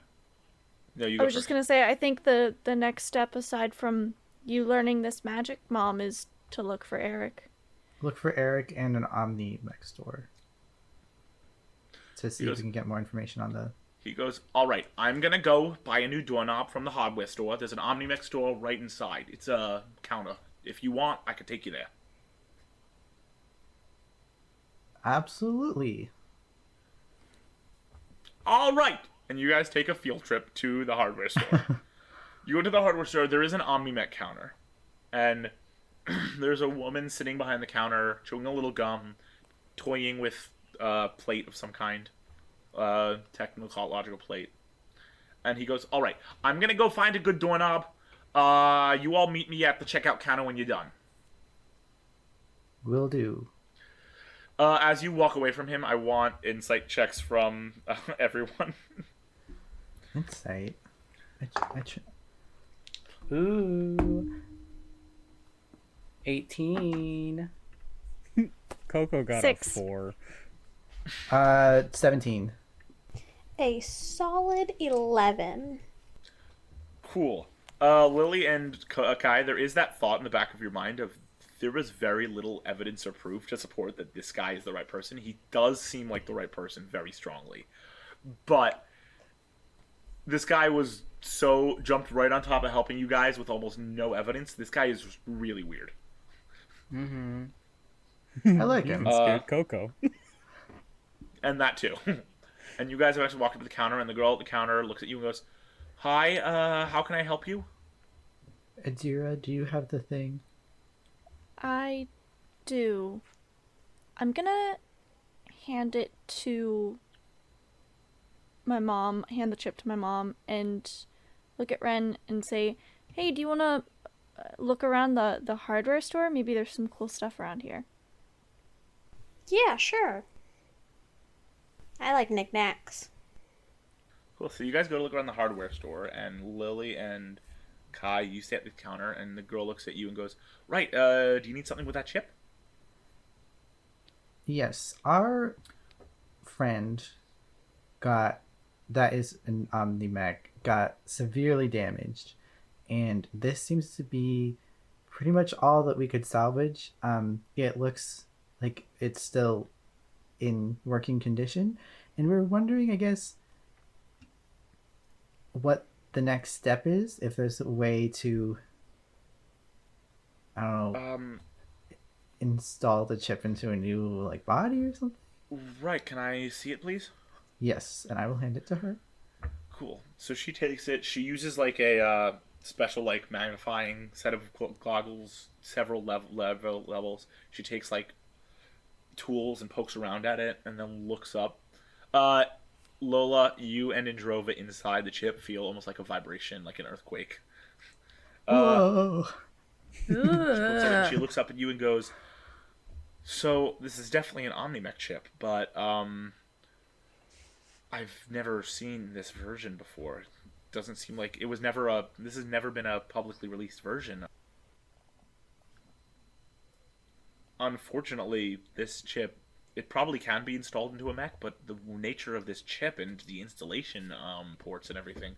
No, you I go was first. just gonna say, I think the next step, aside from you learning this magic, Mom, is to look for Eric. Look for Eric and an Omni mech store to see He if goes- we can get more information on the. He goes, all right, I'm going to go buy a new doorknob from the hardware store. There's an Omnimex store right inside. It's a counter. If you want, I could take you there. Absolutely. All right. And you guys take a field trip to the hardware store. You go to the hardware store. There is an Omnimech counter. And there's a woman sitting behind the counter, chewing a little gum, toying with a plate of some kind. Technological plate. And he goes, all right, I'm going to go find a good doorknob. You all meet me at the checkout counter when you're done. Will do. As you walk away from him, I want insight checks from everyone. Insight. Ooh. 18. Coco got 6. a 4. 17. A solid 11. Cool. Lily and Kai, there is that thought in the back of your mind of there was very little evidence or proof to support that this guy is the right person. He does seem like the right person very strongly. But this guy was so jumped right on top of helping you guys with almost no evidence. This guy is really weird. I like him. Scared Coco. And that too. And you guys have actually walked up to the counter, and the girl at the counter looks at you and goes, hi, how can I help you? Adira, do you have the thing? I do. I'm gonna hand it to my mom, hand the chip to my mom, and look at Ren and say, hey, do you want to look around the hardware store? Maybe there's some cool stuff around here. Yeah, sure. I like knickknacks. Cool. So you guys go to look around the hardware store, and Lily and Kai, you stay at the counter, and the girl looks at you and goes, right, do you need something with that chip? Yes, our friend that is an Omnimech got severely damaged, and this seems to be pretty much all that we could salvage. It looks like it's still in working condition, and we're wondering, I guess, what the next step is, if there's a way to, I don't know, install the chip into a new like body or something. Right, can I see it, please? Yes, and I will hand it to her. Cool. So she takes it, she uses like a special like magnifying set of goggles, several levels. She takes like tools and pokes around at it, and then looks up. Lola, you and Androva inside the chip feel almost like a vibration, like an earthquake. Whoa! She looks up at you and goes, so this is definitely an Omnimech chip, but I've never seen this version before. It doesn't seem like it was never this has never been a publicly released version. Unfortunately, this chip, it probably can be installed into a mech, but the nature of this chip and the installation ports and everything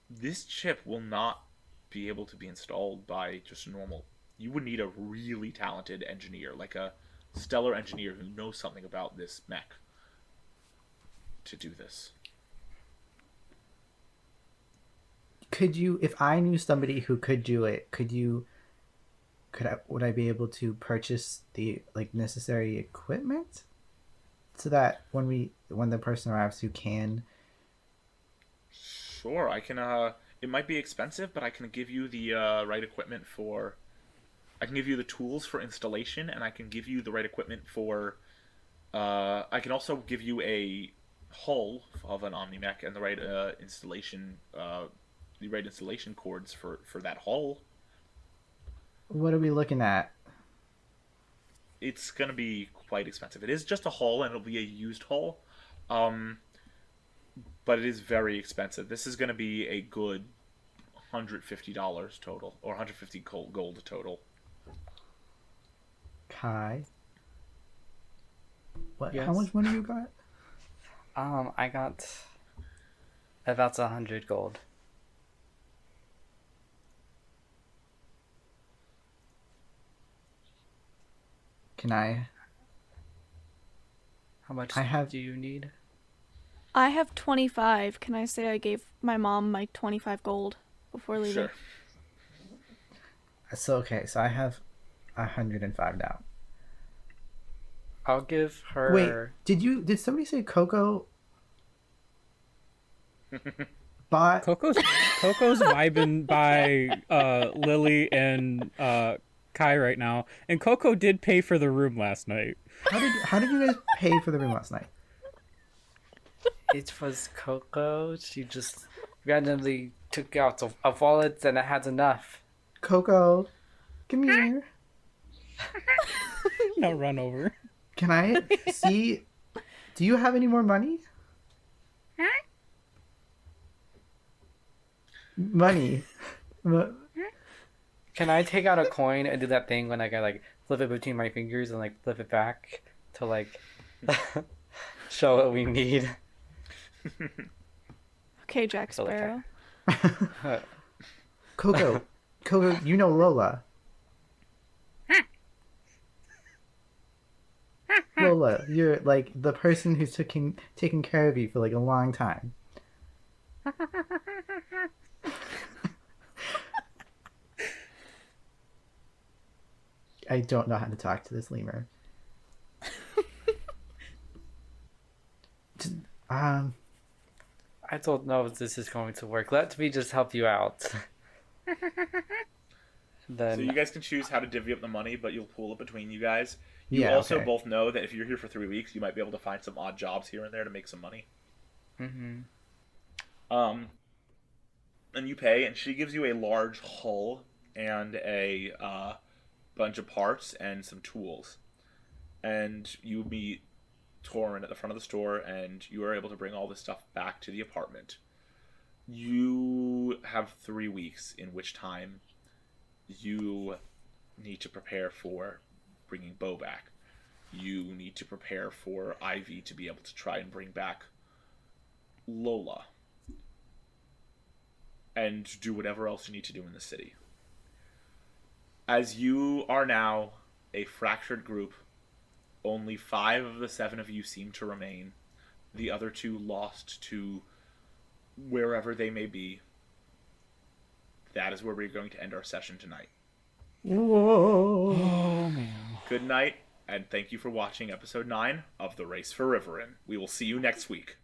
This chip will not be able to be installed by just normal. You would need a really talented engineer, like a stellar engineer who knows something about this mech to do this. Could you, if I knew somebody who could do it, would I be able to purchase the like necessary equipment so that when the person arrives who can? Sure, I can. It might be expensive, but I can give you the right equipment for. I can give you the tools for installation, and I can give you the right equipment for. I can also give you a hull of an Omnimech and the right installation cords for that hull. What are we looking at? It's gonna be quite expensive. It is just a hull, and it'll be a used hull, but it is very expensive. This is gonna be a good $150 total, or 150 gold total. Kai, what? Yes. How much money you got? I got about 100 gold. Can I? How much do you need? I have 25. Can I say I gave my mom my 25 gold before leaving? Sure. So okay, so I have 105 now. I'll give her. Wait, did somebody say Coco bought? Coco's vibing by Lily and Kai right now, and Coco did pay for the room last night. How did you guys pay for the room last night? It was Coco. She just randomly took out a wallet and it had enough. Coco, come here. No, run over. Can I see? Do you have any more money? Money. Can I take out a coin and do that thing when I can like flip it between my fingers and like flip it back to like show what we need? Okay, Jack Sparrow. Coco, you know Lola. Lola, you're like the person who's taking care of you for like a long time. I don't know how to talk to this lemur. I don't know if this is going to work. Let me just help you out. Then So you guys can choose how to divvy up the money, but you'll pool it between you guys. You Yeah, also okay. both know that if you're here for 3 weeks, you might be able to find some odd jobs here and there to make some money. Mhm. And you pay, and she gives you a large hull and a bunch of parts and some tools. And you meet Torin at the front of the store, and you are able to bring all this stuff back to the apartment. You have 3 weeks in which time you need to prepare for bringing Bo back. You need to prepare for Ivy to be able to try and bring back Lola. And do whatever else you need to do in the city. As you are now a fractured group, only 5 of the 7 of you seem to remain. The other 2 lost to wherever they may be. That is where we're going to end our session tonight. Whoa. Oh man. Good night, and thank you for watching episode 9 of The Race for Rivaryn. We will see you next week.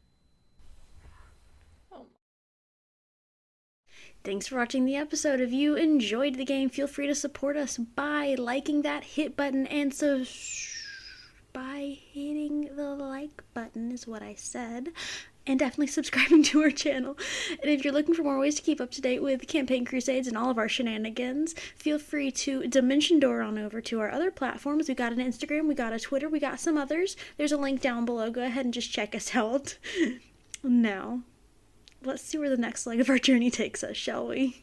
Thanks for watching the episode. If you enjoyed the game, feel free to support us by liking that hit button and by hitting the like button is what I said. And definitely subscribing to our channel. And if you're looking for more ways to keep up to date with Campaign Crusades and all of our shenanigans, feel free to Dimension Door on over to our other platforms. We got an Instagram, we got a Twitter, we got some others. There's a link down below. Go ahead and just check us out. Now, let's see where the next leg of our journey takes us, shall we?